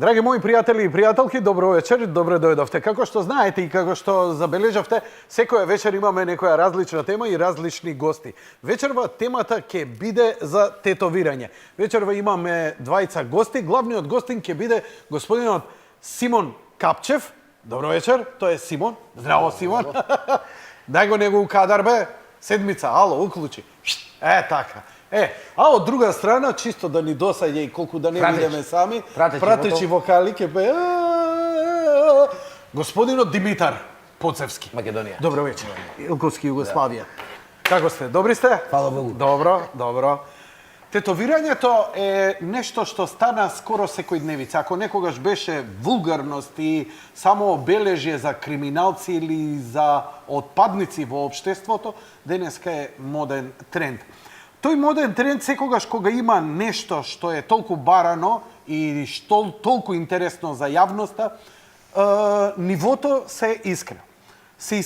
Драги мои пријатели и пријателки, добро вечер, добре дојдовте. Како што знаете и како што забележавте, секоја вечер имаме некоја различна тема и различни гости. Вечерва темата ќе биде за тетовирање. Вечерва имаме двајца гости, главниот гостин ќе биде господинот Симон Капчев. Добро вечер, тој е Симон. Здраво, Симон. Дај го негу кадар, бе. Седмица, ало, уклучи. Така. А од друга страна, чисто да ни досаѓа и колку да не видиме сами, пратечи вокали ќе бе господинот Димитар Поцевски. Македонија. Добро вечер. Илковски, Југославија. Како сте? Добри сте? Фала Богу. Добро. Тетовирањето е нешто што стана скоро секојдневица. Ако некогаш беше вулгарност и само обележје за криминалци или за отпадници во општеството, денеска е моден тренд. Тој моден тренд секогаш кога има нешто што е толку барано и што толку интересно за јавноста, нивото се искрено. Се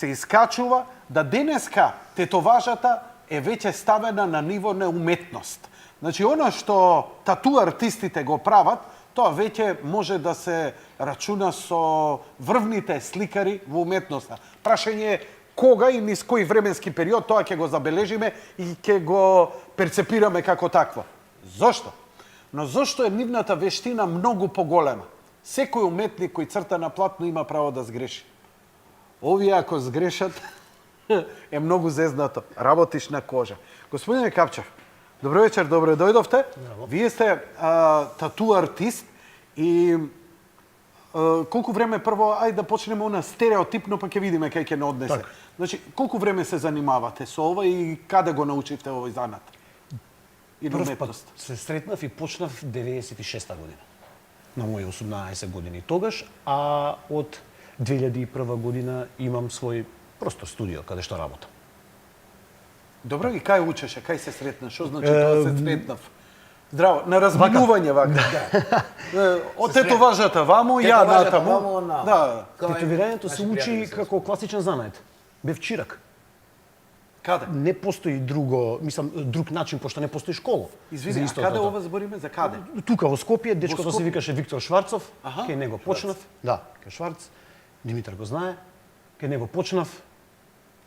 искачува да денеска тетоважата е веќе ставена на ниво на уметност. Значи, оно што тату артистите го прават, тоа веќе може да се рачуна со врвните сликари во уметноста. Прашање е кога и низ кој временски период тоа ќе го забележиме и ќе го перцепираме како такво. Зошто? Но зошто е нивната вештина многу поголема? Секој уметник кој црта на платно има право да сгреши. Овие ако сгрешат е многу зезнато. Работиш на кожа. Господине Капчев, добро вечер, добре дојдовте. Вие сте тату артист и колку време прво, ајде да почнеме она стереотипно, па ќе видиме кај ќе не однесе. Значи, колку време се занимавате со ова и каде го научивте овој занат? Прв пат се сретнав и почнав 96-та година. На мои 18 години тогаш, а од 2001 година имам свој простор студио каде што работам. Добро, и кај учеше, кај се сретна? Што значи тоа се сретнав? Здраво, на разминување вака. Од тетоважата ваму, ја натаму. Тетовирањето се учи како класичен занает. Бев чирак. Каде? Не постои друг начин, пошто не постои школа. Извини, а каде ова збориме? За каде? Тука во Скопје, дечкото се викаше Виктор Шварцов, кај него почнав. Да, кај Шварц. Димитар го знае. Кај него почнав.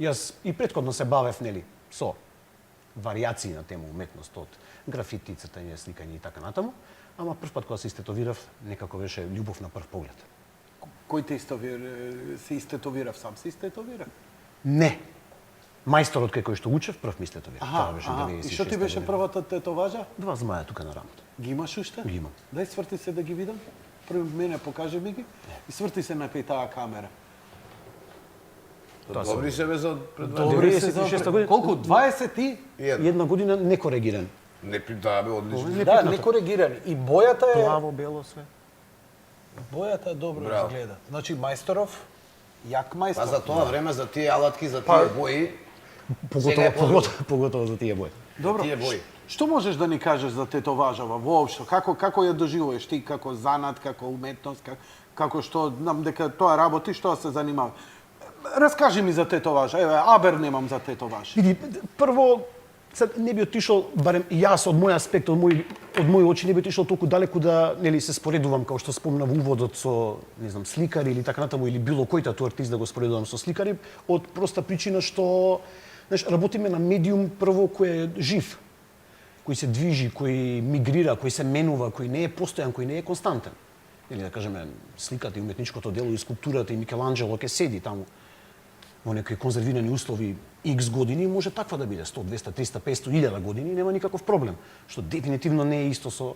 Јас и претходно се бавев, нели, со варијации на тема уметност од графити, цртање, сликање и така натаму, ама прв пат кога се истетовирав, некако беше љубов на прв поглед. Кој те се истетовирав сам? Се истетовира? Не. Мајсторот кај кој што учев, прв ми истетовира. Тоа беше 96. И што ти беше првата тетоважа? 2 змаја тука на рамото. Ги имаш уште? Ги имам. Дај сврти се да ги видам. Први мене покажи ми ги и сврти се на кај таа камера. Добри се бе за пред 96 година. Колку? 20 и? Една година некоригиран. Не да бе одлично. Да, некоригиран. И бојата е... Плаво, бело, све. Бојата добро изгледа. Значи, мајсторов, јак мајстор. Па за тоа време, за тие алатки, за тие бои... Поготово за тие бои. Добро. Тие бои. Што можеш да ни кажеш за тетоважава воопшто? Како ја доживуваш ти, како занат, како уметност, како што, знам дека тоа работи, што се занимава? Раскажи ми за тетоваж. Еве, абер немам за тетоваж. Види, прво, не би отишол, барем јас од мој аспект, од мој очи, не би отишол толку далеку да, нели, се споредувам, како што спомнав уводот со, не знам, сликари или така натаму, или било кој тату артист да го споредувам со сликари, од проста причина што, знаеш, работиме на медиум прво кој е жив, кој се движи, кој мигрира, кој се менува, кој не е постојан, кој не е константен. Или да кажеме, сликата и уметничкото дело и скулптурата и Микеланџело ќе седи таму во некои конзервирани услови X години, може таква да биде 100, 200, 300, 500, 1000 години, нема никаков проблем, што дефинитивно не е исто со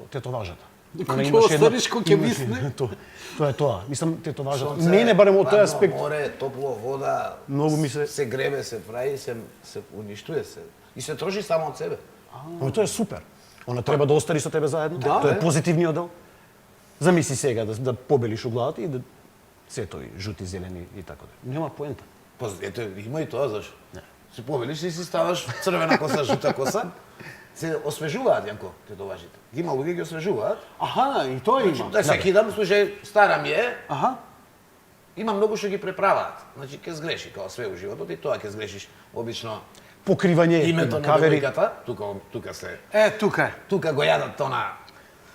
тетоважата. Кој ќе останеш, кој ќе висне? Тоа е тоа. Мислам, тетоважата. Мене барем од тој аспект. Море, топло вода, многу ми се гребе, се прави, се уништуе се. И се троши само од себе. Но тоа е супер. Она треба да остари со тебе заедно. Тоа е позитивниот дел. Замисли сега да побелиш у главата и да цветови, жути, зелени и така да. Нема поента. Па ето има и тоа зашо. Се побелиш и си ставаш црвена коса, жута коса. Се освежуваат јанко тетоважите. Има луѓе ги освежуваат. Аха, и тоа има. Да се кидам, слушај, стара ми е. Аха. Има многу што ги преправаат. Значи ќе сгреши како све во животот и тоа ќе сгрешиш обично. Покривање името на кавери. девојката, тука се. Тука. Тука го јадат она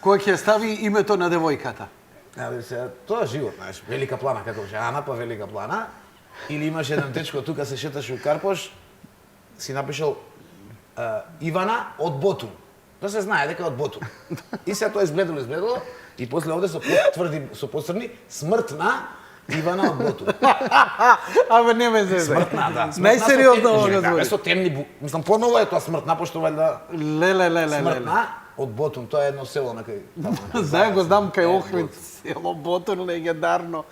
кој ќе стави името на девојката. Абе, сега, тоа е живот, знаеш, Велика Плана, како беше Ана, па Велика Плана. Или имаш еден дечко, тука се шеташ у Карпош, си напишал Ивана од Ботум. Тоа се знае дека е од Ботум. И сега тоа изгледало, и после овде со потврди, со посрни, смрт на Ивана од Ботум. Абе, не ме зезе. Смртна, да. Најсериозно го Да, збори. со темни, мислам, поново е тоа смртна, пошто валјда Леле. смртна од Ботум, тоа е едно село на кај... Знај го знам кај Охрид, село Ботун, легендарно.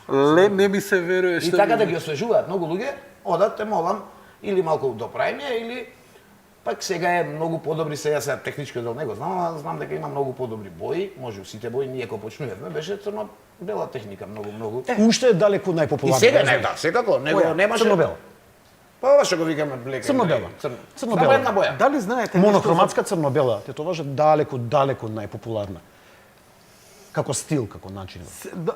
Не ми се веруе И што... така да ги освежуваат многу луѓе, одат, те молам, или малку доправиме, или пак сега е многу подобри, сега технички дел не го знам, ама знам дека има многу подобри бои, може сите бои, ние кога почнувавме, беше црно-бела техника, многу. Уште е далеку И најпопуларна. сега не, да, секако, него немаше... Црно-бела. Па ова што го викаме блека. Црно-бела. Само една боја. Дали знаете Монохроматска црно-бела, тетоважа далеку најпопуларна. Како стил, како начин.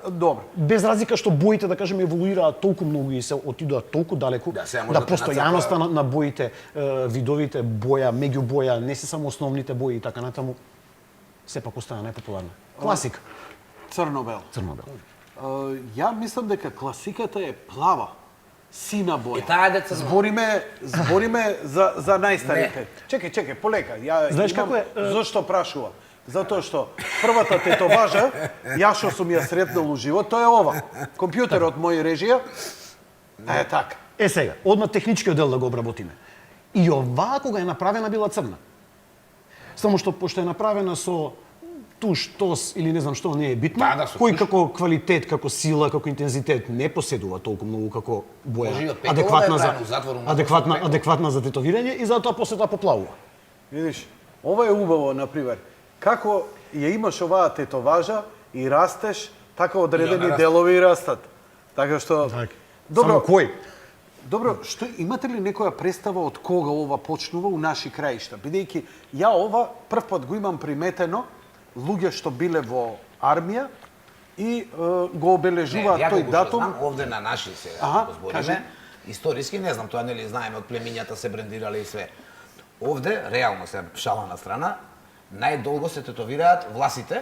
Добро. Без разлика што боите, да кажеме, еволуираат толку многу и се отидоа толку далеку, Да, сега може да да те постојаноста нацапа. на боите, видовите боја, меѓубоја, не се само основните бои и така натаму, сепак остана најпопуларна. Класика. Црно-бел. Црно-бел. Ја мислам дека класиката е плава, сина боја. И таа е деца Збориме за најстарите. Чекај, полека. Ја Знаеш имам- како е, Зошто прашувам? Затоа што првата тетоважа, ја што сум ја сретнал у живот, тоа е ова. Компјутерот мој режија. Е така. Е сега, одма техничкиот дел да го обработиме. И оваа кога е направена била црна. Само што пошто е направена со туш, тос или не знам што, не е битно. Да, со кој туш. како квалитет, како сила, како интензитет не поседува толку многу како боја. Може и од пекова да е правено, затвор, адекватна за тетовирање и затоа после тоа поплавува. Видиш, ова е убаво, например. Како ја имаш оваа тетоважа и растеш, така одредени раста. делови растат. Така што... Само кој? Добро, што имате ли некоја представа од кога ова почнува у наши краишта? Бидејќи ја ова прв пат го имам приметено, луѓе што биле во армија и го обележуваат Ја тој колку што датум. знам, овде на наши сега, Аха, го кажи. збориме, историски, не знам, тоа нели знаеме од племињата се брендирале и све. Овде, реално се шала на страна, најдолго се тетовираат власите,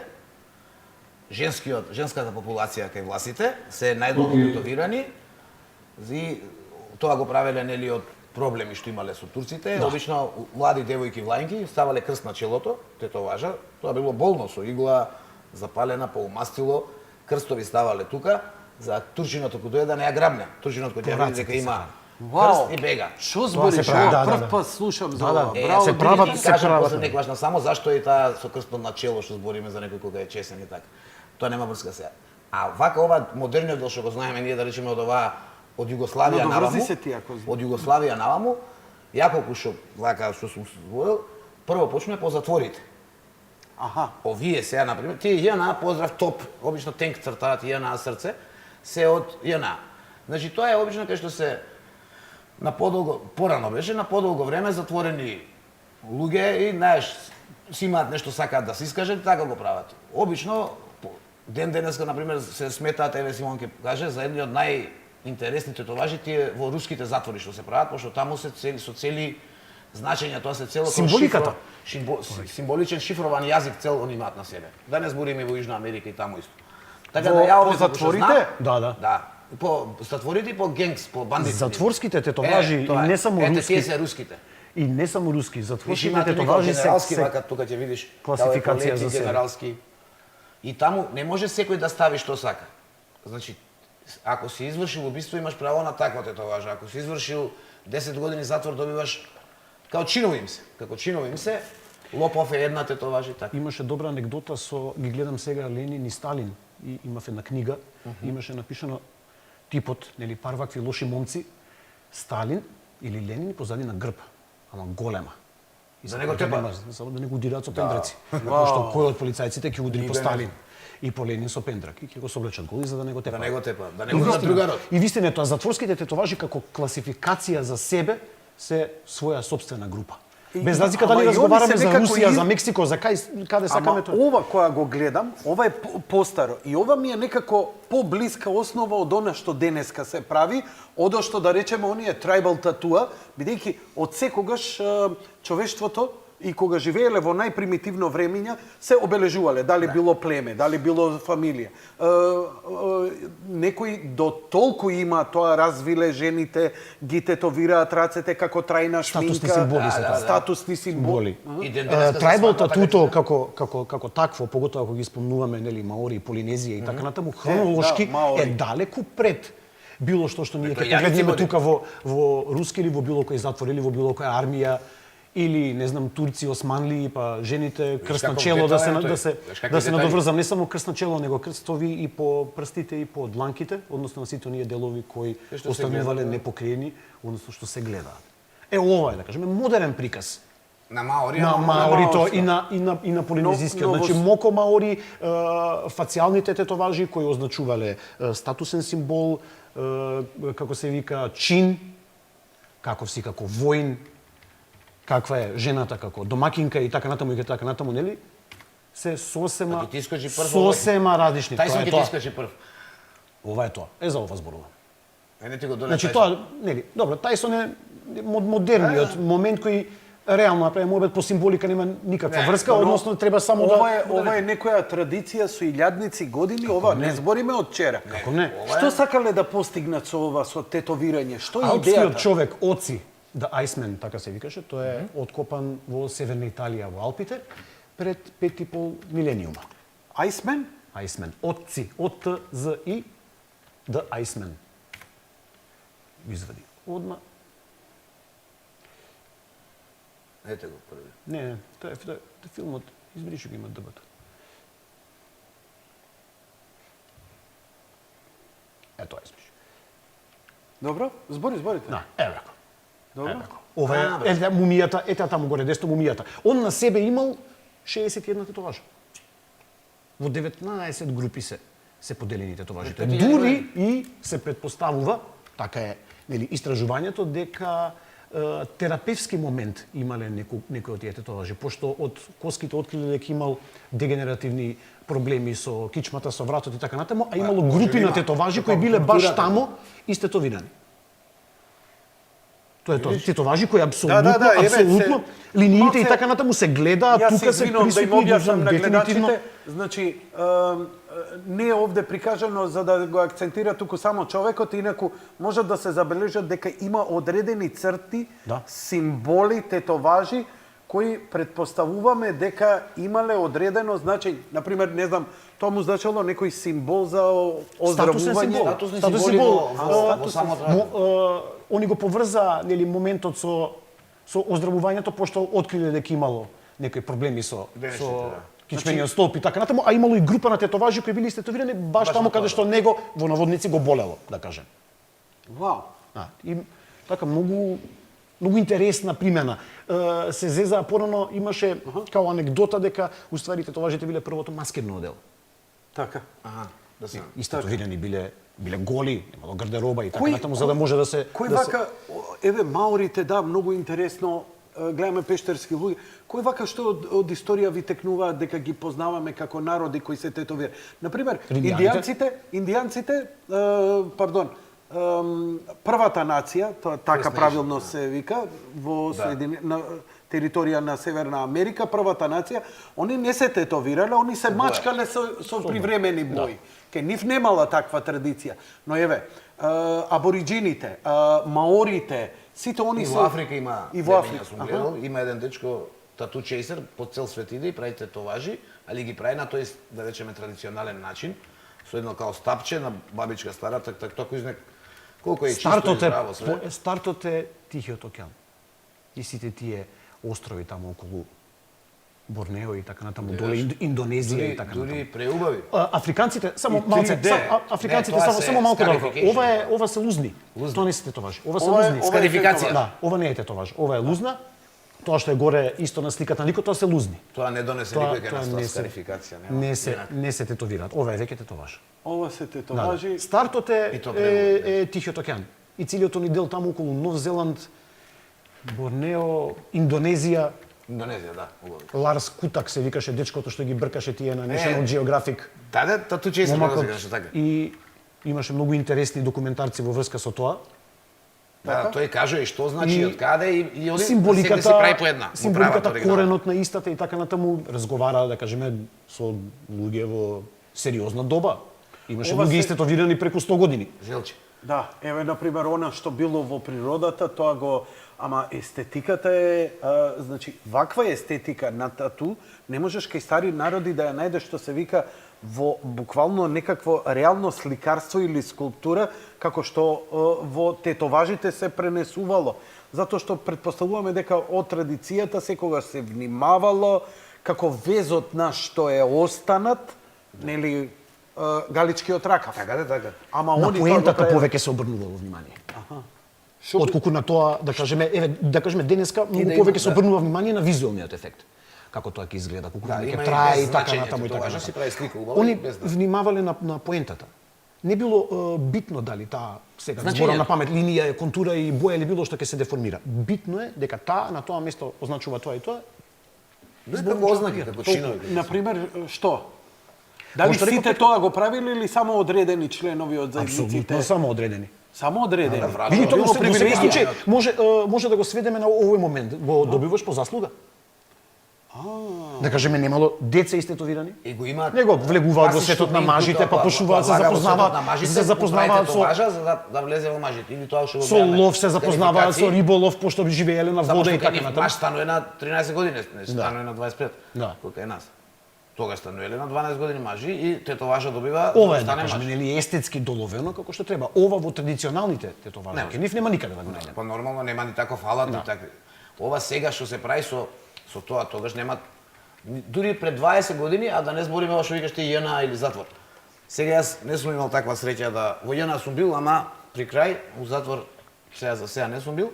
женската популација кај власите, се најдолго тетовирани, и тоа го правеле нели од проблеми што имале со турците, обично млади девојки влајнки ставале крст на челото, тетоважа, тоа било болно со игла запалена, поумастило, крстови ставале тука, за турчинот кој дојде да не ја грабне. Турчинот кој ја види дека има крст и бега. Што збориш? се прави, да, Прв да. пат слушам за Да, ова. да. Браво, се Димитри. прават- Ти се кажам прават. после некогаш само зашто е таа со крстот на чело што збориме за некој кога е чесен и така. Тоа нема врска сега. А вака ова модерниот дел што го знаеме ние да речеме од оваа од Југославија Надоврзи наваму. се ти, ако знаеш. Од Југославија наваму, ја колку што вака што сум зборил, прво почнува по затворите. Аха. Овие сега на пример, тие JNA поздрав топ, обично тенк цртаат JNA срце, се од JNA. Значи тоа е обично кај што се на подолго, порано беше, на подолго време затворени луѓе и знаеш, си имаат нешто сакаат да се искажат, така го прават. Обично ден денеска на пример се сметаат, еве Симон ќе каже, за едни од најинтересните тетоважи тие во руските затвори што се прават, пошто таму се цели со цели значења, тоа се цело Символиката. символичен шифрован јазик цел они имаат на себе. Да не збориме во Јужна Америка и таму исто. Така Во- да ја по овде колку што затворите? знам, Да. Да. По затворите и по генгс, по бандити. Затворските тетоважи и тоа е. не само Ете, руски. тие се руските. И не само руски, Виж, затворските имате некој тетоважи генералски, се вака тука ќе видиш класификација као за еполети, себе. генералски. И таму не може секој да стави што сака. Значи, ако си извршил убиство, имаш право на таква тетоважа. Ако си извршил 10 години затвор, добиваш као чинови им се. Како чинови им се, Лопов е една тетоважа и така. Имаше добра анегдота со, ги гледам сега Ленин и Сталин, и имав една книга, имаше напишано типот, нели, пар вакви лоши момци, Сталин или Ленин и позади на грб, ама голема. И Да не го тепат. само да не го удираат со пендраци. Пошто кој од полицајците ќе удри по Идене. Сталин и по Ленин со пендрак и ќе го соблечат голи за да не го Да тепат. не го тепа, да не го на другарот. И вистина е тоа, затворските тетоважи како класификација за себе се своја собствена група. Без разлика ама дали и они разговараме се за некако Русија, и- за Мексико, за каде сакаме Ама тоа. ова која го гледам, ова е постаро и ова ми е некако поблиска основа од она што денеска се прави, одошто да речеме оние трибал татуа, бидејќи од секогаш човештвото и кога живееле во најпримитивно времења, се обележувале, дали било племе, дали било фамилија. Некои до толку има тоа развиле жените, ги тетовираат рацете како трајна шминка, Статусни символи се тоа. статусни символи. Трајбал татуто како такво, поготоа ако ги спомнуваме, нели, Маори, Полинезија и така натаму, хронолошки Маори. е далеку пред било што ние Тоа ќе јадници погледнеме води. тука во руски или во било кој затвор или во било која армија или не знам турци, османли, па жените крст на како чело да се детали е да тој. се Знаеш какви да се детали? надоврзам, не само крст на чело, него крстови и по прстите и по дланките, односно на сите оние делови кои што се останувале гледа, да. непокриени, односно што се гледаат. Ова е, да кажеме, модерен приказ На Маори, на ама маорито маорско. и на полинезискиот. Но Значи во- моко маори, фацијалните тетоважи кои означувале статусен символ, како се вика, чин, каков си како воин, каква е жената како домакинка и така натаму и така натаму, нели? Се сосема Па ти искажи прв сосема различни. Тај Тоа сум е ќе ти тоа. искаше прв. Ова е тоа. Е за ова зборува. Не ти го доле. Значи тоа, нели, добро, Тајсон е модерниот момент кој реално направи муабет по символика нема никаква Не, врска, но односно треба само ова да е, ова е некоја традиција со илјадници години, ова не збориме од вчера. Како не? Што сакале да постигнат со ова, со тетовирање? Што е Алпскиот идејата? човек, Оци, The Iceman, така се викаше, тој е откопан во Северна Италија, во Алпите, пред 5,5 милениума. Iceman? Iceman, Оци, O-T-Z-I, The Iceman. Извади. Одма. Ете го први. Не, тоа е филмот, избриши го има дъбата. Ето избриши. Добро, зборите. Да, еве го. Добро. Ова е, ете мумијата, ете таму горе десно мумијата. Он на себе имал 61 тетоважа. Во 19 групи се поделени тетоважите. Дури и се предпоставува, така е, нели, истражувањето дека терапевски момент имале некои од тие тетоважи, пошто од коските откриле дека имал дегенеративни проблеми со кичмата, со вратот и така натаму, а имало групи на тетоважи кои биле баш тамо истетовирани. Тоа е тоа, тетоважи кои апсолутно, еве, апсолутно, линиите и малце- така натаму се гледаат, Јас тука се извинувам да им присутни, објаснам на дефинитивно. гледачите. Значи, не е овде прикажано за да го акцентира туку само човекот, инаку може да се забележат дека има одредени црти, Да. символи, тетоважи, кои предпоставуваме дека имале одредено значење. Например, не знам, тоа му значело некој символ за Статусен оздравување. символ. Статусни Статусен символи символ. во самото Они го поврза, нели, моментот со оздравувањето, пошто откриле дека имало некои проблеми со Денешните, да. кичмениот столб и така натаму, а имало и група на тетоважи кои били истетовирани баш таму каде што него во наводници го болело, да кажем. Вау. И така многу интересна примена. Се зеза порано имаше као анекдота дека уствари тетоважите биле првото маскирно одел. Така. Аха, да се. Истетовирани биле голи, немало гардероба и така Кој- натаму за да може да се Кој да се- вака, еве маорите, да, многу интересно, гледаме пештерски луѓе. Кој вака што од историја ви текнуваат дека ги познаваме како народи кои се тетовира? Например, Римјаните? индијанците, пардон, првата нација, така правилно се вика, во на територија на Северна Америка, првата нација, они не се тетовирале, они се мачкале со привремени бои. Ке нив немала таква традиција. Но еве, абориджините, маорите, сите они И се... во Африка има, И во Африка. сум гледал, има еден дечко тату чейсер, по цел свет иде и прави тетоважи, али ги прави на тој, да речеме, традиционален начин, со едно као стапче на бабичка стара, така изнек, колко е чисто и здраво све. Стартот е Тихиот океан. И сите тие острови таму околу Борнео и така натаму доле Индонезија и така натаму. Дури преубави. Африканците само И малце 3D. африканците Не, тоа само малку се далеко. scarification. Ова се лузни. Тоа не се тетоважи. Ова се Ова е- лузни. ова е Скарификација. тетоваж. Да, ова не е тетоваж. Ова е лузна. Тоа што е горе исто на сликата на ликот, тоа се лузни. Тоа не донесе Тоа- никој кај тоа нас не тоа се- скарификација, нема. Не се тетовираат. Ова е веќе тетоваж. Ова се Да, тетоважи. Стартот И тоа преубави, е Тихиот океан. И целиот ни дел таму околу Нов Зеланд, Борнео, Индонезија, Индонезија, да, убаво. Ларс Кутак се викаше дечкото што ги бркаше тие на National Geographic. Да, тату чейсер, како се Момакот. кажеше така. И имаше многу интересни документарци во врска со тоа. Да, тој кажа и што значи И од каде и оди символиката, се прави по една. символиката, коренот на истата и така натаму разговара, да кажеме, со луѓе во сериозна доба. Имаше Ова луѓе се- истетовирани преку 100 години. Желче. Да, еве на пример она што било во природата, тоа го ама естетиката е, значи ваква естетика на тату не можеш кај стари народи да ја најдеш што се вика во буквално некакво реално сликарство или скулптура како што во тетоважите се пренесувало. Затоа што претпоставуваме дека од традицијата секогаш се внимавало како везот наш што е останат, нели галичкиот ракав. Така да, така. Ама На они поентата тоа го правеле. повеќе се обрнувало внимание. Отколку на тоа, да кажеме, еве, да кажеме денеска многу да повеќе има, се да. обрнува внимание на визуелниот ефект. Како тоа ќе изгледа, колку Да, време има ќе и трае без и така значење, натаму и така тетоважа си натаму. прави слика убава и Они без да. внимавале на поентата. Не било битно дали таа сега Значењето. зборам на памет линија е контура и боја или било што ќе се деформира. Битно е дека таа на тоа место означува тоа и тоа. Како ознаки, како чинови. На пример, што? Дали Што реков сите тоа го правиле или само одредени членови од заедниците? Апсолутно само одредени. Само одредени. Да, враќа. Види, тоа Било во секој привилегија. случај може да го сведеме на овој момент. Го добиваш по заслуга. Да кажеме, немало деца истетовирани. И го имаат. Не го влегуваат во класично светот на пинто, мажите, па тоа, почнуваат, се влага во запознаваат, светот на мажите, се запознаваат прави со тетоважа за да влезе во мажите. Или тоа што го со гледаме, лов, се запознаваат со квалификации. риболов, пошто живееле на Само вода што и кај така нив натаму. маж станува на 13 години, не станува на 25. Да. Колку е нас. Тогаш стануеле на 12 години мажи и тетоважа добива Ова да е, да стане кажеме, маж. нели естетски доловено како што треба. Ова во традиционалните тетоважи, Нема. ке нив нема никаде да го најдеме. Па нормално нема ни таков алат, ни така. Ова сега што се прави со тоа, тогаш нема дури пред 20 години, а да не збориме ова што викаш ти JNA или затвор. Сега јас не сум имал таква среќа да во JNA сум бил, ама при крај у затвор за сега не сум бил.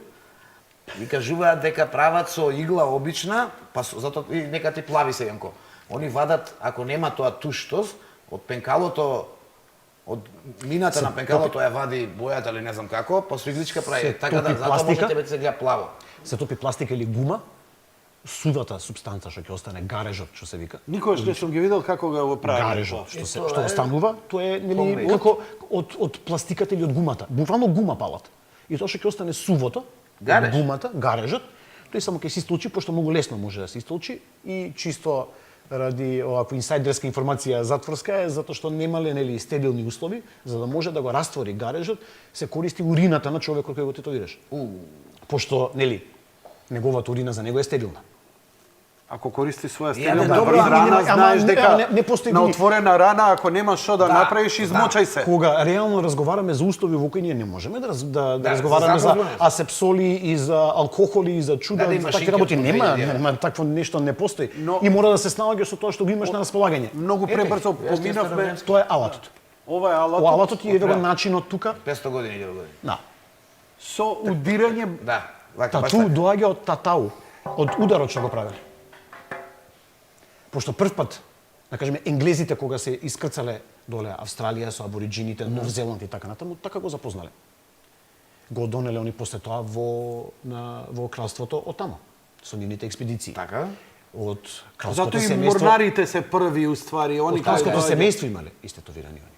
И кажуваат дека прават со игла обична, па затоа и нека ти плави се јанко. Они вадат, ако нема тоа туштос, од пенкалото, од мината на пенкалото ја вади бојата или не знам како, па со игличка прави. Се Така да топи затоа може пластика? тебе да се гледа плаво. Се топи пластика или гума, сувата субстанца што ќе остане, гарежот што се вика. Никогаш не сум ги видел како го прават. Гарежот што се тоа што е останува, тоа е нели homemade. како од пластиката или од гумата. Буквално гума палат. И тоа што ќе остане сувото, Гареж. од гумата, гарежот, тој само ќе се истолчи, пошто многу лесно може да се истолчи и чисто ради оваква инсайдерска информација затворска е затоа што немале нели стабилни услови, за да може да го раствори гарежот, се користи урината на човекот кој го тетовираш. Пошто нели неговата урина за него е стабилна. Ако користи своја Ја, стерилна добро, рана, ама знаеш не- дека не постои на други- отворена рана, ако немаш што да Да, направиш, измочај се. Кога реално разговараме за услови во кои ние не можеме да разговараме за заповедно е. асепсоли и за алкохоли и за чуда, Да, да за имаш такви инкер работи по нема, 2000 нема такво нешто не постои. Но- И мора да се снаоѓаш со тоа што го имаш на располагање. Многу пребрзо јас ти поминавме. ставам Тоа е алатот. Ова е алатот. Алатот и еве го начинот тука. 500 години, 1000 години. Да. Со удирање. Да, вака Тату баш така. доаѓа од татау, од ударот што го правеле. Пошто прв пат, да кажеме, енглезите кога се искрцале доле Австралија со абориджините, Нов Зеланд и така натаму, така го запознале. Го донеле они после тоа во кралството од таму, со нивните експедиции. Така? Од кралското Затоа и семејство, морнарите се први уствари, они од кралското доаѓаат. семејство имале истетовирани они.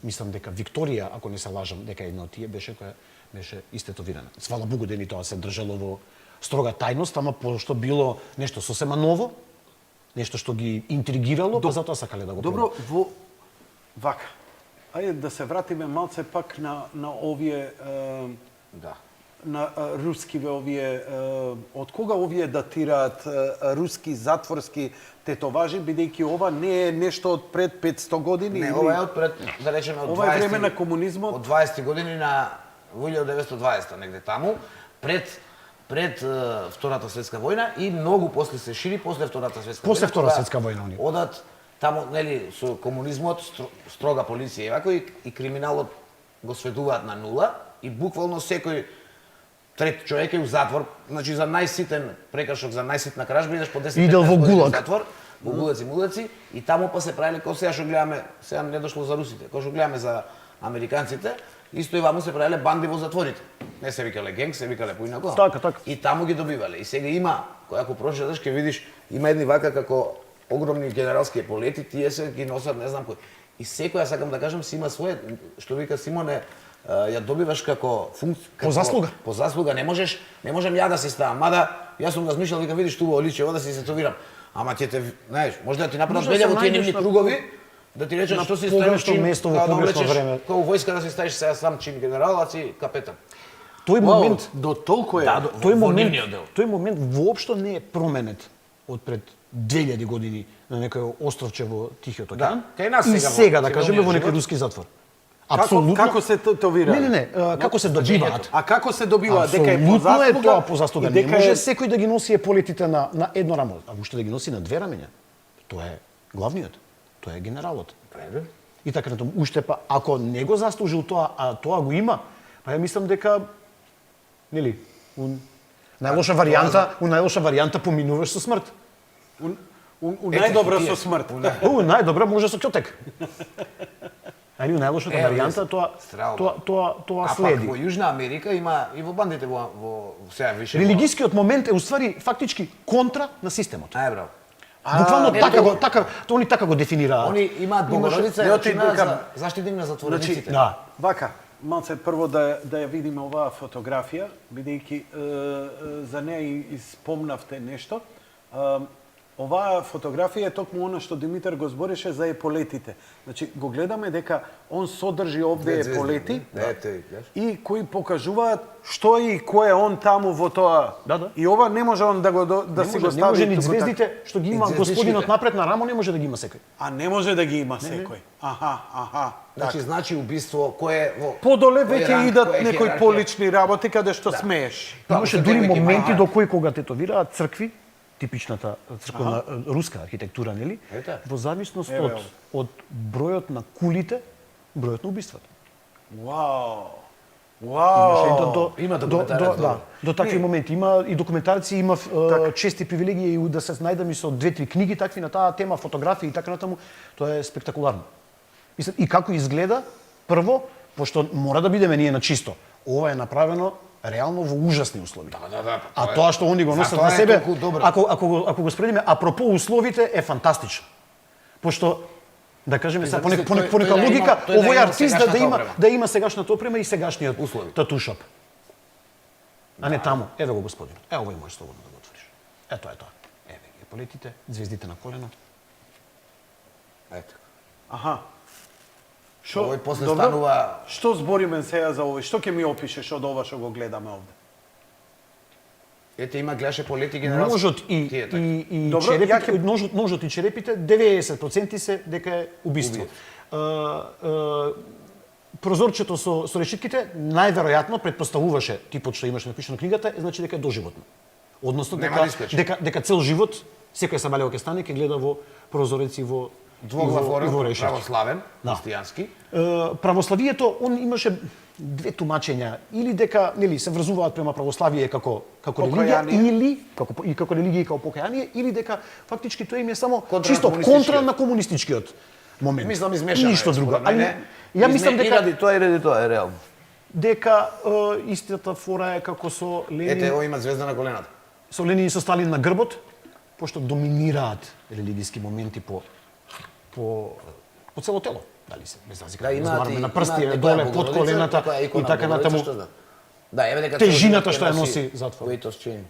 Мислам дека Викторија, ако не се лажам, дека една од тие беше која беше истетовирана. Свала Богу дени тоа се држало во строга тајност, ама пошто било нешто сосема ново, нешто што ги интригирало, па затоа сакале да го Добро, во вака. Ајде да се вратиме малце пак на овие Да. на рускиве овие од кога овие датираат руски затворски тетоважи, бидејќи ова не е нешто од пред 500 години Не, или ова е од пред, да речеме, од ова е 20 време на комунизмот. од 20 години на 1920 негде таму, пред Втората светска војна и многу после се шири после Втората светска После војна. Втора кога светска војна они. Одат таму, нели, со комунизмот, строга полиција и вако и криминалот го сведуваат на нула и буквално секој трет човек е у затвор, значи за најситен прекршок, за најситна кражба идеш по 10 Идел во 15 години ГУЛАГ. затвор, во гулаци мулаци и таму па се правеле кој сега што гледаме, сега не дошло за русите, кој што гледаме за американците, исто и ваму се правеле банди во затворите. Не се викале генг, се викале поинако. Така, така. И таму ги добивале. И сега има, кој ако прошеташ ќе видиш, има едни вака како огромни генералски еполети, тие се ги носат не знам кој. И секој, ја сакам да кажам, си има своје, што вика Симоне, ја добиваш како функција, По заслуга. По заслуга не можем ја да се ставам. Мада јас сум размишljал дека видиш туво личе, ода си се тетовирам. Ама ќе те, знаеш, може да ти направат Може да се белево тие најдеш нивни на- кругови, да ти речат на што си ставиш погрешно чин, место во да погрешно облечеш време. како војска да си ставиш сега сам чин генерал, а си капетан. Тој момент, до толку е. Да, тој во момент, нивниот дел. тој момент воопшто не е променет од пред 2000 години на некој островче во Тихиот океан. кај нас и сега во сега да кажеме во цивилниот некој живот. руски затвор. Како се тетовира? Не, како се добиваат. А како се добива? Дека е по Апсолутно заслуга? е тоа по заслуга. и Не дека може е- секој да ги носи еполетите на едно рамо, а уште да ги носи на две рамења. Тоа е главниот. Тоа е генералот. Правилно. И така натаму, уште па ако не го заслужил тоа, а тоа го има, па ја мислам дека нели, најлоша варијанта поминуваш со смрт. У најдобра со смрт. Најдобра може со ќотек. Али у најлошата варијанта Стрално. тоа А пак следи. во Јужна Америка има и во бандите во сега више. Религискиот момент е уствари фактички контра на системот. Браво. Буквално не, они така го дефинираат. Они имаат Богородица Не и оти очина дека- за заштитник на затворениците. Значи, Да. Вака, малце прво да ја видиме оваа фотографија, бидејќи за неа и спомнавте нешто. Оваа фотографија е токму она што Димитар го збореше за еполетите. Значи, го гледаме дека он содржи овде Две звезди, еполети да. Ете, гледаш. и кои покажуваат што и кој е он таму во тоа. Да. И ова не може он да си го Не стави може ни туку така. звездите што ги има И звездичките. господинот напред на рамо, не може да ги има секој. А не може да ги има секој. Аха. Значи убиство кој е во Подоле кој е веќе ранг, идат кој е некои хиерархија. полични работи каде што смееш. Имаше се дури тебе ќе моменти има- до кои кога тетовираат цркви, типичната црковна руска архитектура, нели? Ете. Во зависност Еве, од бројот на кулите, бројот на убиствата. Вау. Имаше Вау. Има документарец, добро. до такви моменти. Има и документарци, има чести привилегии и да се најдам и со 2-3 книги такви на таа тема, фотографии и така натаму. Тоа е спектакуларно. Мислам, и како изгледа, прво, пошто мора да бидеме ние на чисто. Ова е направено реално во ужасни услови. Да, А тоа што они го носат затоа на е себе, толку добро. ако го спредиме, апропо условите, е фантастично. Пошто, да кажеме сега, по замисли, нека тој да логика, има- тој да овој има артист сегашната опрема. да има сегашната опрема и сегашниот Услови. татушоп. А не таму. Еве го господин. Овој можеш слободно да го отвориш. Тоа е тоа. Еве ги полетите, звездите на колено. Ето. Аха. Овој после добро, станува- Што збориме сега за овој? Што ќе ми опишеш од ова што го гледаме овде? Ете има гледаше полети генерал. Ножот и Тие така. Добро, черепите, ја ќе- ножот и черепите 90% се дека е убиство. Прозорчето со решетките најверојатно претпоставуваше типот што имаш напишано книгата, значи дека е доживотно. Односно Нема да искачи. дека цел живот секој сабалево ќе стане ќе гледа во прозорец и во Двох и затворен, во решетки. православен, Да. христијански. Православието, он имаше две тумачења, или дека нели се врзуваат према православие како религија, Покаяние. или како религија и како покаяние, или дека фактички тоа им е само Контра на чисто комунистичкиот. контра на комунистичкиот момент. Мислам измешано. Ништо е, друго. според Али мене. ја мислам И дека ради тоа и ради тоа е реално. дека истата фора е како со Ете, Ленин, ово има звезда на колената. со Ленин и со Сталин на грбот, пошто доминираат религиски моменти по цело тело. Дали се без разлика, Да, имаат разговараме и на прсти, имаат доле некоја под Богородица, колената некоја и икона така Богородица, натаму. што знам. Да, еве дека Тежината цело што ја живот носи ќе затвор. Weight of chain.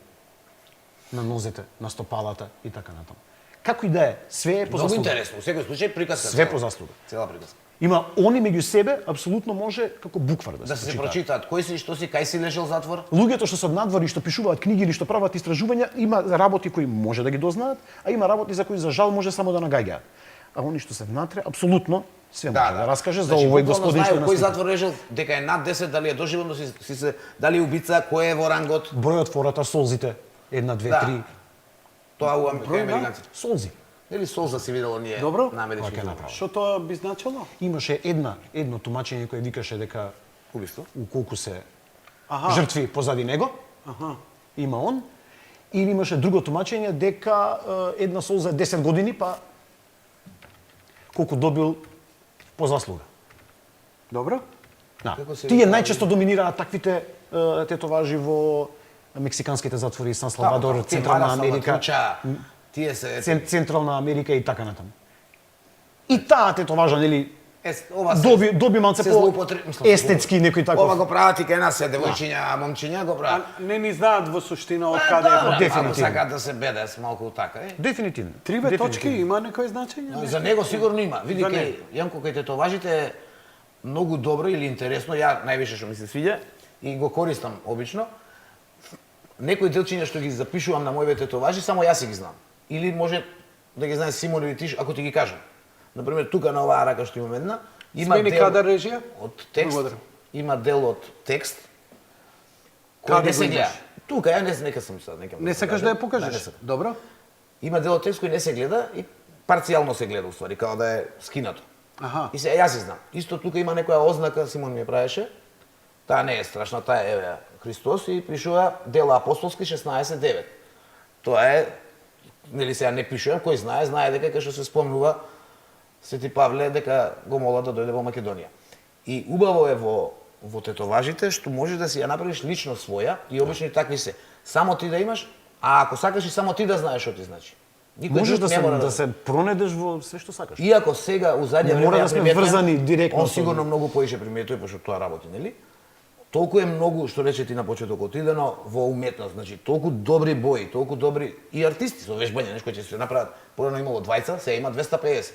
На нозете, на стопалата и така натаму. Како и да е, све е по Многу заслуга. интересно, во секој случај приказка. Све цела. по заслуга. Цела приказка. Има они меѓу себе апсолутно може како буквар да, Да се прочитаат. прочитаат кој си, што си, кај си лежал затвор. Луѓето што се надвор и што пишуваат книги или што прават истражувања, има работи кои може да ги дознаат, а има работи за кои за жал може само да нагаѓаат. А они што се внатре апсолутно све може да раскаже за овој господин што кој нас затвор лежал, дека е над 10, дали е доживотно, дали е убица, кој е во рангот. бројот фората солзите 1 2 Да. 3 Тоа у американците. солзи. Нели солза си видело ние Добро. на амерички Така е филм? направо. Што тоа би значило? Имаше едно тумачење кое викаше дека Убиство. колку се Аха. жртви позади него, има он, или имаше друго тумачење дека една солза е 10 години, па колку добил по заслуга. Добро. Да. Како се Тие вика, најчесто доминираат таквите тетоважи во мексиканските затвори, Сан Салвадор, Централна Америка, Тие се Централна Америка и така натаму. И таа тетоважа, нели, Ова доби малце се по злоупотреби- естетски некој таков. Ова го прават и кај нас се девојчиња, момчиња го А прават. не ни знаат во суштина од каде е Да, потекло. Дефинитивно. ако сакаат да се бедес малку така, Дефинитивно. Триве точки има некој значење? Но за него сигурно има. Види За кај Јанко кај тетоважите е многу добро или интересно, ја највише што ми се свиѓа и го користам обично. Некои делчиња што ги запишувам на моите тетоважи, само јас си ги знам. Или може да ги знае Симон или ти, ако ти ги кажам. Например, тука на оваа рака што имам една, има Смени дел кадар режија? од текст, Благодарам. има дел од текст кој Каде не го се имаш? гледа. Тука, ја нека сум сега, нека Не сакаш да ја не покажеш? сакам. Добро. Има дел од текст кој не се гледа и парцијално се гледа, уствари, као да е скинато. Аха. И се јас си знам. Исто тука има некоја ознака, Симон ми ја правеше. Таа не е страшна, таа е еве Христос и пишува дела апостолски 16:9. Тоа е, нели сега не пишувам, кој знае дека кај што се спомнува Свети Павле дека го мола да дојде во Македонија. И убаво е во тетоважите што можеш да си ја направиш лично своја и обично и такви се. Само ти да имаш, а ако сакаш и само ти да знаеш што ти значи. Никој Можеш друг да не се мора да се пронедеш во се што сакаш. Иако сега у задње Не време мора ја да сме приметнам, врзани директно Он со- сигурно многу поише приметува пошто тоа работи, нели? Толку е многу што рече ти на почетокот идено во уметност, значи толку добри бои, толку добри и артисти со вежбање, нешто ќе се направат. Порано имало 20, сега има 250.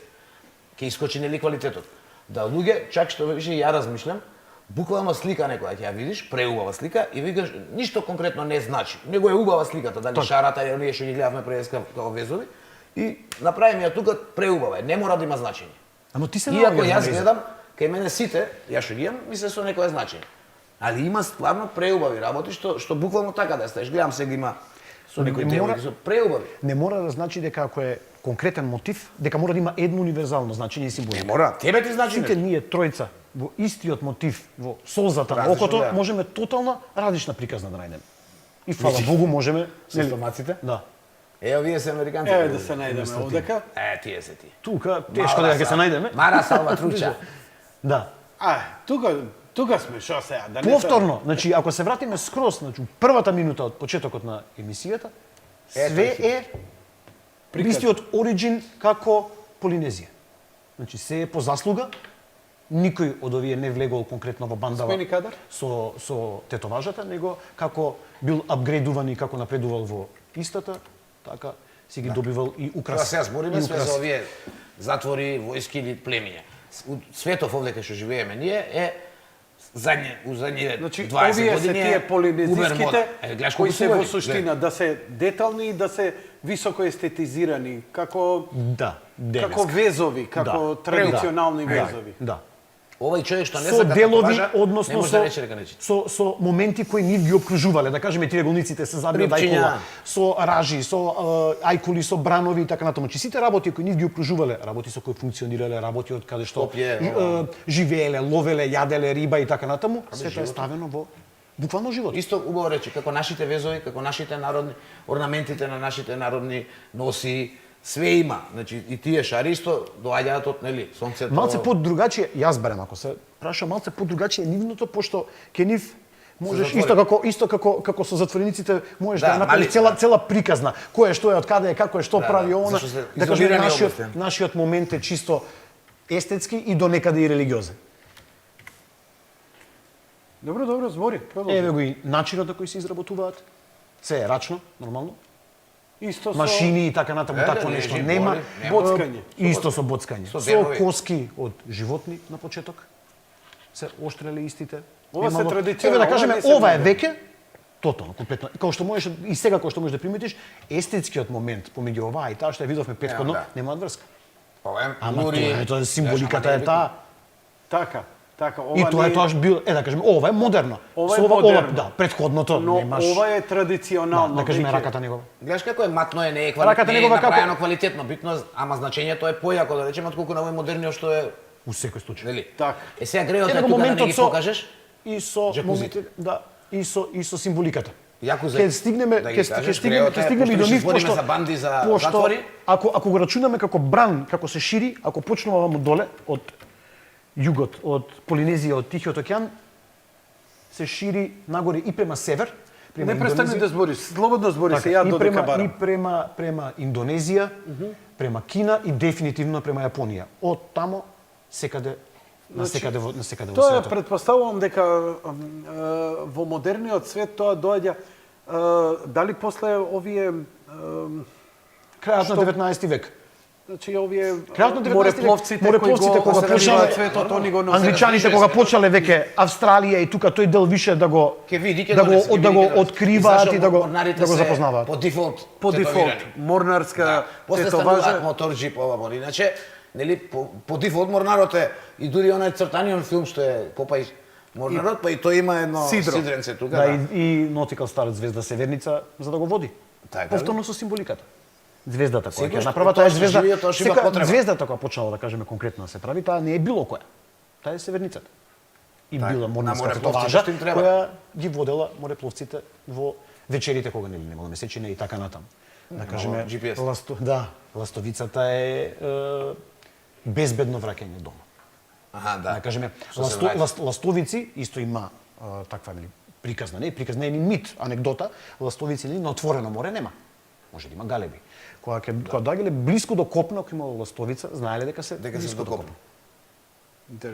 Ќе искочи нели квалитетот. Да луѓе, чак што више ја размишлям, буквално слика некоја ќе ја видиш, преубава слика и викаш ништо конкретно не значи. Него е убава сликата, дали шарата или оние што ги гледавме преска како везови и направи ја тука преубава е, не мора да има значење. Ама ти се Иако наоѓаш јас на гледам, кај мене сите, ја што ги имам, ми се со некое значење. Али има стварно преубави работи што буквално така да стаеш. Гледам сега има со некои Не мора- девојки со преубави. Не мора да значи дека ако е конкретен мотив, дека мора да има едно универзално значење и символика. Мора, тебе ти значи Сите нешто. ние тројца во истиот мотив, во солзата на Различно, окото, да. можеме тотално различна приказна да најдеме. И фала Богу можеме, Со стомаците? Да. Ево вие се американци. Еве да се најдеме овдека. Тие се ти. Тука тешко дека ќе се најдеме. Мара Салватруча. Да. Тука сме, шо сега? Да не Повторно, значи ако се вратиме скроз, значи првата минута од почетокот на емисијата, све е истиот ориджин како Полинезија. Значи се е по заслуга. Никој од овие не влегол конкретно во бандава Смени кадар? со тетоважата, него како бил апгрейдуван и како напредувал во истата, така си ги добивал и Тоа украс. сега збориме и све украс. за овие затвори, војски или племиња. Светов овде кај што живееме ние е у задње Значи, 20 овие се години тие убер полинезиските мода. Гледаш кои колку се су во убави. суштина да се детални и да се високо естетизирани, како Да, како везови, како традиционални да, везови. Да. Овој човек што не Со сака делови, татуажа, не односно може да рече дека не чита. со моменти кои нив ги обкружувале, да кажеме триаголниците се забија Рипчиња. ајкула, со ражи, со ајкули, со бранови и така натаму. Значи сите работи кои нив ги обкружувале, работи со кои функционирале, работи од каде што Копје, живееле, ловеле, јаделе риба и така натаму, сето е ставено во буквално живот. Исто убаво рече, како нашите везови, како нашите народни, орнаментите на нашите народни носи, све има. Значи и тие шари исто доаѓаат од нели сонцето. Малце подругачие, јас барем ако се праша малце подругачие нивното пошто ке нив можеш затворени. исто како со затворениците можеш да, Да, ја направиш мали, цела приказна. Кој е, што е, од каде е, како е, што Да, прави да, она. зашто се Да кажеме изолирани нашиот области. нашиот момент е чисто естетски и до некаде и религиозен. Добро, збори. продолжи. Еве го и начинот на кој се изработуваат. Се е рачно, нормално. Исто со Машини и така натаму, такво не, нешто живоли, нема. нема. Боцкање. Исто со боцкање. Со Со денови. коски од животни на почеток. Се оштреле истите. Ова се Немало- традиционално, Еве да кажеме, ова не се ова е модерно. веќе тотално, комплетно. Као што можеш и сега као што можеш да приметиш, естетскиот момент помеѓу оваа и таа што ја видовме претходно, да. немаат врска. Ова е Ама лури. тоа е символиката Знаеш, е ама не таа. Така, И ова тоа не е тоа што бил, да кажеме, ова е модерно. Ова е Со модерно. да, претходното но немаш. ова е традиционално. да кажеме веќе. раката негова. Гледаш како е матно е, не е Раката не е негова како- направено квалитетно, битно, ама значењето е појако да речеме отколку на овој модерниот што е, У секој случај. нели? Така. Сега греот е Еве го тука да не моментот ги со покажеш. и со Джакузите. моментите, да, и со символиката. Јако за Ќе стигнеме, да ги ќе кажеш, стигнеме, греот е, ќе стигнеме и до пошто нив ќе збориме за банди, за затвори. ако го рачунаме како бран, како се шири, ако почнува ваму доле од југот, од Полинезија, од Тихиот океан, се шири нагоре и према север, према Не престани Индонезија. да збориш, слободно збори се, Така, ја и додека према, и барам. према Индонезија, према Кина и дефинитивно према Јапонија. Од тамо секаде насекаде во светот. Тоа е, предпоставувам дека во модерниот свет тоа доаѓа дали после овие Крајот на 19 век. значи овие Крајот на 19 век, морепловците морепловците кои го кога почнале светот, они го носат. Англичаните кога почнале веќе Австралија и тука тој дел више да го откриваат и да го запознаваат. По дефолт. По дефолт морнарска После тетоважа. стануваат моторџип ова, иначе нели по дефолт морнарот е и дури онај цртаниот филм што е Попај морнарот, па и тој има едно Сидро. сидренце тука. Да, и Nautical Star звезда Северница за да го води. Така, Повторно со символиката. Звездата која Секогаш ќе направа тоа таа е што звезда. живее, тоа што има Сека потреба. звездата која почнала да кажеме конкретно да се прави, таа не е било која. Таа е Северницата. И Така, била на морнарска морепловците тетоважа што им треба. која ги водела морепловците во вечерите кога нели немало месечина и така натаму. Да кажеме GPS. ластовицата е безбедно враќање дома. Аха, да. Да кажеме, Што се враќа. ластовици исто има таква нели приказна, не приказна, не е ни мит, анегдота, ластовици нели на отворено море нема. Може да има галеби. Кога доаѓале блиску до копно, ако имало ластовица, знаеле дека се блиску до копно.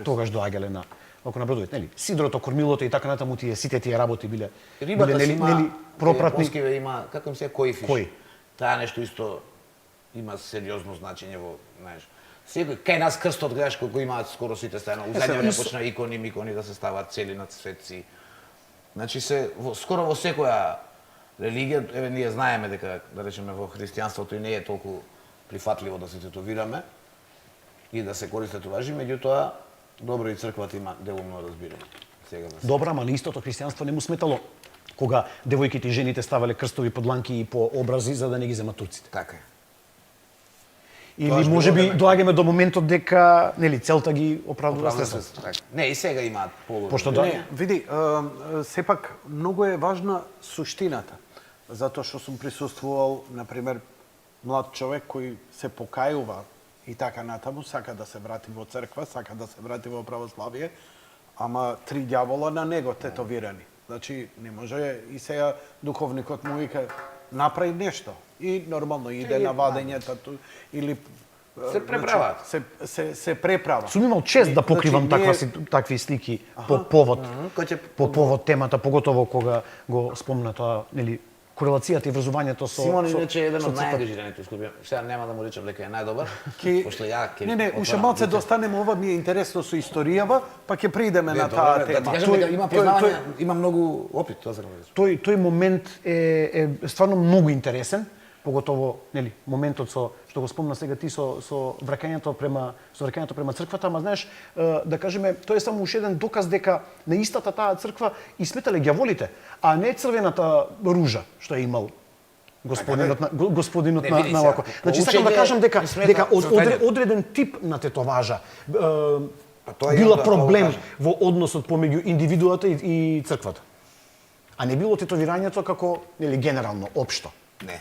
Тогаш доаѓале на ако на бродовите, нели? Сидрото, кормилото и така натаму сите тие работи биле Рибата си има пропратни. Поскиве има како им се којфиш. Кој? Таа нешто исто има сериозно значење во, знаеш. Секој кај нас крстот гледаш колку имаат скоро сите стајано. У задње време почна икони да се стават цели на светци. Значи скоро во секоја религија, еве ние знаеме дека да речеме во христијанството и не е толку прифатливо да се тетовираме и да се користат тетоважи, меѓутоа добро и црквата има делумно разбирање. Сега да се... Добра, ама истото христијанство не му сметало кога девојките и жените ставале крстови по дланки и по образи за да не ги земат турците. Така е. Или Тоа можеби било доаѓаме до моментот дека нели целта ги оправдува средствата. Така. Не, и сега имаат полу. Пошто да Не, види, сепак многу е важна суштината. Затоа што сум присуствувал, например, млад човек кој се покајува и така натаму, сака да се врати во црква, сака да се врати во православие, ама 3 ѓавола на него тетовирани. Значи, не може и сега духовникот му вика направи нешто. И нормално иде на вадењето или Се преправаат. Значи, се преправа. сум имал чест да покривам Значи, такви слики по повод Кој ќе по повод темата, поготово кога го спомна тоа, нели, корелацијата и врзувањето со Симон иначе е еден со од цртата. најангажираните искупи. Сега нема да му речам дека е најдобар, Ки... пошто ја ќе Не, уште малце да останеме, ова ми е интересно со историјава, па ќе придеме на таа Да ти тема. кажам дека има познавање, има многу опит, тоа сакам да кажам. Тој момент е стварно многу интересен, поготово нели моментот што го спомна сега ти со враќањето према црквата, ама знаеш, да кажеме, тоа е само уште еден доказ дека на истата таа црква и сметале ѓаволите, а не црвената ружа што е имал господинот Не, види на сега, овако. Значи сакам да учење кажам дека не смета одреден тип на тетоважа тоа е била тоа проблем кажам. во односот помеѓу индивидуата и црквата. А не било тетовирањето како нели генерално општо. Не.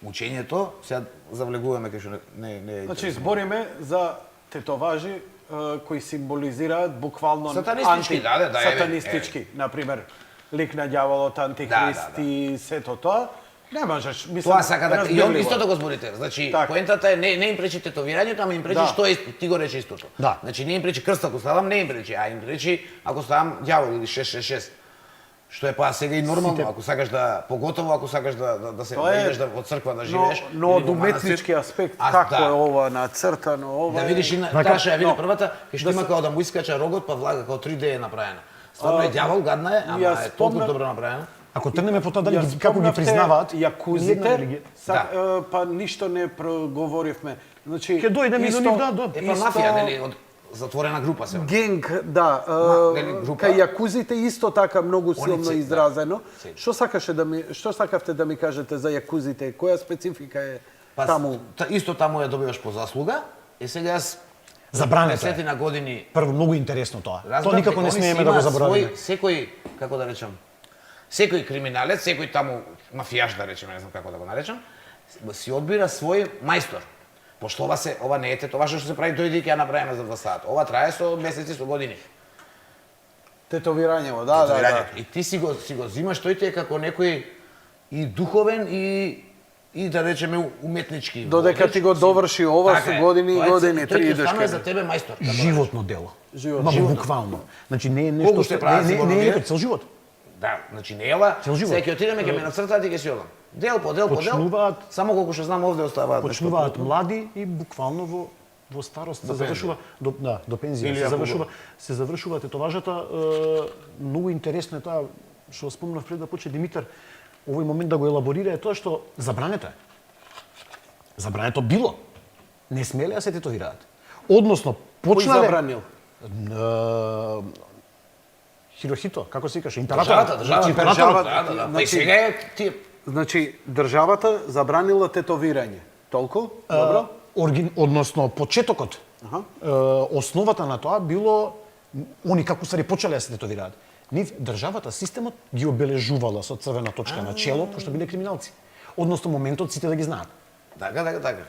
Учењето, сега завлегуваме кај што не Значи, збориме за тетоважи кои символизираат буквално Сатанистички, да, сатанистички, например, лик на ѓаволот, антихрист и сето тоа. Не можеш, мислам, Тоа сака да и он разбирливо. истото го зборите. Значи, Така. поентата е не им пречи тетовирањето, ама им пречи Да. што е ти го рече истото. Да. Значи не им пречи крст ако ставам, не им пречи, а им пречи ако ставам ѓавол или 666. Што е па сега и нормално, ако сакаш да поготово ако сакаш да се Тоа е- идеш во црква да живееш. Но или од во уметнички манастир. аспект, А, како да. е ова нацртано, ова Да е- видиш и на Така, таа што ја види но, првата, кај што да има се- како да му искача рогот, па влага како 3D е направена. Стварно е ѓавол, гадна е, ама Ја е толку спомнав- добро направена. Ако тргнеме по тоа дали Ја како ги спомнавте признаваат ни една јакузите, религија. па ништо не проговоривме. Значи, Ќе дојдеме до нив, да. Е па мафија, нели, од затворена група се. Генг, да, нели, група? кај јакузите исто така многу силно да. изразено. Се. Што сакавте да ми кажете за јакузите? Која специфика е Па, таму? Исто таму ја добиваш по заслуга. И сега јас Забрането е. 10 на години Прво многу интересно тоа. разбрав Тоа никако дека не они си смееме да го имаат заборавиме. Секој, како да речам, секој криминалец, секој таму мафијаш да речеме, не знам како да го наречам, си одбира свој мајстор. Пошто ова не е тетоваш што се прави дојди ќе ја направиме за 2 сата. Ова трае со месеци, со години. Тетовирањево, да. Тетовирањето. И ти си го зимаш, тој ти е како некој и духовен и и да речеме уметнички. Додека водеч, ти го доврши ова Така со е. години и Тоа е години, тој три ќе идеш стане каде. за тебе мајстор. така да Животно дело. Животно. Ма буквално. Значи не е нешто Колку ще прават сигурно не е вие? цел живот. Да, значи не ела, Цел живот. сега ќе отидеме ќе ме нацртаат и ќе си одам. Дел по дел по дел. Почнуваат- Само колку што знам овде оставаат. Почнуваат млади и буквално во старост се завршува до пензија Или се ако завршува тетоважата. Многу интересно е тоа што спомнав пред да почне Димитар овој момент да го елаборира е тоа што забрането е. Забрането било. Не смелеа се тетовираат. Односно Кој почнале забранил? Хирохито, како се викаше, императорот. Државата, императорот. да. Па и Значи- сега е тие Значи, државата забранила тетовирање. Толку? Добро? Односно почетокот. Основата на тоа било они како се почеле да се тетовираат. Нив државата, системот ги обележувала со црвена точка на чело, пошто биле криминалци. Односно моментот сите да ги знаат. така.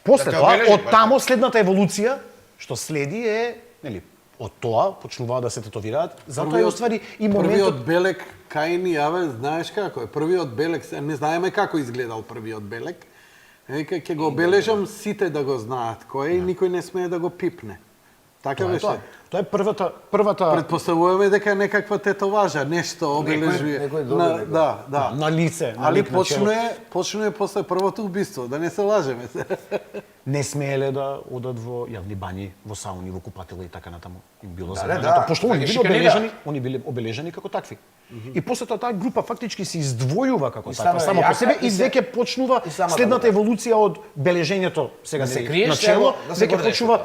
После Да те тоа, обележи, од тамо следната еволуција што следи е, нели, од тоа почнуваат да се тетовираат, затоа е уствари и моментот Првиот белек кај ни јаве, знаеш како е? Првиот белек, не знаеме како изгледал првиот белек. Вика, ќе го обележам сите да го знаат кој е и никој не смее да го пипне. Така тоа е беше. тоа. Тоа е првата Предпоставуваме дека е некаква тетоважа, нешто обележува. некој добро, На- некој. Да. на лице, на Али лик на чело. почнува после првото убиство, да не се лажеме се. Не смееле да одат во јавни бањи, во сауни, во купатила и така натаму. Им било Да, забрането, да, пошто да они ги биле шиканираат. обележани, они биле обележани како такви. И после тоа таа група фактички се издвојува како стана таква само по јака себе и и се- веќе почнува и самата следната група. еволуција од бележењето сега Да се нели, криеш, на сега чело, да се веќе гордееш почнува со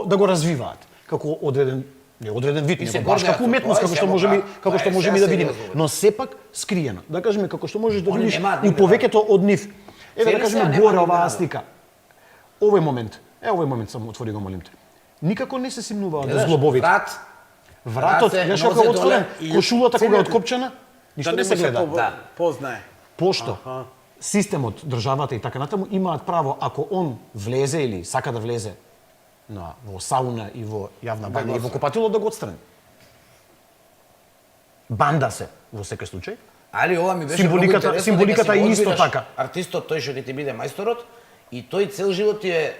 да го развиваат како одреден не одреден вид, И се него баш гордеат како со уметност, тоа и како се што го можеме, прават. како Тоа што е, можеме сега да се видиме, го но сепак скриена. Да кажеме како што можеш да Они видиш немаат и нигде, повеќето од нив. Еве Сега да кажеме нема горе нигде оваа да. слика. Овој момент. Овој момент само отвори го молим те. Никако не се симнуваат Гледаш, зглобовите. Врат Вратот, се, гледаш нозе како е отворен, доле кошулата кога е целиот- откопчена, ништо Да не се гледа. Да. Познае. Пошто системот, државата и така натаму имаат право ако он влезе или сака да влезе во сауна и во јавна Да бања го и во купатило да го отстрани. Банда се во секој случај. Али ова ми беше Символиката- многу интересно, символиката дека си го е исто одбираш така. Артистот тој што ќе ти биде мајсторот и тој цел живот ти е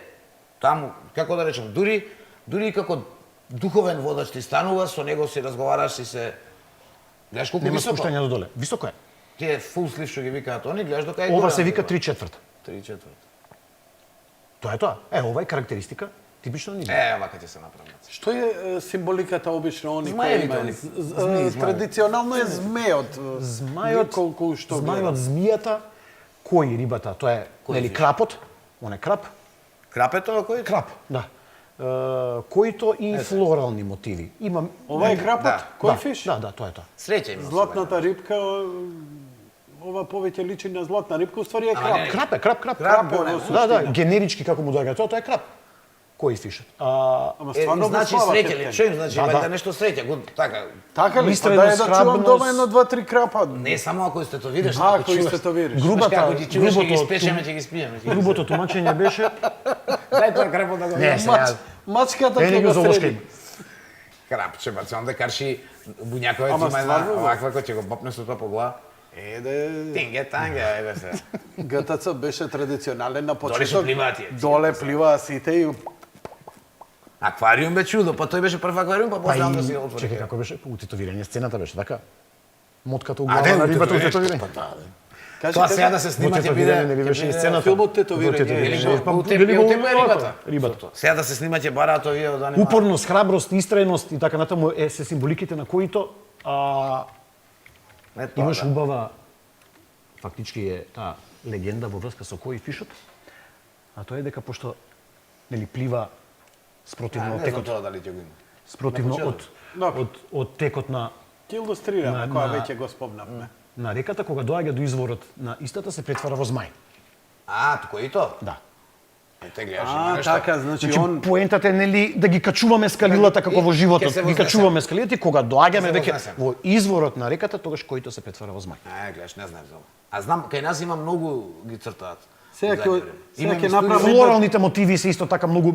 таму, како да речем, дури и како духовен водач ти станува, со него си разговараш, си се гледаш колку Нема високо. спуштање до доле. Високо е. Тие фул слив што ги викаат они, гледаш дека е Ова горе се на вика тоа. 3/4. 3/4. Тоа е тоа. Ова е карактеристика типично низ. Вака ќе се направи. Што е символиката обично они Змаевите, кои они. имаат? Традиционално е змеот. Колку што змајот, гледам. змијата, кој рибата, тоа е нели фиш? крапот, он е крап, Крапето кој? крап, да. Които и флорални мотиви. Има Ова е крапот? Да. Кој фиш? Да, тоа е тоа. Среќа има. Златната рибка, ова повеќе личи на златна рибка, уствари е Ама крап. не, Крап е, крап. Крап е во Да, да, суштина. генерички како му доаѓа тоа е крап. Кој фиш? Ама стварно Значи го слава среќа ли? Кептен. Што им значи? Да, Вајда да. нешто среќа, го така. Така ли? Па Истреност, да е да чувам дома храброст. едно, два, три крапа. Не само ако сте тетовираш, Ако и сте то вириш. Грубата, Како ти чуваш, ќе ги грубото, спечеме, ќе ги спиеме. грубото тумачење беше Дај тоа крапот да го Не, сега. Мачката не ќе го го золошка среди. има. Крапче, ба се онда карши буњаковец Ама има стварно, една бе. оваква кој ќе го бопне со тоа по глава. Да Тинге танге, ајде се. ГТЦ беше традиционален на Доле што почеток. пливаат тие. Доле пливаа сите и Аквариум бе чудо, па тој беше прв аквариум, па Па после онда и, си отвори. чекај, како беше? Утетовирање сцената беше, така? Мотката у А, глава не, на рибата утетовирање. утетовирање. кажи Тоа сега да се Во снима ќе тетовирање биде нели беше и ќе биде- сцената. филмот тетовирање, Во тетовирање. или што? Па, У били темпо- го у темпо е овако, рибата. Рибата. Сега да се снима ќе бараат овие да нема. Упорност, храброст, истрајност и така натаму е се символиките на които Не тоа, имаш да. убава фактички е таа легенда во врска со кој фишот, а тоа е дека пошто нели плива спротивно од Не знам текот, тоа дали ќе го има. спротивно на Добро. од текот на ќе илустрираме, На- која на- веќе го спомнавме. реката, кога доаѓа до изворот на истата се претвара во змај. Тука и тоа? Да. Те гледаш, има нешто. Така, значи Значи, он поентата е нели да ги качуваме скалилата како во животот, Ќе се ги вознесеме. качуваме скалилата и кога доаѓаме Ќе се веќе вознесеме. во изворот на реката, тогаш којто се претвара во змај. Гледаш, не знаев за ова. А знам, кај нас има многу ги цртаат. Сега Задње ќе- време. сега Има ќе студио- направам- Флоралните мотиви се исто така многу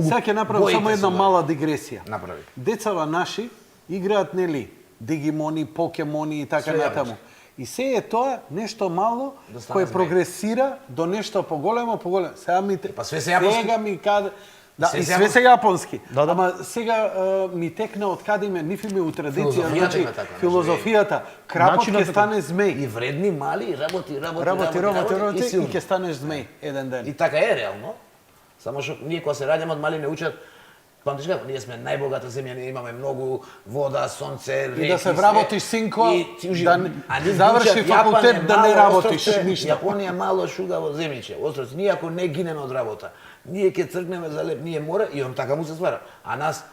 сега ќе направам Боите само се, една да. мала дигресија. Направи. Децава наши играат нели дигимони, покемони и така Све натаму. јавно. И се е тоа нешто мало Да стане кое змеј. прогресира до нешто поголемо. Сега ми Па све се јапонски. Сега ми каде да, Све и се све се јапонски. Да, да. Ама сега ми текна од каде име нифиме у традиција, Филозофијата значи има така, значи, филозофијата. Крапот начинот ќе е стане змеј. И вредни, мали, работи Работи и и силни. ќе станеш змеј еден ден. И така е реално. Само што ние кога се раѓаме од мали не учат. Памтиш како, ние сме најбогата земја, ние имаме многу вода, сонце, реки. И да се вработиш, синко, да не- ние заврши учат, Јапон факултет, е да не мало работиш островце, ништо. Јапонија е мало шугаво земјиче, островце. Ние ако не гинеме од работа, ние ќе цркнеме за леп, ние мора и он така му се ствара. А нас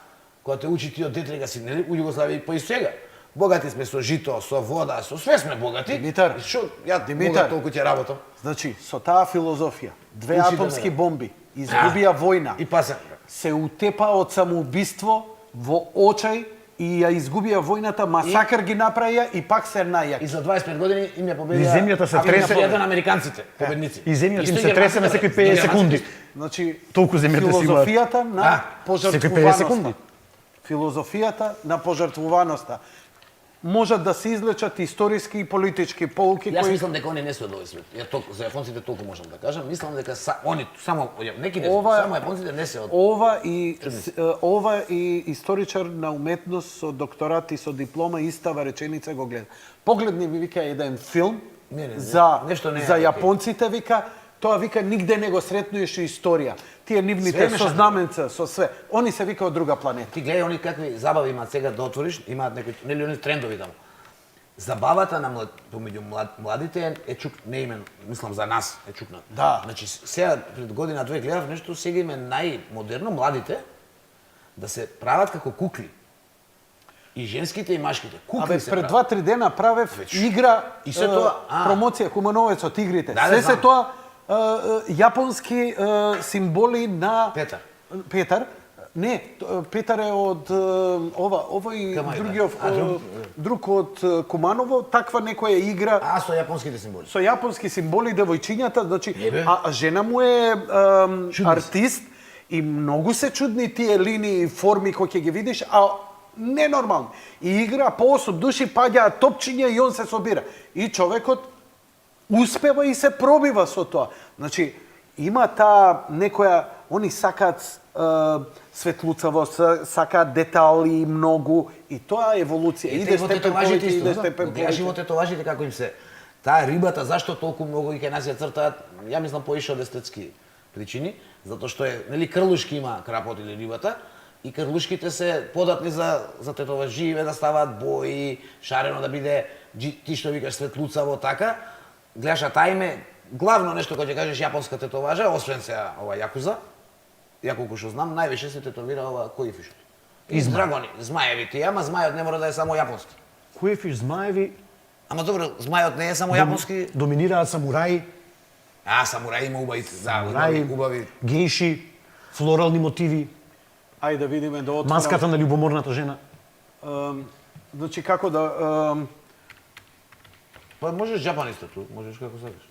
кога те учи ти од дете дека си нели у Југославија па и сега. Богати сме со жито, со вода, со све сме богати. Димитар, И што ја Димитар. толку ќе работам. Значи, со таа филозофија, две Учи да атомски ме- бомби изгубија војна. И паса. Се утепа од самоубиство во очај и ја изгубија војната, масакр ги направија и пак се И најаки. за 25 години им ја победија. И земјата се тресе. Еден американците, победници. И земјата им Исто се тресе на германците, секои 50 секунди. Значи, Толку земјата си има. филозофијата на секои 50 секунди. пожртвуваноста. Филозофијата на пожртвуваноста. Можат да се излечат историски и политички полуки Јас кои мислам дека они не се од овој свет. Ја толку за јапонците толку можам да кажам. Мислам дека они само неки не Ова- само јапонците не се од ова и историчар на уметност со докторат и со диплома истава реченица го гледа. Погледни ми вика еден филм Не, за нешто не е за окей. јапонците вика, тоа вика нигде не го сретнуеш у историја. Тие Све нивните е со мешано. знаменца, со све. Они се вика од друга планета. Ти гледај они какви забави имаат сега да отвориш, имаат некои нели они трендови таму. Забавата на помеѓу младите е чук неимен, мислам за нас е чукна. Да. Значи сега пред година две гледав нешто сега им е најмодерно младите да се прават како кукли. И женските и машките. Кукли Абе, се пред прават. 2-3 дена правев игра И се тоа, промоција Кумановец од игрите. Да, да, се знам. тоа јапонски символи на Петар. Петар. Не, Петар е од овој Камај, да. другиот А, друг? друг од Куманово, таква некоја игра А со јапонските символи. со јапонски символи девојчињата, значи Ебе. а жена му е Чудни артист и многу се чудни тие линии и форми кои ќе ги видиш, а ненормални. И игра по 8 души паѓаат топчиња и он се собира. И човекот успева и се пробива со тоа. Значи, има таа некоја, они сакаат светлуцаво, сакаат детали многу и тоа е еволуција. Иде степен повеќе, иде степен Гледаш и во повеќе. тетоважите како им се таа рибата, зашто толку многу и кај нас ја цртаат, ја мислам поише од естетски причини, затоа што е, нели крлушки има крапот или рибата, и крлушките се податни за тетоваж живе да ставаат бои, шарено да биде ти што викаш светлуцаво така. Гледаш, а таа име главно нешто кога ќе кажеш јапонска тетоважа, освен се ова јакуза, ја колку што знам, највише се тетовира ова коифишот. И драгони, змаевите, ама змајот не мора да е само јапонски. Кој фиш змаеви Ама добро, змајот не е само јапонски. доминираат самураи, А, самураи има убави, да, самураи, убави. гејши, флорални мотиви, Ајде да видиме да отворам. маската на љубоморната жена. Значи како да Па можеш Japanese тату, можеш како сакаш.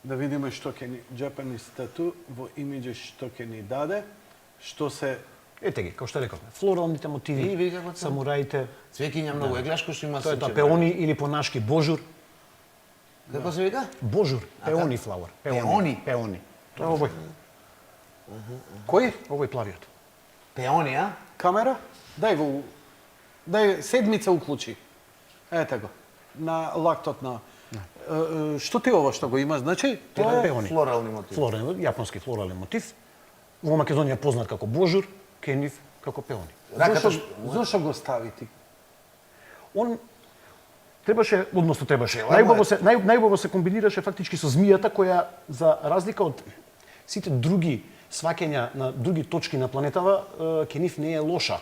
да видиме што ќе ни Japanese tattoo во имиџи што ќе ни даде, што се Ете ги, како што рековме, флоралните мотиви, И, ви како се- самураите, Цвеќиња многу, е гледаш кој што има тоа е тоа срче. пеони или по-нашки божур. Како се вика? Божур, пеони флауер. Пеони? Пеони. Тоа е овој, кој овој плавиот. Пеони, а? камера? Дај го седмица уклучи. Ете го. На лактот на што ти ова што го има? Значи, Тоа тоа е е пеони. Флорални мотиви. Флорален, јапонски флорален мотив. Во Македонија познат како божур, кај нив како пеони. Раката зошто го стави ти? Он требаше, односно требаше. Ела му е. Најубаво се комбинираше фактички со змијата која за разлика од сите други сваќања на други точки на планетава, ке нив не е лоша.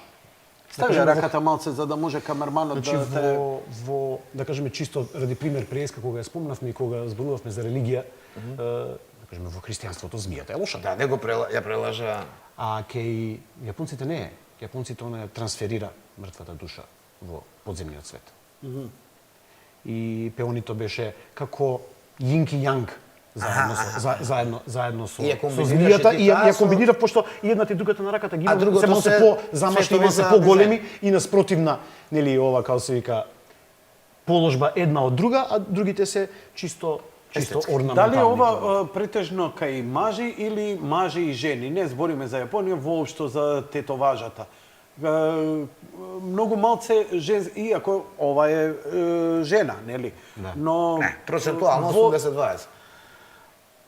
Стави кажеме, раката малце за да може камерманот Значи да те во да кажеме чисто ради пример преска кога ја спомнавме и кога зборувавме за религија, да кажеме во христијанството змијата е лоша. Да, него ја прелажа. А кај јапонците не е. Јапонците она ја трансферира мртвата душа во подземниот свет. И пеонито беше како јинг и јанг заедно со И ја со комбинираш змијата и ти и ја таа со- комбинирав пошто и едната и другата на раката ги А имам другото се малку се по замашни, цветови има се за поголеми и наспротивна, нели ова како се вика положба една од друга, а другите се чисто орнаментални. Дали ова претежно кај мажи или мажи и жени? Не збориме за Јапонија, воопшто за тетоважата. Многу малце иако ова е жена, нели? Но Не, процентуално во 80-20.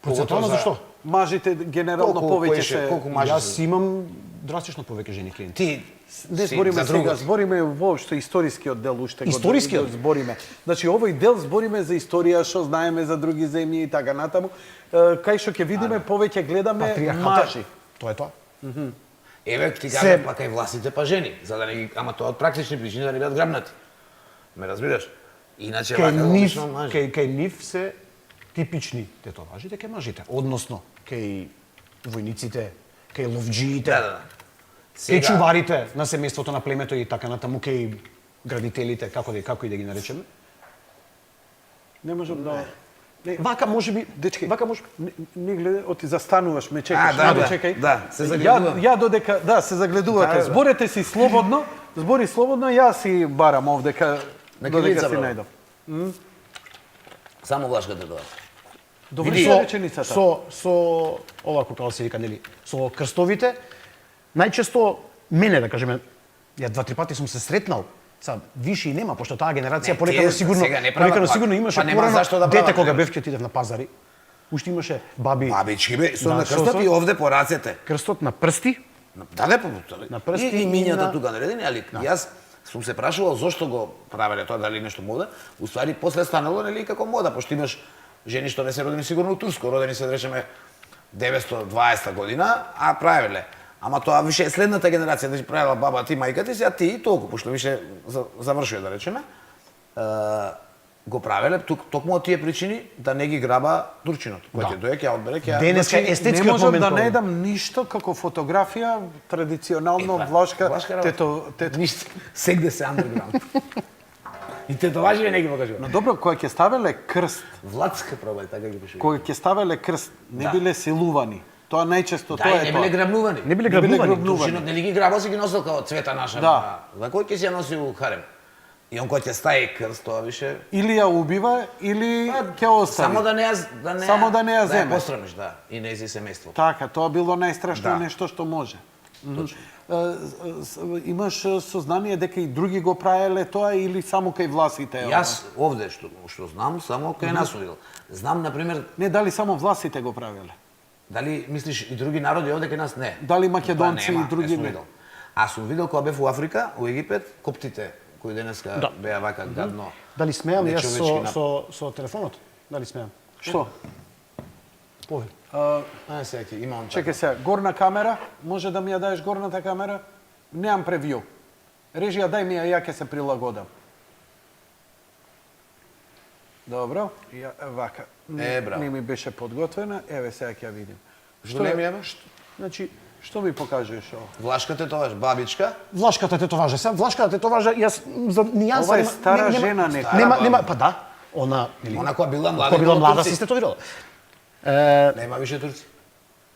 Процентуално за- зашто? мажите генерално повеќе се... колку мажи Јас се? имам драстично повеќе жени клиенти. Ти Не си збориме за сега, другото. збориме воопшто историскиот дел уште Историскиот? го збориме. Значи овој дел збориме за историја, што знаеме за други земји и така натаму. Кај што ќе видиме повеќе гледаме мажи. Тоа е тоа. Еве ти Се- кажам па кај властите па жени, за да не ги, ама тоа од практични причини да не бидат грабнати. Ме разбираш? Иначе Кај вака нив, одлично мажи. кај нив се типични тетоважите кај мажите, односно кај војниците, кај ловџиите, Да. кај чуварите на семејството на племето и така натаму, кај градителите, како и да ги наречеме. Не можам да... Вака можеби, Дечки, вака може не гледа, оти застануваш, ме чекаш, А, да, не да, чекај. да, се загледувам. Ја додека, да, се загледувате. Да, да. Зборете си слободно, збори слободно, јас си барам овдека, На додека кирилица, си браво. најдов. Само влашката тоа. Добре Види, со реченицата. со овако како се вика, нели, со крстовите, најчесто мене да кажеме, ја 2-3 пати сум се сретнал. Са виши и нема, пошто таа генерација Не, порекано тие сигурно, сега не прават, порекано па- сигурно имаше па нема порано зашто да дете прават, кога не. бев ќе отидев на пазари. Уште имаше баби. Бабички бе, со Да, на со- крстот со- и овде по рацете. Крстот на прсти, Да, не, На прсти и и минјата на- тука наредени, али јас сум се прашувал зошто го правеле тоа, дали нешто мода. Уствари после станало нели како мода, пошто имаш жени што не се родени сигурно у Турско, родени се да речеме 920 година, а правеле. Ама тоа више е следната генерација, да си правила баба ти, мајка ти, сега ти и толку, пошто више завршува да речеме. Го правеле токму од тие причини да не ги граба турчинот, кој ќе дојде ќе ја одбере, ќе ја... денеска Не естетскиот можам момент. да кој- најдам ништо како фотографија традиционално влашка работа. Ништо, сегде се андерграунд. И тетоважи не ги покажува. Но добро, кога ќе ставеле крст, Влацка пробај, така ги пише. кога ќе ставеле крст, не Да. биле силувани. Тоа најчесто Да, тоа и е не тоа. биле грабнувани. Не биле Не биле грабнувани. грабнувани. Турчинот нели ги грабал, си ги носил као цвета наша. Да. За кој ќе си ја носи у харем? И он кој ќе стаи крст, тоа више... Или ја убива, или ќе остави. Само да не ја Само да не ја Да земе. ја посрамиш, да, и нејзи семејство. Така, тоа било најстрашно Да. нешто што може. Имаш сознание дека и други го правеле тоа или само кај власите? е Јас овде што знам, само кај нас сум видел. Знам на пример, ова? Не, дали само власите го правеле? дали мислиш и други народи овде кај нас не. Дали Тоа македонци нема, и други сум не? видел. Аз сум видел кога бев у Африка, у Египет, коптите кои денеска беа вака гадно. Дали смеам јас нечовечки со телефонот? Дали смеам? Што? Повели. А, сега ќе имам Чекај сега, горна камера, може да ми ја даеш горната камера? Немам превју. Режија, дај ми ја, ја ќе се прилагодам. Добро, ја, вака. браво. Не ми беше подготвена, еве сега ќе ја видим. Големи е, бе? Значи, што ми покажуваш ова? Влашката тоа бабичка. Влашката тетоважа. Сега влашката тетоважа, јас за нијанса Ова е нема- стара нема- жена нека. Нема, па да. Она, нели, Она која била млада. кога била како млада турци. се стетовирала. Нема више турци.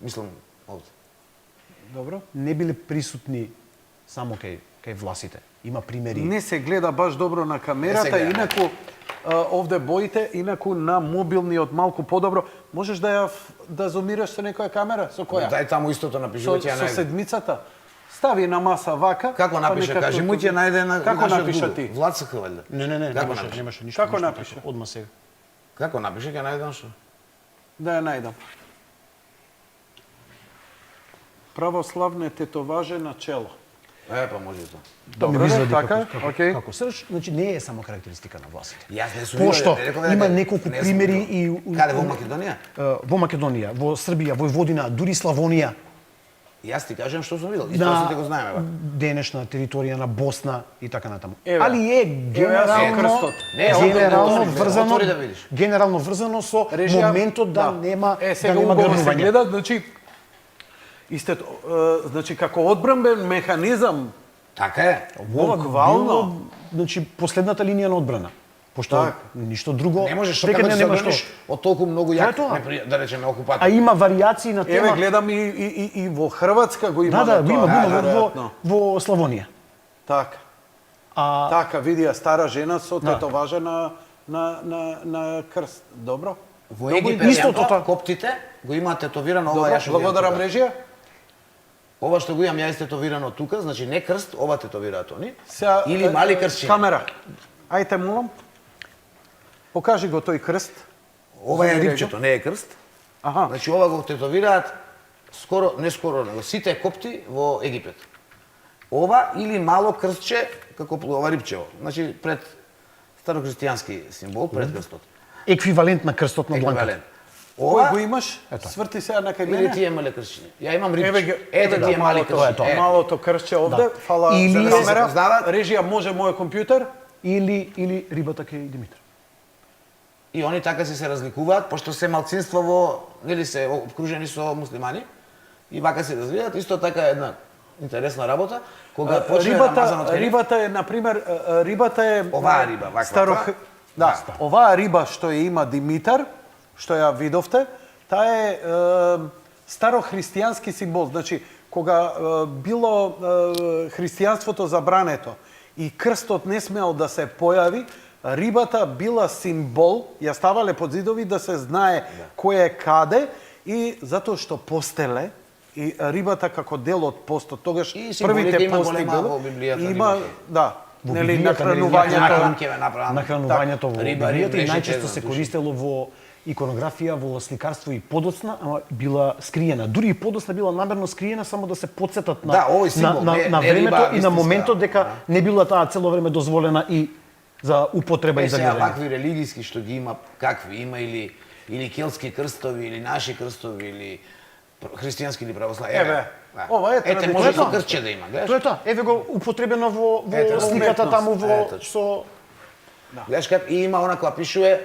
Мислам, овде. Добро. Не биле присутни само кај власите. Има примери. Не се гледа баш добро на Не се камерата, гледа. инаку овде боите, инаку на мобилниот малку подобро. Можеш да ја да зумираш со некоја камера? Со која? Дај таму истото Со, напиши, ќе ја со најдем. седмицата. Стави на маса вака. Како па напише, нека кажи тоа- му ќе најде на Како нашиот напиша Google. ти? Влад СХ валјда. Не, Како немаше, напише? немаше ништо. Како ништо напише? такво. Одма сега. Како напише ќе најдам што? Да ја најдам. Православне тетоваже на чело. Па може и тоа. Тоа ми Добро, изгледи така, како, окей. како срж, значи не е само карактеристика на властите. Јас не сум Пошто видел, реков дека има не неколку сум примери видел. и Каде во Македонија? Во Македонија, во Србија, Војводина, дури Славонија, Јас ти кажам што сум видел. И тоа сите го знаеме. Ба. денешна територија на Босна и така натаму. Еве. Али е генерално крстот. Не, овде генерално отвори, врзано, отвори да видиш. генерално врзано со Режија, моментот да нема сега да нема убаво се грабување. гледа, значи истето, значи како одбранбен механизам Така е. Ова буквално било, значи последната линија на одбрана. Пошто Так. ништо друго. Не можеш прекај како да се нема одбраниш од толку многу Тоа е јак, тоа. да речеме, окупатор. А има варијации на Еве тема. гледам и во Хрватска го има. Да, го има, веројатно. во Славонија. Така. А Така, види ја стара жена со Да. тетоважа на крст. Добро. Во Добро, Египет, исто истото, тоа. коптите го имаат тетовирано ова Добро, јас што го имам благодарам тука. режија. Ова што го имам јас тетовирано тука, значи не крст, ова тетовираат они. Сега, Или мали крстчиња. Камера. Ајте, молам. Покажи го тој крст. Ова е За да рибчето, не е крст. Аха. Значи ова го тетовираат скоро, не скоро, него сите копти во Египет. Ова или мало крстче, како ова рибчево. Значи пред старохристијански символ, пред крстот. еквивалент на крстот на бланката. Еквивалент. Кој го имаш? Ето. Сврти сега на кај Или мене. тие мали крстчиња. Ја имам Еве рибче. ги, Ете го тие мали малото, крстчиња. Малото крстче овде, Да. фала Или- за камера. се познаваат. Режија може мојот компјутер. Или рибата кај Димитар. И они така се разликуваат, пошто се малцинство во, нели се обкружени со муслимани, и вака се развијаат. Исто така е една интересна работа, кога почне Рамазанот Хериф, Рибата е, например, рибата е... Оваа риба, ваква, Старох... тоа? Да, оваа риба што ја има Димитар, што ја видовте, таа е старохристијански символ. Значи, кога било христијанството забрането и крстот не смеал да се појави, рибата била символ, ја ставале под зидови да се знае кој е каде, и затоа што постеле, и рибата како дел од постот, тогаш И символика првите има пости голема било, во Библијата, има, рибата. да, Во нели Библијата, нели, нахранувањето. Нахранувањето во Риба, Библијата и мрежите најчесто за се души. користело во иконографија, во сликарство и подоцна, ама била скриена. Дури и подоцна била намерно скриена само да се подсетат на Да, овој символ, на не времето риба и на вистинска. моментот дека не била таа цело време дозволена и за употреба и за сега гледање. вакви религиски што ги има, какви има, или келтски крстови, или наши крстови, или христијански или православни. Еве, ова е Ете, традиција. може со Тоа е крстче да има, гледаш? Тоа е тоа. Еве го употребено во Ето, сликата уметност. таму во Ето. со Гледаш как и има она која пишува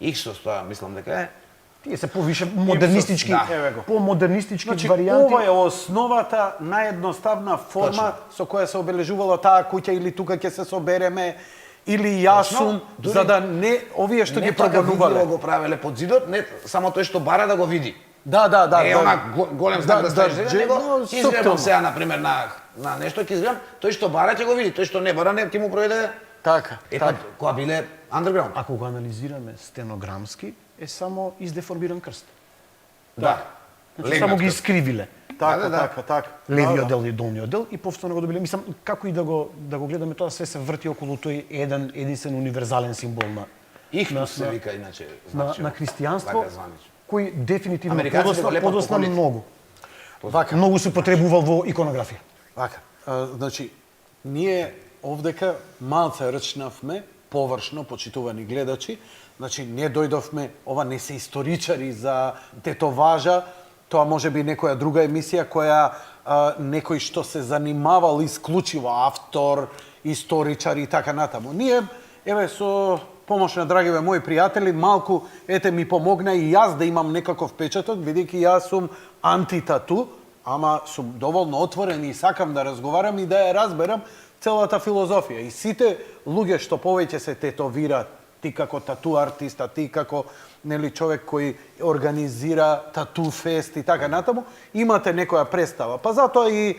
Иксос, тоа мислам дека е. тие се повише модернистички, Да. Еве го. по-модернистички Значи, варијанти. ова е основата, наједноставна форма со која се обележувала таа куќа, или тука ќе се собереме, или јас Точно. сум, Дури за да не овие што ги Не така видливо прогонувале. го правеле под зидот, не само тој што бара да го види. Да, да, да. Е, она голем знак да ставиш да, за него, но изгледам суптилно. сега, например, на нешто, ќе изгледам, тој што бара ќе го види, тој што не бара, не ќе му проведе. Така, Е, така. кога биле underground. Ако го анализираме стенограмски, е само издеформиран крст. Да. Значи, само ги искривиле. Така, Да, да, да. така, така. Левиот дел и долниот дел и повторно го добиле. Мислам, како и да го гледаме тоа, све се врти околу тој единствен универзален символ на Ихнус се вика иначе. на христијанство, Така званично. кој дефинитивно Американците го лепат по подосна колите. многу. Вака. Многу се потребувал во иконографија. Вака, значи, ние овдека малце рчнавме, површно, почитувани гледачи, значи не дојдовме, ова не се историчари за тетоважа, тоа може би некоја друга емисија која некој што се занимавал исклучиво автор, историчар и така натаму. Ние, еве, со помош на драгиве мои пријатели, малку, ете, ми помогна и јас да имам некаков печаток, бидејќи јас сум антитату, ама сум доволно отворен и сакам да разговарам и да ја разберам целата филозофија. И сите луѓе што повеќе се тетовираат, ти како тату артиста, ти како човек кој организира тату фест и така натаму, имате некоја представа. Па затоа и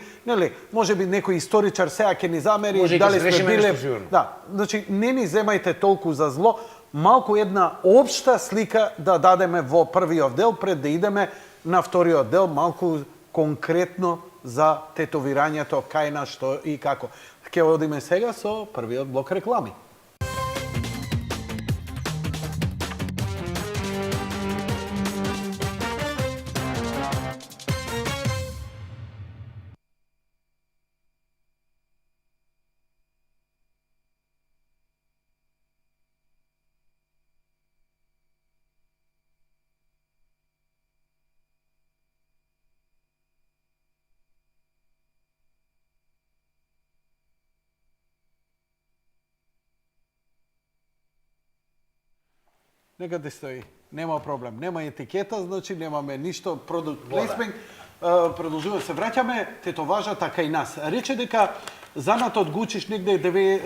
може би некој историчар сега ќе ни замери Може и ќе дали се сме решиме биле. нешто сигурно. Да, значи не ни земајте толку за зло, малку една општа слика да дадеме во првиот дел пред да идеме на вториот дел, малку конкретно за тетовирањето, кај на што и како. Ќе одиме сега со првиот блок реклами. Нека да стои. Нема проблем. Нема етикета, значи немаме ништо продукт плейсмент. Продолжуваме се враќаме, тетоважата кај нас. Рече дека занатот го учиш негде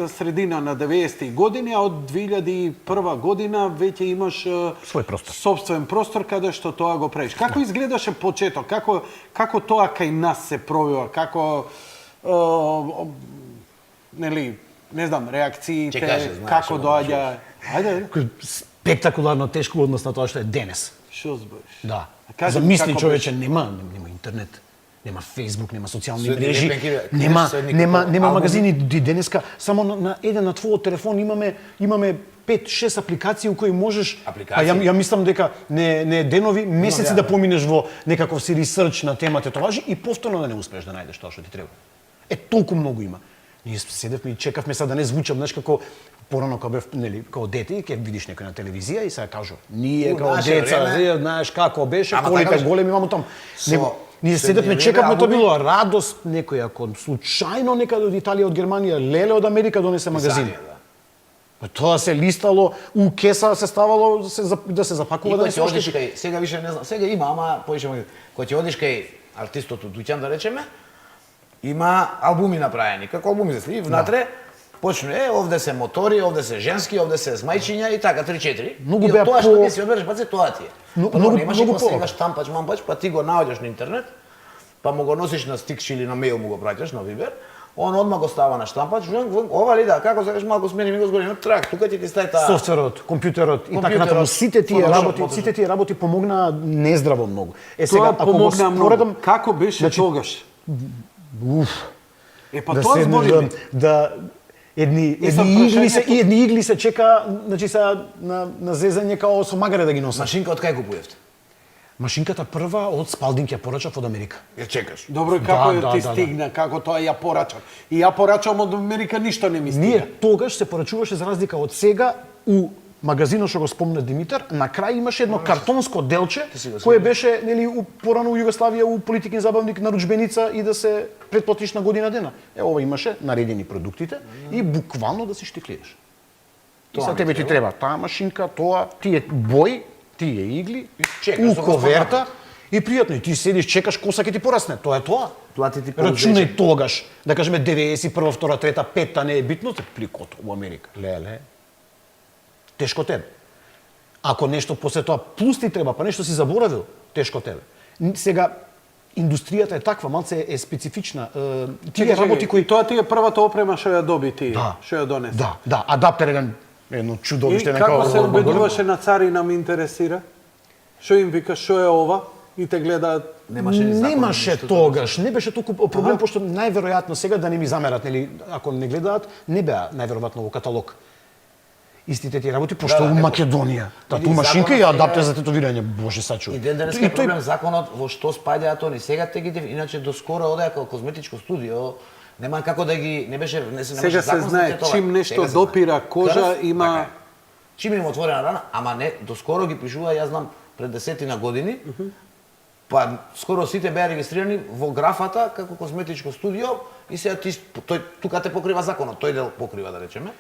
средина на 90-ти години, а од 2001 година веќе имаш Свој простор. собствен простор каде што тоа го правиш. Како изгледаше почеток? Како тоа кај нас се провива? Како нели, не знам, реакциите, Ќе кажеш, знаеш, како што доаѓа? Ајде, Спектакуларно тешко однос на тоа што е денес. што збориш? Да. Кажи Замисли како човече, нема интернет, нема Facebook, нема социјални Со едни мрежи, лепенки, нема со едни нема како нема албуми. магазини ди денеска, само на еден на твојот телефон имаме 5-6 апликации у кои можеш. Апликации? Ја мислам дека не денови, месеци ја, да да. поминеш во некаков си ресерч на темата тоа важи и повторно да не успееш да најдеш тоа што ти треба. Толку многу има. Ние седевме и чекавме сега да не звучам, знаеш како порано кога бев, нели, како дете и ќе видиш некој на телевизија и сега кажу, ние У како наше деца, време- знаеш како беше, Ама колика така беше. големи имамо таму. Ние седевме, средневреме чекавме, тоа албуми. било радост, некој ако случајно некаде од Италија, од Германија, леле од Америка донесе магазин. Писание, да. Па тоа се листало, у кеса се ставало да се И запакува да кога не се ќе одиш оштети. кај, сега више не знам, сега има, ама поише магазин. Кога ќе одиш кај артистот од дуќан да речеме, има албуми направени, како албуми за сливи, внатре почну овде се мотори, овде се женски, овде се змајчиња и така 3-4. Многу И беа од тоа што по- ќе си одбереш, паце тоа ти е. Многу- Многу немаше многу како сега по- штампач, мампач, па ти го наоѓаш на интернет, па му го носиш на стикс или на мејл му го праќаш на Вибер. Он одма го става на штампач, ова ли да, како сакаш малку смени ми го згори, трак, тука ти стави таа. Софтверот, компјутерот и така Компјутерот, натаму, сите тие Photoshop, работи помогнаа нездраво многу. Тоа ако го помогна многу. споредам, Како беше значи, тогаш? уф, Па да тоа седнеш збориме. да едни прашањето- игли се чека, значи сега на зезање као со магаре да ги носат. Машинка од кај купувавте? Машинката прва од Спалдинг ја порачав од Америка. Ја чекаш. Добро, и како Да, ти да, да. стигна, како тоа ја порачав? И ја порачам од Америка, ништо не ми стига. Ние тогаш се порачуваше за разлика од сега у магазинот што го спомна Димитар, на крај имаше едно картонско делче си го кое беше нели порано у Југославија у политикин забавник наруджбеница и да се претплатиш на година дена. Ова имаше наредени продуктите и буквално да си штиклиеш. И Тоа сега ми тебе ти треба таа машинка, тоа, тие бој, тие игли, чекаш у со коверта и пријатно. И ти седиш, чекаш коса ќе ти порасне. Тоа е тоа. Плати ти Рачунај тогаш, да кажеме 91, 2, 3, 5 не е битно, се пликото у Америка. Леле. Тешко тебе. Ако нешто после тоа плюс ти треба, па нешто си заборавил, тешко тебе. Сега индустријата е таква, малце е специфична. Тие работи кои Тоа ти е првата опрема што ја доби ти, Да. што ја донесе. Да, адаптер едно И чудовиште како се убедуваше на царина ми интересира? Што им вика, што е ова? И те гледаат. Немаше тогаш, не беше толку проблем, пошто најверојатно сега да не ми замерат, нели, ако не гледаат, не беа најверојатно во каталог. Истите тие работи, пошто у Македонија, тату машинка и законот адаптер е- за тетовирање, боже сачува. И ден денес е проблем законот во што спаѓаат они. Сега те ги иначе доскоро одеа како козметичко студио, нема како да ги не беше не се Сега се закон за знае, тетова. чим нешто Сега се допира знае. кожа, Крв, има- така е. Чим има отворена рана, ама не, доскоро ги пишува, јас знам, пред 10 години, па скоро сите беа регистрирани во графата како козметичко студио и сега тој тука те покрива законот, тој дел покрива да речеме.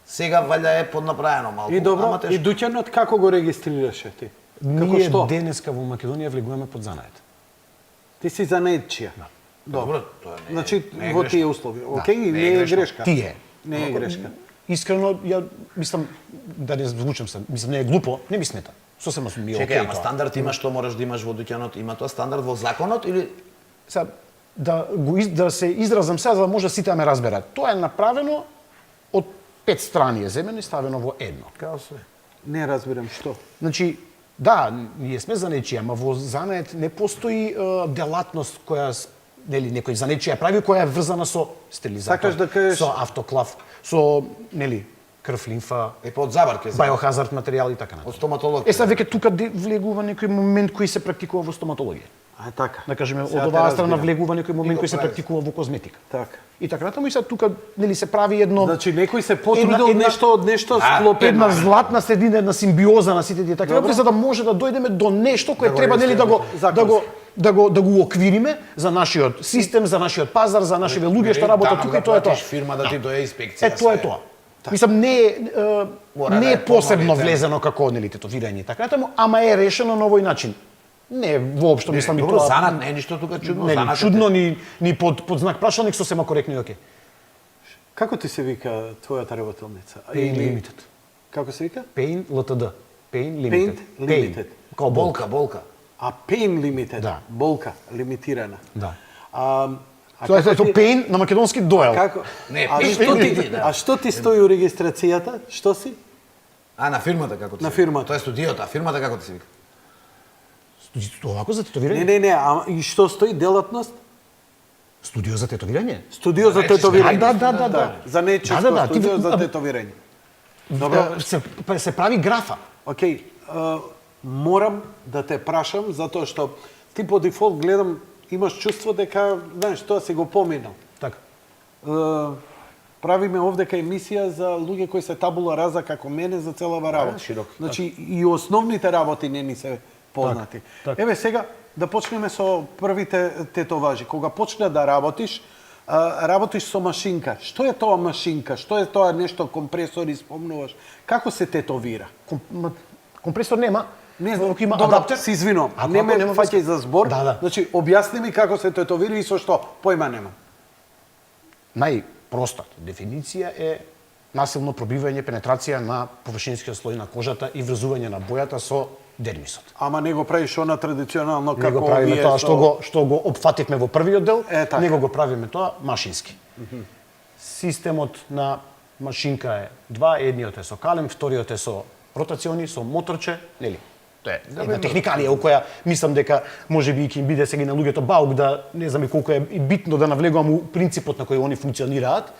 Сега валја е поднаправено малку, И добро, ама тешко. и дуќанот како го регистрираше ти? Како Ние што? денеска во Македонија влегуваме под занает. Ти си занаетчија. Добро, тоа не е. Значи, не е во грешка. тие услови. Да, Океј, не е не е грешка. грешка. Тие. Не е грешка. Искрено, ја мислам, да не звучам се, мислам, не е глупо, не ми смета. Сосема ми е Чекај, окей ама тоа. стандард има што можеш да имаш во дуќанот, има тоа стандард во законот или Сега, да се изразам сега, за да може сите да ме разберат. Тоа е направено од 5 страни е земено и ставено во едно. као све? Не разбирам што. Значи, да, ние сме занечија, ама во занает не постои делатност која нели некој занечија прави која е врзана со стерилизатор, Сакаш да кажеш- со автоклав, со нели крв, лимфа, Е под забар ке биохазард материјал и така од натаму. стоматолог. Е сега веќе тука влегува некој момент кој се практикува во стоматологија. А така. Да кажеме, Сега од те оваа страна разбирам. влегува некој момент И го кој се прави. практикува во козметика. Така. И така натаму и сега тука нели се прави едно Значи некој се потрудил Една- нешто од нешто А, склопено. една златна средина, една симбиоза на сите тие такви работи, за да може да дојдеме до нешто кое Да го треба нели да го оквириме за нашиот систем, за нашиот пазар, за нашиве луѓе што работат тука и тоа е тоа. Фирма да ти дое инспекција. Тоа е тоа. Мислам Мора не да е е посебно помалите. влезено како нели тетовирање и така натаму, ама е решено на овој начин. Не, воопшто мислам и Добро, тоа. занат не е ништо тука чудно, Не, занатот е. чудно ни под знак прашалник сосема коректно и окей. Како ти се вика твојата работилница? Pain Limited. Како се вика? Pain LTD. Pain Limited. Pain Limited. Као болка. Болка. А Pain Limited, Да. болка, лимитирана. Да. А Тоа е како тоа ти- Pain на македонски доел. Како? Не, а Pain што ти, Limited, да. а што ти стои у регистрацијата? Што си? А на фирмата како ти На се вика? фирмата. Тоа е студиото, а фирмата како ти се вика? Овако за тетовирање? Не, а и што стои делатност? Студио за тетовирање? Студио за Речиш, тетовирање. да. За нечисто Да, ти- студио за а- тетовирање. Добро, Се прави графа. окей. Морам да те прашам затоа што ти по дефолт гледам имаш чувство дека знаеш тоа си го поминал. Така. Правиме овдека емисија за луѓе кои се табула раза како мене за целава работа. широк. Значи и основните работи не ни се познати. така. Еве сега да почнеме со првите тетоважи. Кога почна да работиш, работиш со машинка. Што е тоа машинка? Што е тоа нешто компресори спомнуваш? Како се тетовира? Компресор нема. Не Ако има добро, адаптер. се извинувам. Ако Не ме нема фаќај за збор. Да. Значи објасни ми како се тетовира и со што. Појма нема. Најпростата дефиниција е насилно пробивање, пенетрација на површинскиот слој на кожата и врзување на бојата со дермисот. Ама не го правиш она традиционално Не како го правиме овие тоа со- што го опфативме во првиот дел, така. него го правиме тоа машински. Системот на машинка е два, едниот е со калем, вториот е со ротациони, со моторче, нели? Тоа е една техникалија у која мислам дека можеби ќе им биде сега и на луѓето баук да не знам и колку е и битно да навлегувам у принципот на кој они функционираат.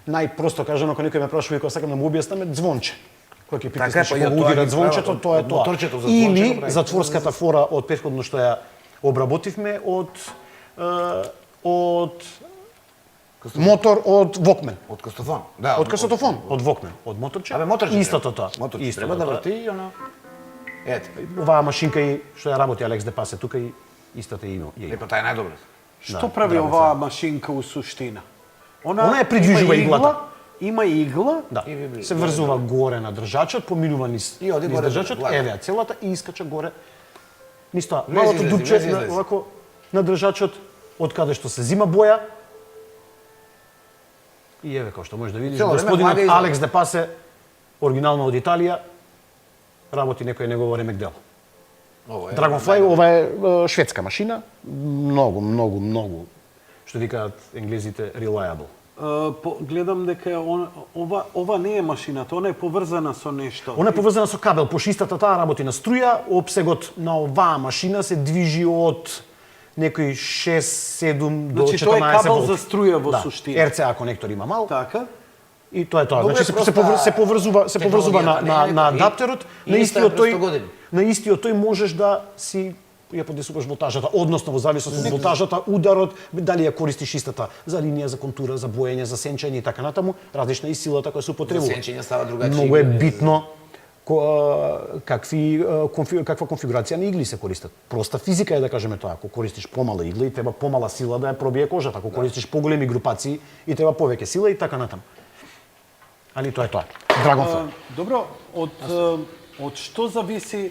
Најпросто кажано, ако некој ме прашува и кога сакам да му објаснам, е звонче. Кога ќе Така е, притиснеш па и и од го тоа удира ги звончето, прават, тоа е од тоа. моторчето за звонче го Или прави. затворската фора од претходно што ја обработивме од мотор од Walkman. Од кастофон. Да, Од касетофон, од Walkman, од моторче. Абе моторче. Истото тоа. Моторче Истото треба да тоа. врти и она. Ете. Оваа машинка и што ја работи Алекс Депасе тука и истата е има. Е, па тај е најдобро. Што прави оваа машинка у суштина? Она ја придвижува има иглата. Има игла. Да. И вибрира. Се врзува горе на држачот, поминува низ, И оди низ горе, држачот, ладно. еве ја целата и искача горе. Низ тоа, Влези, малото излези, дупче влези, на, излези. овако на држачот од каде што се зима боја. И еве како што можеш да видиш, Цело време господинот влага излага. Алекс Депасе, оригинално од Италија, работи некој негово ремек дело. Ово е. Dragonfly, ова е шведска машина, многу, што викаат енглезите reliable. Гледам дека ова не е машината, она е поврзана со нешто. Она е поврзана со кабел, пошто истата таа работи на струја, опсегот на оваа машина се движи од некои 6-7 до 14 Значи, тоа е кабел волти. за струја во да. суштина. RCA конектор има мал. Така. И тоа е тоа. Добре, Значи се проста се поврзува технологијата, на не е на некој- адаптерот, и на иста е истиот пред тој 100 години. на истиот тој можеш да си ја подесуваш волтажата, односно во зависност од волтажата, ударот, дали ја користиш истата за линија, за контура, за боење, за сенчење и така натаму, различна е и силата која се употребува. За сенчење става другачи. Многу е битно каква конфигурација на игли се користат. Проста физика е да кажеме тоа. Ако користиш помала игла и треба помала сила да ја пробие кожата, ако користиш поголеми групации и треба повеќе сила и така натаму. Али тоа е тоа. Dragonfly. Добро, од што зависи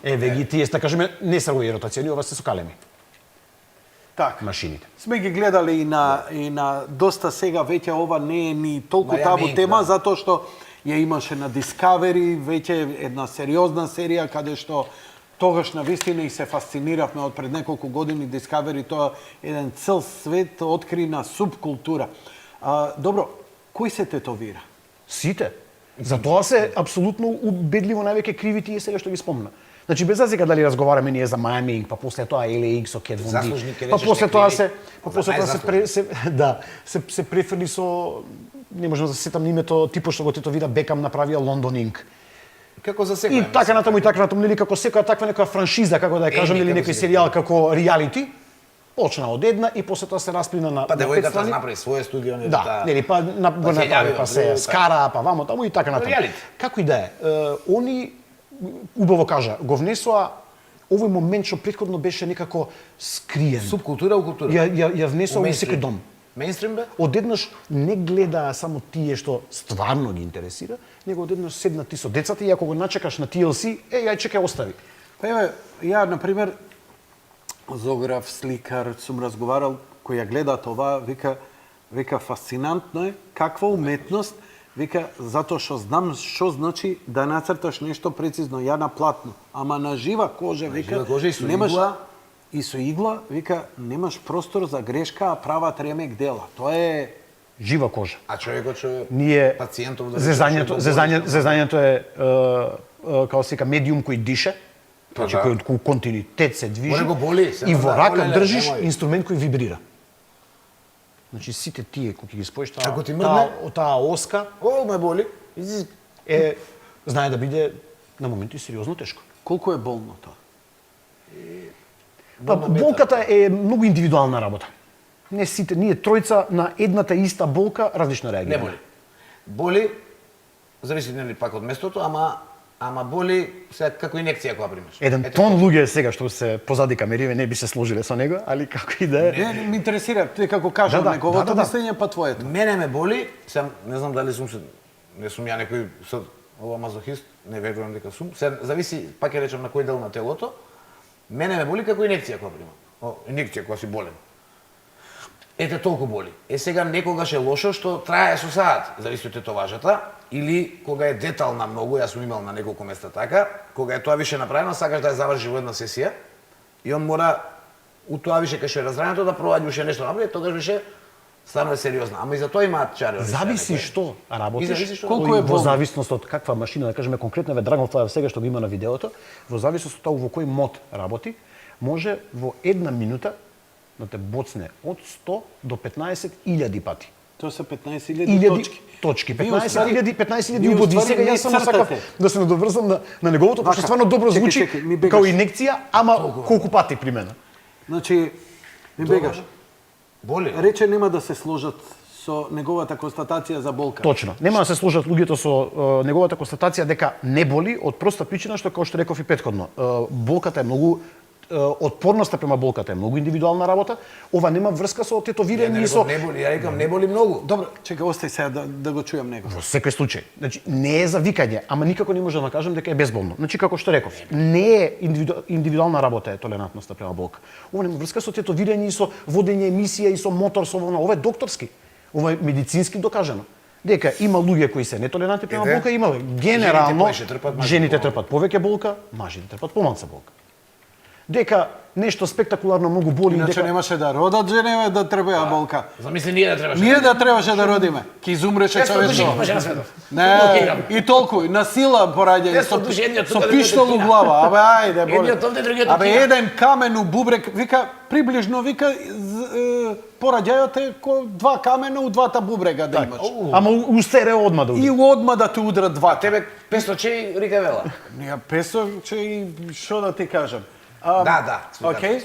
Еве ги тие, да кажеме, не се овие ротациони, ова се со калеми така. машините. Сме ги гледале и на доста сега веќе ова не е ни толку Маја табу Минк, тема да. затоа што ја имаше на Discovery веќе една сериозна серија каде што тогаш на вистина и се фасциниравме од пред неколку години Discovery, тоа еден цел свет откри на субкултура. Добро, кој се тетовира? Сите. Затоа се апсолутно убедливо највеќе криви тие сега што ги спомна. Значи без разлика дали разговараме ние за Miami Ink, па после тоа LAX со Cat Von D. Заслужни ке Па речеш после не тоа криви, се за најзаслужни. да, се преферли со не можам да се сетам името типот што го тетовира Бекам направија London Ink. Како за И секој. така натаму и така натаму, нели како секоја таква некоја франшиза, како да ја кажам, или како некој се серијал како реалити, почна од една и после тоа се расплина на Па на пет девојката страни. направи свое студио, не Да, нели па го се направи, јави па во се друго, скара, па вамо таму и така натаму. Реалити. Како и да е, они убаво кажа, го внесоа овој момент што претходно беше некако скриен. Субкултура у култура. Ја внесоа во Мејнстрим. секој дом. Мејнстрим бе? Одеднаш не гледаа само тие што стварно ги интересира, него одеднаш седна ти со децата и ако го начекаш на TLC, ја чекај остави. Па еве, ја, например, зограф, сликар, сум разговарал, кој ја гледа това, вика фасцинантно е каква уметност, вика, затоа што знам што значи да нацрташ нешто прецизно, ја на платно, ама на жива кожа, вика, жива кожа и со немаш игла. и со игла, вика, немаш простор за грешка, а прават ремек дела. Тоа е Жива кожа. А човекот што Ние пациентов да зезањето е како се вика медиум кој дише, значи да. кој од континуитет се движи. Може го боли, се и во да, рака олеле, држиш немој. инструмент кој вибрира. Значи сите тие кои ги споиш Ако ти мрдне? таа оска О, ме боли. е знае да биде на моменти сериозно тешко. колку е болно тоа? Па, болката е многу индивидуална работа. Не сите, ние тројца на едната иста болка различно Не Да. реагираме. боли. Боли, зависи нели пак од местото, ама боли сега како инекција која примеш. Еден тон луѓе сега што се позади камериве не би се сложиле со него, али како и да е. Не, ми интересира, ти како кажа Да, неговото да. мислење, па твоето. Мене ме боли, сега не знам дали сум не сум ја некој ова мазохист, не верувам дека сум. Сега зависи, пак ќе речам на кој дел на телото. Мене ме боли како инекција која примам. Инекција која си болен. Ете толку боли. Сега некогаш е лошо што трае со саат, зависи од тетоважата, или кога е детална многу, јас сум имал на неколку места така, кога е тоа више направено, сакаш да ја заврши во една сесија, и он мора у тоа више кај што е разрањето да проаѓа уште нешто напред, тогаш више станува сериозно. Ама и за тоа имаат чари. Зависи што работиш, И зависи што Колку е во болно? зависност од каква машина, да кажеме конкретно ве Драган Флаев сега што го има на видеото, во зависност од тоа во кој мод работи, може во една минута да те боцне од 100 до 15.000 пати. Тоа се 15.000 Илјади точки. точки. Ви уствари- 15.000 ви убоди. уствари Сега не јас само сакав цртате. да се надоврзам на неговото, пошто Вака, стварно добро чекај, звучи чекај, ми бегаш. као инекција, ама колку пати примена. Значи, ми бегаш. Боли. Рече нема да се сложат со неговата констатација за болка. Точно. Нема да се сложат луѓето со неговата констатација дека не боли од проста причина што како што реков и претходно, болката е многу отпорноста према болката е многу индивидуална работа. Ова нема врска со тетовирање и со Не боли, ја рекам, не боли многу. Добро, чекај, остај сега да го чујам него. во секој случај. Значи не е за викање, ама никако не може да кажем дека е безболно. Значи како што реков, не е индивидуална работа е толерантноста према болка. Ова нема врска со тетовирање и со водење емисија и со мотор со ова е докторски. Ова е медицински докажано. Дека има луѓе кои се нетолерантни према Еве, болка, има генерално повеќе трпат, мажите жените помалку. трпат повеќе болка, мажите трпат помалку болка. Дека нешто спектакуларно многу боли, Иначе дека немаше да родат женеве да требаја болка. Замисли ние да требаше. Ние да требаше да родиме. Ки изумреше 500 души човечество. имаше на светот. Не, и толку, и на сила пораѓање, 500 души, едниот со тука, пиштол у другиот глава. Абе, ајде, боли. Едниот овде, другиот Абе, тука. еден камен у бубрек, вика, приближно, вика, пораѓајот е ко два камена у двата бубрега да имаш. ама устере одма да И уди. одма да те удра два. Тебе 500 чеи рика вела. Ние песо, че и што да ти кажам. Да. Окей.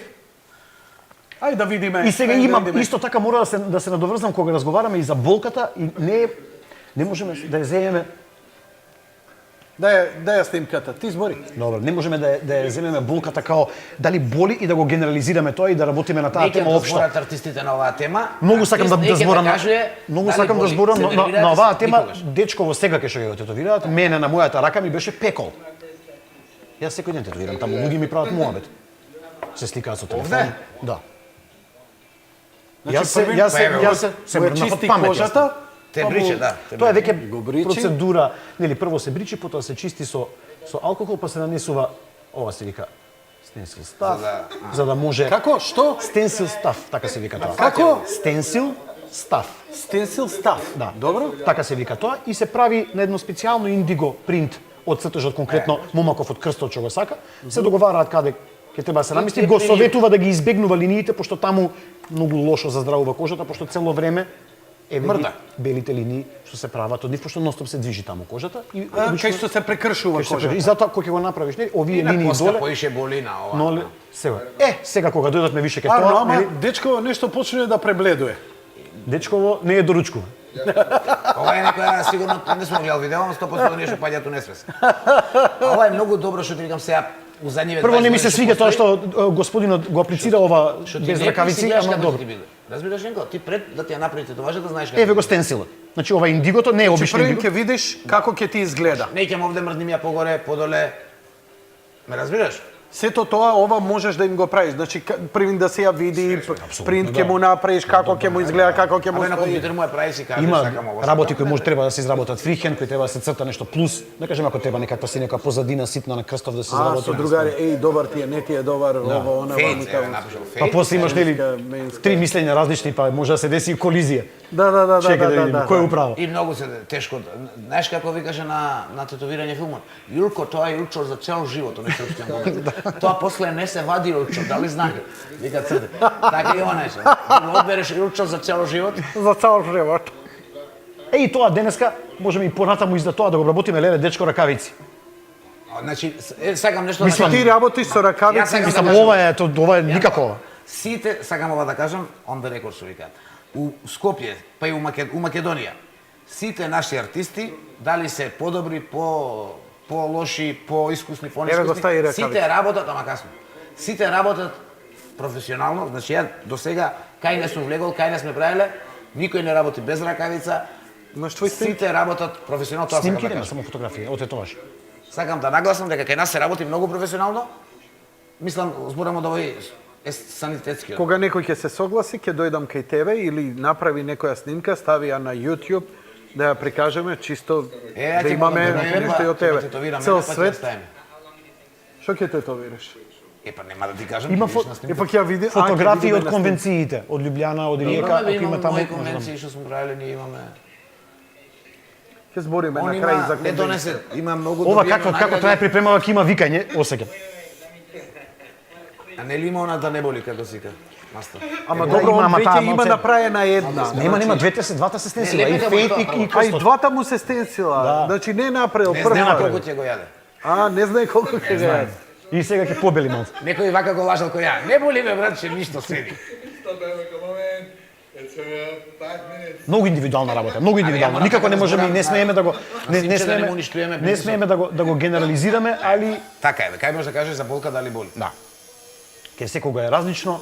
Ајде да видиме. И сега ајде да имам видиме. исто така мора да се надоврзам кога разговараме и за болката и не можеме да ја земеме. Дај ја снимката, ти збори. Добро, не можеме да ја земеме болката као дали боли и да го генерализираме тоа и да работиме на таа Нека тема да општо. зборат артистите на оваа тема. Многу сакам да Артист нека зборам кажува многу дали сакам да боли. зборам Се на нервирате оваа се тема. никогаш. Дечково сега кај што ја го тетовираат, мене на мојата рака ми беше пекол. Јас секој ден тетовирам, таму луѓе ми прават муабет. Се сликаат со телефон. Овде? Да. Значи, Јас се се мрднав од чисти памет. јас. кожата. Те бриче, да. те Тоа е бриче. веќе Го бричи. процедура, нели прво се бричи, потоа се чисти со алкохол, па се нанесува ова се вика стенсил став, за да може Како? Што? стенсил став, така се вика тоа. Како? Стенсил став. Стенсил став. Да. Добро. Така се вика тоа и се прави на едно специјално индиго принт од цртежот конкретно момаков од крстот што го сака. Се договараат каде ќе треба да се намести, го советува да ги избегнува линиите пошто таму многу лошо за здравува кожата пошто цело време еве Мрда. белите линии што се прават од нив пошто ностоп се движи таму кожата и Кај што се прекршува кај што се кожата. и затоа кога ќе го направиш нели овие На линии коска доле поише боли на ова. но сега сега кога дојдовме више ке Арно, тоа ама нели дечко нешто почне да пребледува. дечково не е доручкува. Ова е некоја сигурно не сум гледал видео, но 100% нешто паѓа ту несвес. Ова е многу добро што ти викам сега у задниве Прво не ми 20 се свиѓа тоа што господинот го аплицира ова што ти без не ракавици, гледаш ама како добро. ти биде. Разбираш Енко, ти пред да ти ја направите тоа, да знаеш како. Еве го стенсилот. Значи ова индигото не е Значи обичен првим индиго. ќе видиш како ќе ти изгледа. Не ќе овде мрдним ја погоре, подоле. Ме разбираш? Сето тоа, ова можеш да им го правиш. Значи, првин да се ја види, принт ќе му направиш, како ќе му изгледа, како ќе му Абе на стои. компјутер му ја прави си кажеш Има сакам ова. работи кои може треба да се изработат фрихенд, кои треба да се црта нешто плюс. Да кажем ако треба некаква позадина ситна на крстов да се А, изработи. со другари, еј, добар ти е, не ти е добар, ово, она, Фейт, вамука. еве напишал Па фейт. после имаш нели менска. три мислења различни, па може да се деси и колизија. Да. Чекај да видиме кој е управо. И многу се тешко. Знаеш како викаше на тетовирање филмот? Јурко, тоа е Јурчо за цел живот, оној српскиот момент. Тоа после не се вади Јурчо, дали знаете? Вика црте. Така и ова нешто. Да одбереш Јурчо за цел живот. За цел живот. Еј тоа денеска можеме и понатаму изда тоа да го обработиме леле дечко ракавици. Значи, сакам нешто Мислам, да Ти работиш со Јас ракавици. сакам Мислам да кажам. ова е никако. Сите, сакам ова да кажам, on the record што викаат. У Скопје, па и у Македонија, сите наши артисти, дали се подобри, по лоши, по искусни, по Еве го стави неискусни, ракавица. сите работат, ама касно. Сите работат професионално, значи ја до сега кај не сум влегол, кај не сме правеле, никој не работи без ракавица. Знаеш твој стил? Сите работат професионално, тоа сакам Снимки да нема, кажам. само фотографија, отетоваш. Сакам да нагласам дека кај нас се работи многу професионално. Мислам, зборам од овој санитетскиот. Кога некој ќе се согласи, ќе дојдам кај тебе или направи некоја снимка, стави ја на YouTube, да ја прикажеме, чисто Ја да ќе имаме помогнам, нешто и од тебе. Цел свет, свет. што ќе тетовираш? Па нема да ти кажам. Има ќе видиш на снимка. Епак ја види, Фотографии од конвенциите, од Лјубљана, од Риека, Добро, ако имаме има таму, мои може да- конвенции што сме правиле, ние имаме. Ќе збориме Он на крај има, за не донесе, има многу Ова добиено како тоа е припремала ќе има викање, осеќам. А не ли има она да не боли како сика? Маста. Ама Да, добро, има, он ама таа веќе има малце- направена една. Нема, двата се стенсила, Не, и лепете фейт го и тоа, и А и крстот. двата му се стенсила. Да. Значи не е направил Не знам прва. колку ќе го јаде. А, не знае колку ќе го јаде. И сега ќе побели малце. Некој вака го лажал кој ја. Не боли ме братче, ништо седи. Stop having a moment. It's 5 minutes. Многу индивидуална работа, многу индивидуална. Ама, Никако не така можеме и зборам, не смееме да го не симче да не смееме му уништуваме не бизнисот. смееме да го генерализираме, али Така е, бе, кај може да кажеш за болка дали боли? да. Ке секога е различно.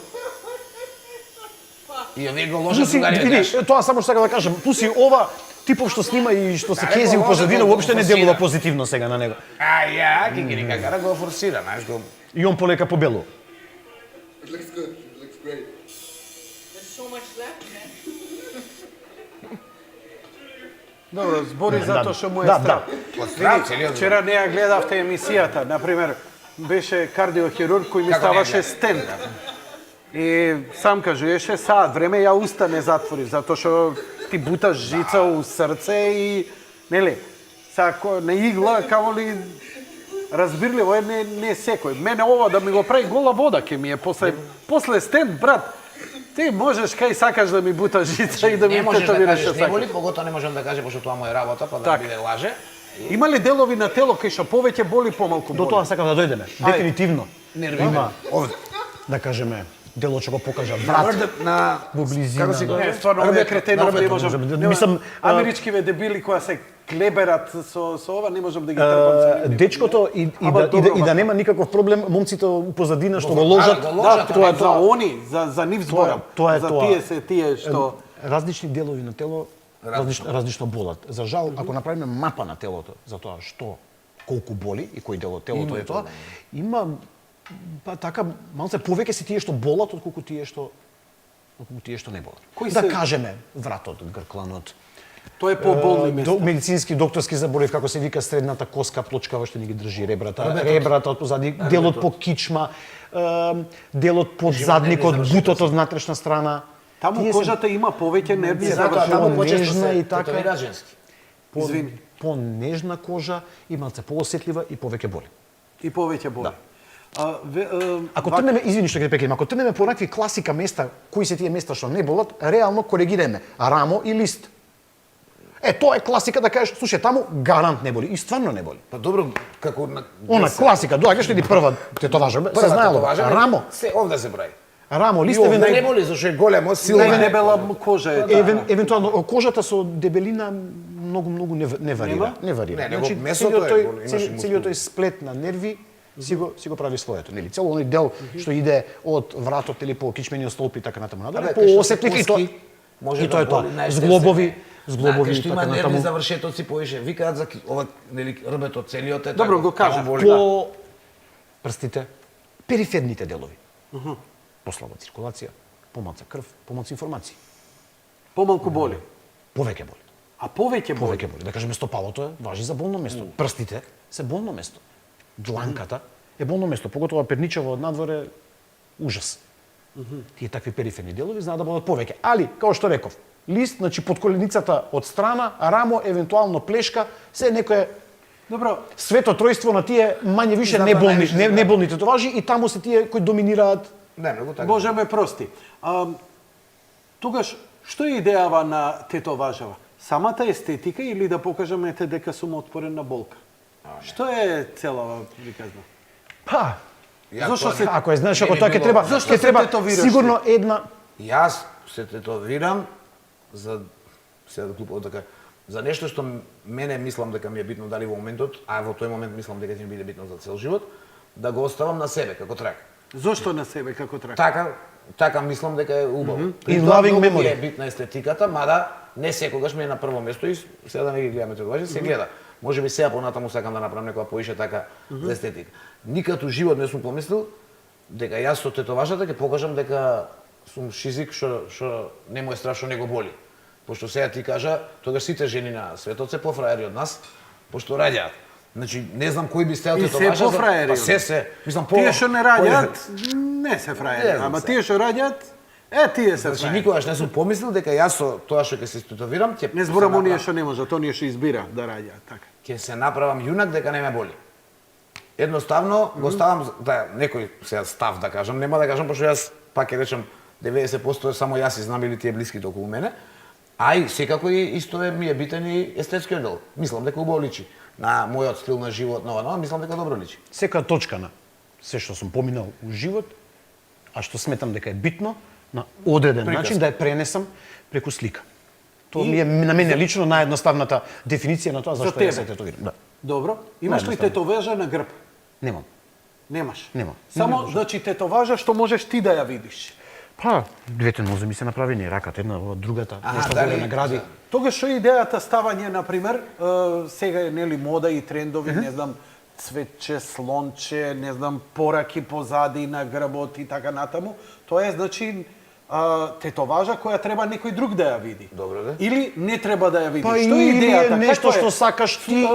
И овие го ложат Плюс и, другари, види, знаеш. тоа само што сакам да кажам, плюс и ова типов што снима и што се Да, кези го у позадина ложат, уопште не го делува форсира. позитивно сега на него. А ја, ки ги кара го форсира, знаеш го. И он полека побелува. It looks good. It looks great. There's so much left, man. Добро, збори затоа што му е Да, страв. Страв, целиот Вчера не ја гледавте емисијата, например, беше кардиохирург кој ми Како не ја ставаше гледав? стент. И сам кажуеше, саат време ја уста не затвориш, затоа што ти буташ жица у срце и, нели, сако на игла, камо ли, разбирливо е, не секој. Мене ова да ми го прави гола вода ке ми е после стент, брат. Ти можеш кај сакаш да ми буташ жица и да ми Не можеш да тетовираш кажеш што не боли, сакаш. поготоа не можам да кажа, пошто тоа му е работа, па да Така. биде лаже. Има ли делови на тело кај што повеќе боли, помалку До боли? тоа сакам да дојдеме. Дефинитивно. Нерви. Има, Овде. да кажеме, дело што го покажа врат. на Во близина. Како си го Не, стварно, овие кретени не можам. Мислам, Америчкиве дебили кои се клеберат со ова, не можам да ги трпам. Дечкото Ама добро, и да нема никаков проблем, момците у позадина што го ложат. го Да, ложат, тоа е ама за они, за нив зборам. тоа е за тоа. тие се тие што Различни делови на тело различно болат. За жал, ако направиме мапа на телото за тоа што колку боли и кој дел од телото е тоа, има па така малце повеќе се тие што болат отколку тие што не болат. Кои Да се- кажеме вратот, гркланот, тоа е поболни места. медицински докторски заболев како се вика средната коска плочкава што ни ги држи ребрата од позади, делот по кичма, делот под задникот, бутот од внатрешна страна. Таму Тие се кожата има повеќе нерви за Затоа таму По почесто нежна се и така. тетовира женски. Извини. по нежна кожа и малце поосетлива и повеќе боли. и повеќе боли. Ако трнеме, извини што ќе те прекинем, ако трнеме по некакви класика места, кои се тие места што не болат, реално коригираме рамо и лист. Тоа е класика да кажеш, слушај, таму гарант не боли и стварно не боли. Па добро, како на Она класика, доаѓаш и прва тетоважа, се знаело, рамо, се овде се прави. рамо, лист, И овде не евентуално, боли зашто е големо, силно. Најдебела кожа е. евентуално кожата со дебелина многу не варира. Нема? Не варира. Не, него месото е, имаш и целиот тој сплет на нерви си го прави своето, нели? Цело оној дел што иде од вратот или по кичмениот столб и така натаму надоле, по осетлив и тоа може и тоа е да боли тоа. најестествено. Зглобови што има така нервни натаму. завршетоци поише. Викаат за ова нели рбетот целиот е Добро, така, го кажа. таму боли. По прстите, периферните делови. Послаба циркулација, помалку крв, помалку информации. Помалку боли. Повеќе боли. А повеќе боли. Повеќе боли. Да кажеме стопалото важи за болно место. Прстите се болно место. Дланката е болно место, поготово перничево од надворе ужас. Тие такви периферни делови знаат да бидат повеќе. Али, како што реков, лист, значи под коленицата од страна, а рамо, евентуално плешка, се некое Добро, свето тројство на тие мање више Затоа неболни, највише, да. неболни тетоважи и таму се тие кои доминираат. Не, многу така. Боже ме прости. Тогаш, што е идејава на тетоважава? Самата естетика или да покажеме дека сум отпорен на болка? Што е целава приказна? Па, Ја Зошто тоа се- не- ако е знаеш, не ако би тоа ќе било- треба, Зошто ќе се треба тетовираш сигурно една. Јас се тетовирам за сега да глупо така за нешто што мене мислам дека ми е битно дали во моментот, а во тој момент мислам дека ќе ми биде битно за цел живот, да го оставам на себе како трак. Зошто на себе како трака? Така мислам дека е убаво. In При тоа loving многу ми memory. е битна естетиката, мада не секогаш ми е на прво место и сега да не ги гледаме тоа, се гледа. Може би сега понатаму сакам да направам некоја поише така за естетика. Никад у живот не сум помислил дека јас со тетоважата ќе покажам дека сум шизик што не му е страшно, не го боли. Пошто сега ти кажа, тогаш сите жени на светот се пофраери од нас, пошто раѓаат. Значи, не знам кој би стеал И тетоважа. се пофраери Па од се. Мислам, Тие што не раѓаат, не се фраери. Не знам Ама се. тие што раѓаат, тие се Значи, фраери. никогаш не сум помислил дека јас со тоа што ќе се тетовирам, ќе Не зборам оние што не можат, оние што избира да раѓаат, така. ќе се направам јунак дека не ме боли. Едноставно го ставам да некој сега став да кажам, нема да кажам пошто јас пак ќе речам 90% само јас и знам или тие блиските околу мене. А и секако и исто ми е битен и естетскиот дел. Мислам дека убаво личи на мојот стил на живот, но мислам дека добро личи. Секоја точка на се што сум поминал у живот, а што сметам дека е битно, на одреден Приказка. начин да ја пренесам преку слика. Тоа ми е на мене лично наједноставната дефиниција на тоа зашто тебе. ја се тетовирам. Да. Добро. Имаш ли Наједноставно. тетовежа на грб? Немам. Немаш. Немам. Само, значи, тетоважа што можеш ти да ја видиш. Па, двете нозе ми се направени, раката една, ова другата, нешто дали- голе награди. Тогаш што е идејата ставање, например, сега е нели мода и трендови, не знам, цветче, слонче, не знам, пораки позади на грбот и така натаму. Тоа е, значи, тетоважа која треба некој друг да ја види. Добро, да. Или не треба да ја види. Па Што е или идејата? е нешто Како е? што сакаш ти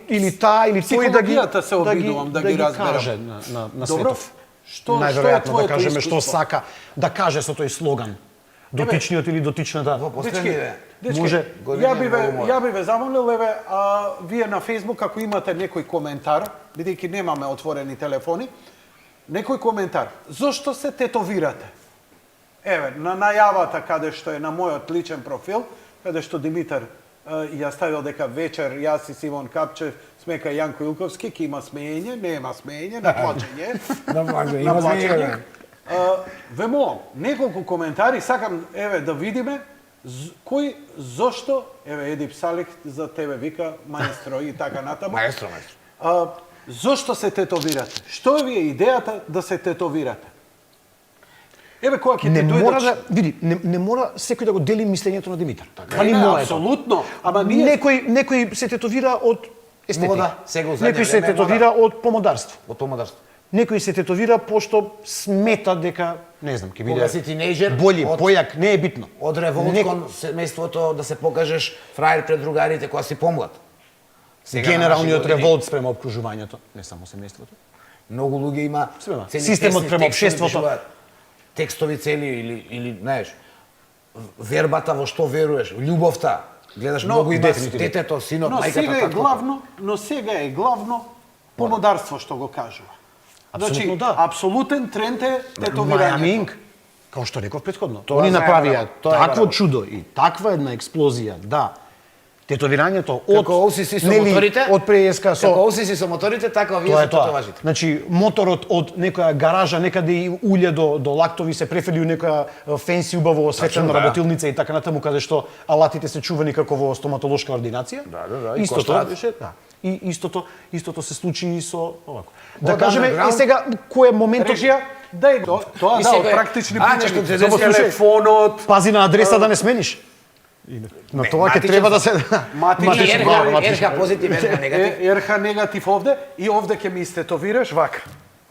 или таа или тој да ги Психологијата се обидувам да ги разберам. каже на Добро. светов. Што е Најверојатно да твоето кажеме што искуство? сака да каже со тој слоган. Дотичниот или дотичната. Во последниве Дечки, Може, години ја би ве, многу мода. ја би ве замолил, еве, вие на Фејсбук, ако имате некој коментар, бидејќи немаме отворени телефони, некој коментар. Зошто се тетовирате? Еве, на најавата каде што е на мојот личен профил, каде што Димитар ја ставил дека вечер јас и Симон Капчев сме кај Јанко Илковски, ки има смеење, нема смеење, на плачење. има плачење. Ве молам, неколку коментари, сакам еве да видиме кој зошто, еве Еди Псалик за тебе вика маестро и така натаму. Маестро. Зошто се тетовирате? Што ви е идејата да се тетовирате? Еве кога ќе не ти мора дојдат... да види, не мора секој да го дели мислењето на Димитар. Па Не, ни моето. апсолутно, ама ние Некој се тетовира од естетика. Мода, сега у задње Некој се време е тетовира од помодарство. Од помодарство. Некој се тетовира пошто смета дека, не знам, ќе биде Кога си тинејџер, бољи, од- појак, не е битно. Од револт кон семејството да се покажеш фраер пред другарите кога си помлад. Сега на Генералниот наши години револт спрема обкружувањето, не само семејството. Многу луѓе има Спрема. цели Системот песни, према текстови општеството. пишуваат. Текстови цели или знаеш, вербата во што веруваш, љубовта. Гледаш многу има дефинитивно. детето, синот, Но мајката, сега е таткото. главно помодарство што го кажува. Значи, Апсолутно да. апсолутен тренд е тетовирањето. Мајами Инк, како што реков претходно. Тоа Они знаеме, направија тоа е такво браво. чудо и таква една експлозија, да. Тетовирањето од Како OCC со моторите, од преска со како OCC со моторите, така вие Тоа со е тоа. тетоважите. Значи, моторот од некоја гаража некаде и улje до лактови се префели у некоја фенси убаво осветлена да. работилница и така натаму каде што алатите се чувани како во стоматолошка ординација. Да, и Истото коштаат. беше, да. И истото се случи и со овако. Да Од кажеме underground- и сега кој е моментот Режија, дај тоа И да, од секој- практични нешто причини. се Само деси, телефонот, пази на адреса да не смениш. На тоа ќе матичен треба да се матичен РХ позитив, РХ негатив. РХ негатив овде и овде ќе ми истетовираш вака.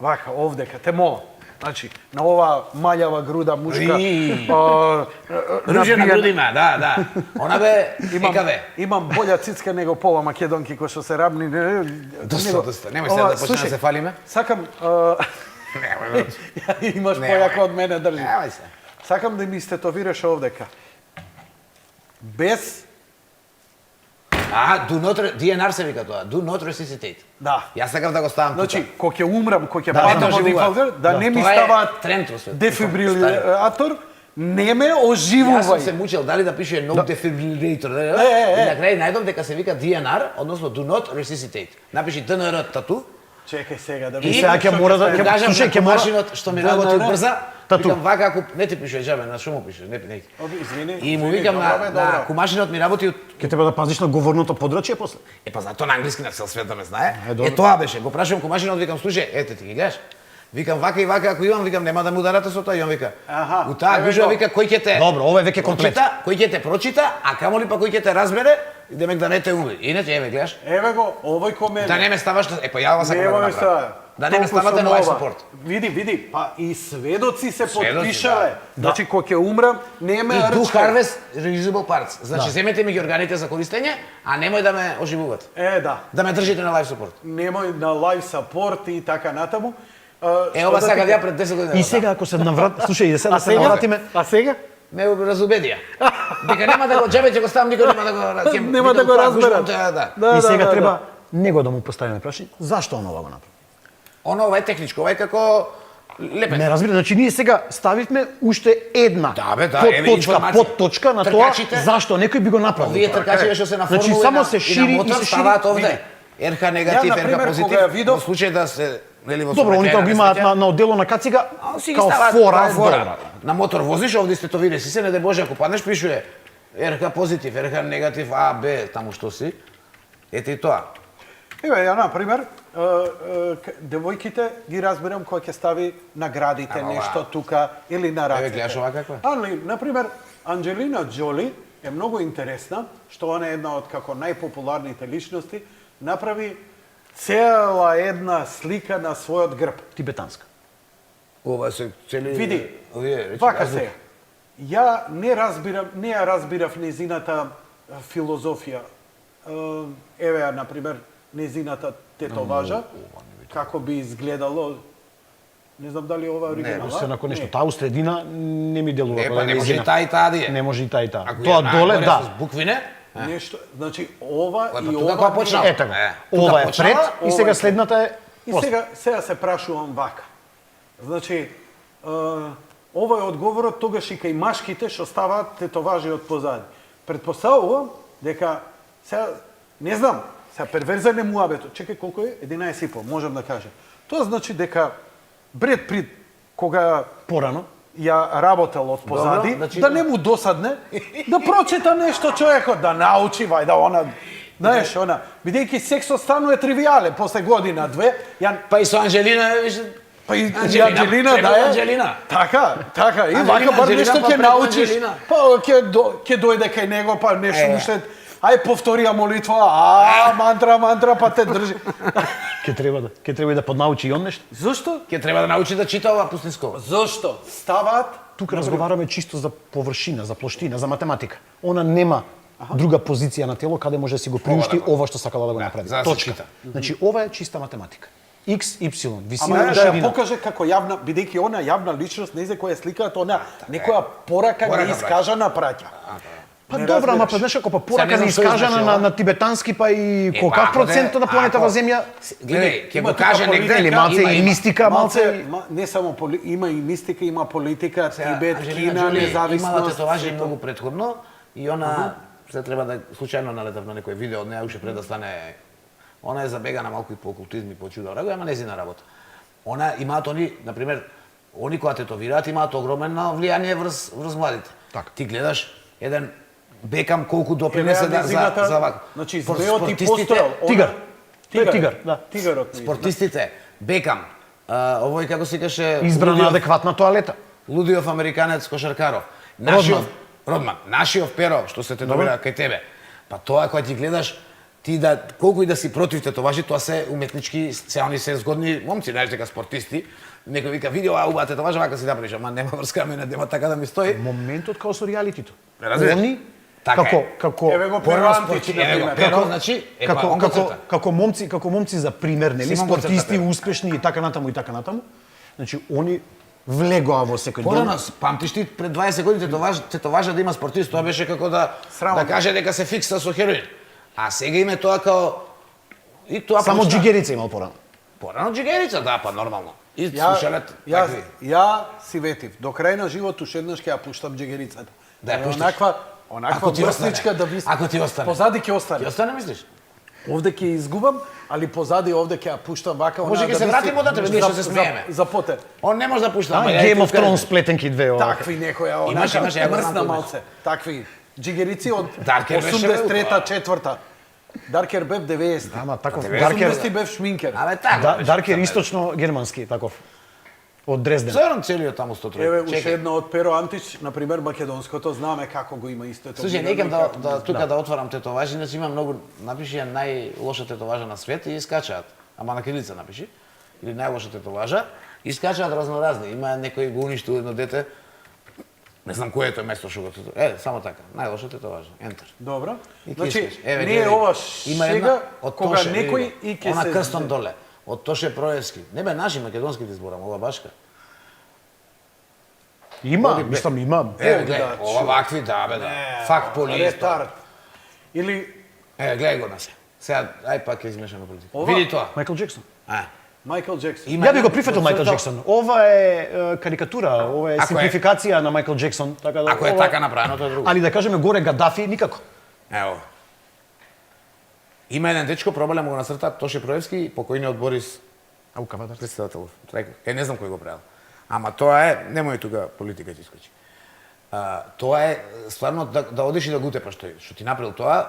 вака, овдека, те молам. Значи, на ова маљава груда мушка, Ружје на груди има, да. Она бе ЕКВ. имам болја цицка него пола македонки кои што се рамни. Доста. Немој сега да почнеме да се фалиме. Сакам, имаш Немој. појако од мене, држи. Немој се. Сакам да ми стетовираш овдека. Без, DNR се вика тоа, do not resuscitate. да. Јас сакам да го ставам Значи, тука. кога ќе умрам, кога ќе Да, паднам да од оживуваат. инфаркт, да не ми Тоа е ставаат тренд во светот. дефибрилатор, не ме Јас сум оживувај. се мучил дали да пише no defibrillator. И на крај најдом дека се вика DNR, односно do not resuscitate. Напиши DNR тату. Чекај сега да И ви сега ќе мора да- ќе ќе- кажам слушај, на ќе мора- машинот што ми Да, работи да. брза. Тату. Викам вака ако не ти пише џабе, на што му пише? Не. Извини. И му извини, викам добро бе, на добро. кумашинот ми работи од Ќе треба да пазиш на говорното подрачје после. па затоа на англиски на цел свет да ме знае. добро. Тоа беше. Го прашувам кумашинот, викам слушај, ете ти ги гледаш. Викам вака и вака ако имам, викам нема да му ударате со тоа, и он вика. Аха, У таа еве гужва го. вика кој ќе те Добро, ова е веќе комплет. прочита, кој ќе те прочита, а камоли па кој ќе те разбере, и демек да не те уби. Иначе еве гледаш. Еве го, овој ко мене. Да не ме ставаш, па ја ова сакам да го Нема ме направам. става. Да не ме Толку ставате сум на life ова. support. Види, па и сведоци се Сведоци, потпишале. да. Значи, кога ќе умрам, не ме И do рчкај. harvest reusable parts. Значи земете ми ги органите за користење, а немој да ме оживувате. Да. Да ме држите на life support. Немој на лайф сапорт и така натаму. Ова сакав ја пред 10 години. И сега ако се наврат, слушај, и сега да се навратиме, А сега? ме разубедија. Дека нема да го џабе ќе го ставам, никој нема да го Нема да го разберат. Да. и сега треба него да му поставиме прашање, зашто он ова го направи? Оно ова е техничко, ова е како лепен. Не разбира, значи ние сега ставивме уште една Да, бе, да, еве информација. подточка на тоа Тркачите, зашто некој би го направил. Овие тоа. тркачи што се на Значи, формула само и се на шири и мотор се шири. ставаат овде. РХ негатив, Ја, например, РХ позитив. кога ја видов- Во случај да се нели во Добро, они тоа го имаат сообраќајна на оддело на кацига А, си ги као ставаат фора, као фора. добра. На мотор возиш, овде сте товире си се, не де Боже, ако паднеш пишуе РХ позитив, РХ негатив, А, Б, таму што си. Ете и тоа. Еве, ја, например, девојките ги разбирам кој ќе стави наградите, Ама, нешто тука, или на рацете. гледаш ова каква е? Али, например, Анджелина Џоли е многу интересна, што она е една од како најпопуларните личности, направи цела една слика на својот грб. Тибетанска. Ова се цели Види, овие речи, вака азбука. се. Ја не ја разбирав незината филозофија. Еве ја, например, незината тетоважа, како би изгледало. Не знам дали ова е оригинала. Се након нешто таа усредина не ми делува Не, како па да не е може и незина. таа и таа да е. Не може и таа и таа. Ако Тоа ја доле, нагоре да. Со буквине, Нешто, значи ова Па и тука ова. кога почнала? Ето го. тука Ова е почнала, пред и ова сега е следната е И после. сега се прашувам вака. Значи, ова е одговорот тогаш и кај машките што ставаат тетоважи од позади. Предпоставувам дека сега не знам, сега перверзен е муабето. Чекај колку е? 11,5, можам да кажам. Тоа значи дека Бред Прит кога Порано. ја работел од позади, Добро, значи да не му досадне, да прочита нешто човекот, да научи, вајда она, знаеш, она, бидејќи сексот станува тривијален после година, две, ја па и со Анжелина, виж, па и Анджелина, Анджелина, преку да е. Анджелина. Така, и Анджелина, вака бар Анджелина, нешто па ќе преку научиш. Анджелина. Па ќе дојде кај него, па нешто уште, ај повторија молитва, мантра, па те држи. Ќе треба и да поднаучи и он нешто. Зошто? Ќе треба да научи да чита ова пустинско. Зошто? Ставаат Тука разговараме чисто за површина, за плоштина, за математика. Она нема друга позиција на тело каде може да си го приушти ова што сакала да го направи. за да се Точка. чита. Значи ова е чиста математика. X, Y, Ама висина, да ја ширина. покаже како јавна, бидејќи она јавна личност, не за која сликаат она некоја порака Порака не искажана праќа. Па Не добро, ама разбираш. па знаеш како Сега порака не не знам што искажана значи на, ова. на тибетански па и колку ако процент не- на планетава ако- Земја Гледај, ќе Има го тука каже политика, негде, или малце и мистика, малце Не само има и мистика, има политика, Сега, Тибет, Анджелина Кина, Џоли имала независност. тетоважи сето. многу претходно и она се треба да случајно налетав на некој видео од неа уште пред да стане. Она е забегана малку и по окултизм и по чудо раго, ама незина работа. Она имаат они, на пример, они кои тетовираат имаат огромно влијание врз младите. Така. Ти гледаш еден Бекам колку допринесе да незината, за вака. Значи, змеот и Спортистите- построил. Тигар. Тој е тигар, да. Тигарот. Спортистите, Бекам, овој како се каже избрана адекватна тоалета. Лудиов американец кошаркаров. Нашиов Родман, нашиов Перо што се тетовира кај тебе. Па тоа кога ти гледаш ти да колку и да си против тетоважи, тоа се уметнички, се они се згодни момци, знаеш дека спортисти, некој вика видео убава тетоважа, вака си направиш, ама нема врска мене, нема така да ми стои. Моментот као со реалитито. Разбираш? Они Така како Еве го Порано Перо спорти, Антич, на еве го, пример. Перо, значи, како момци за пример, нели, Симон спортисти Гоцета, успешни и така натаму и така натаму. Значи они влегоа во секој Порано, памтиш ти пред 20 години тетоважа да има спортист, тоа беше како да Срамотно. да каже дека се фикса со хероин. А сега име тоа као и тоа само почна- джигерица имал порано. Порано джигерица, да, па нормално. И слушалет такви. Ја си ветив, до крај на живот уште еднаш ќе ја пуштам джегерицата. Да ја пуштиш. Онаква Ако ти врсничка остане. да виси. Ако ти остане. Позади ќе остане. Ќе остане мислиш? Овде ќе изгубам, али позади овде ќе ја пуштам вака. Може она ќе се виси вратиме одатре, ние ќе се за- смееме. За потер. Он не може да пушта, ама ја Game ти of кажам. Thrones плетенки две ова. Такви некоја, Имаше, онака, ја го знам мрсна кој малце. Такви джигерици од Даркер беше 83-та, бев, 4-та. Даркер бев 90-ти. Ама таков 80-ти Даркер, бев шминкер. Абе така. беше. Даркер источно германски таков. Од Дрезден. Црн целиот таму 103. Еве уште Чекај. едно од Перо Антич, на пример македонското, знаме како го има истото. Слушај, некам да тука да отварам тетоважи, значи има многу, напиши ја најлоша тетоважа на свет и искачаат. Ама на кирилица напиши. Или најлоша тетоважа, искачаат разноразни. Има некој го уништил едно дете. Не знам кој е тој место што го тетоважа. Само така, најлоша тетоважа. Ентер. Добро. И ќе Значи, искаш. Еве, не е гледај. ова Има сега, една од кога Тоше, некој види го. и ќе Она се... крстон доле. Од Тоше Проевски. Не бе наши македонски ти зборам, ова башка. Има, Оди, бе. мислам има. Еве, да, гледај, ова вакви да, бе, да. Фак полист. Ретард. Или Еве, гледај го на се. Сега, ај пак е измешана политика. Ова- Види тоа. Майкл Джексон. Майкл Джексон. Има Ја би го една- прифатил Майкл Джексон. Ова е карикатура, ова е Ако е- симплификација на Майкл Джексон, така да Ако е ова- така направено, тоа е друго. Али да кажеме горе Гадафи никако. Ево. Има еден дечко, проблем го насрта Тоше Проевски, покојниот Борис Ау кавадар. председателов. Не знам кој го правил. Ама тоа е, немој тука политика ти искочи. Тоа е стварно да одиш и да го утепаш тој. Што ти направил тоа,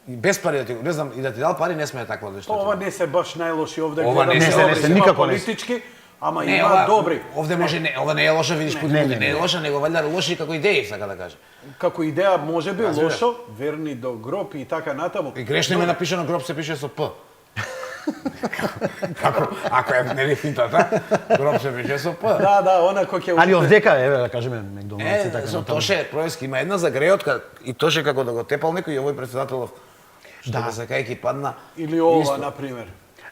и без пари да ти го, не знам, и да ти дал пари не смее такво да што. Ова не се баш најлоши овде. Ова гледам, не се, добри, не се, има никако не се. политички, ама Не, има ова добри. Овде може не, ова не е лоша, видиш пут не, не е лоша, него валјда лоши како идеи, сака да каже. Како идеја може би Разбираш. лошо, верни до гроб и така натаму. И грешно име напишано гроб се пише со П. Како, ако е нели финтата, гроб се пише со П. Да, она кој ќе Али овдека, еве да кажеме Макдоналдс и така Со натаму. Тоше Проевски има една за греот, и Тоше како да го тепал некој и овој председателов, што да се кајки падна. или ова Исто. на пример.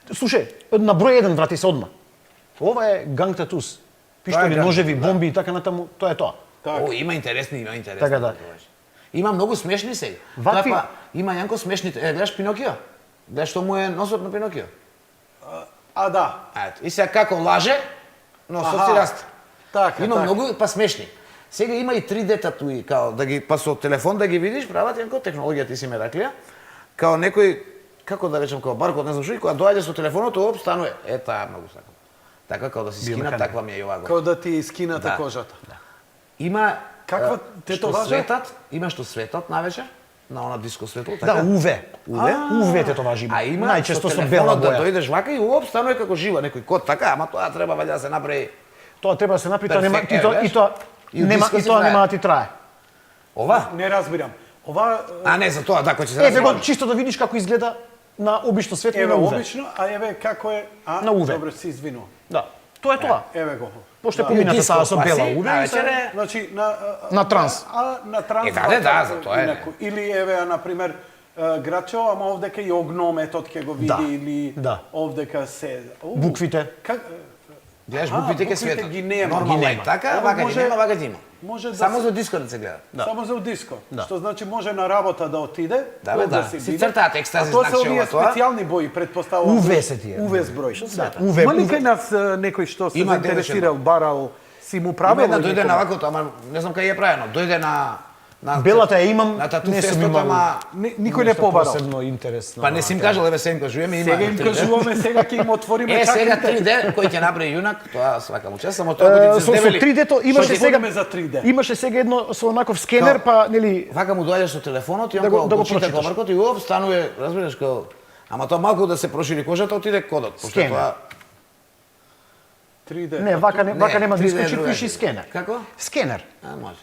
Слушај, на број 1 врати се одма. Ова е ганг татус. Пиштоли, ганг, ножеви, да. бомби и така натаму, тоа е тоа. Така. О, има интересни. Така да. Има многу смешни сега. Вакви- Тоа па, има Јанко смешни. Гледаш Пинокио? Гледаш што му е носот на Пинокио? А да. Ето. И сега како лаже, носот си расте. Така, Има така. многу па смешни. Сега има и 3D татуи, као да ги па со телефон да ги видиш, прават Јанко, технологија ти си мераклија. Као некој, како да речем, као баркод, не знам што, и кога доаѓа со телефонот, оп, станува. Таа многу сакам. Така као да си скина, Биомеханик. таква ми е и ова го. Као да ти скината Да. кожата. Има Каква што тетоважа? светат, има што светат навечер, на она диско светло, Да, така. UV. UV тетоважи има. А има Најчесто со бела телефонот да боја. дојдеш вака и уоп станува како жива некој код, така, ама тоа треба валја да се направи. Тоа треба да се направи, тоа нема Перфект, и тоа еве, и тоа и од нема диска и си тоа трае. нема да ти трае. Ова? Не разбирам. Ова А не, за тоа, да, кој ќе се Еве го разбира. чисто да видиш како изгледа на обично светло и еве на UV. обично, а еве како е, На UV. Добро се извинувам. Да. Тоа е тоа. Еве го. Пошто е Да. помината диско, таа со па бела си, UV и навечер се е- Значи На транс. На транс. Да, за тоа е. инаку. Или еве на пример Грачо, ама овдека и огнометот ќе го види Да, или да. овдека се Буквите. Как Гледаш А, буквите ќе буквите светат. ги нема. Нормално Ги е нема. така, Ова вака ги може- нема, вака ги има. може да Само се- за дискорд се гледа. Само за диско. Да. Што значи може на работа да отиде, Да, бе, тук да. се Си биде, цртаат екстази а тоа се знакче овие ова тоа. специјални бои, претпоставувам. UV се тие. UV зброј. Да. UV. Има ли кај нас некој што се Има заинтересирал, барал, си му Има правил една дојде некој? на вакото, ама не знам кај е правено. Дојде на Белата ја имам, на тату не сум фестот, имал. ама Никој не Нешто побарал. Посебно интересно. па не си им кажал, еве се им кажуваме, има. Сега им 3D. кажуваме, сега ќе им отвориме Сега чаките. 3D кој ќе направи јунак, тоа свака му чест, само тоа го ти Со се 3D-то имаше Што сега збориме за 3D? Имаше сега едно со онаков скенер, Као- па нели Вака му доаѓаш со телефонот и он Да го- да да го чита прочиташ. комаркот и оп станува, разбираш како. Ама тоа малку да се прошири кожата, отиде кодот, пошто Скенер. тоа 3D. не, вака нема 3D диско е чип, друга пиши стvar. скенер. Како? Скенер. А, може.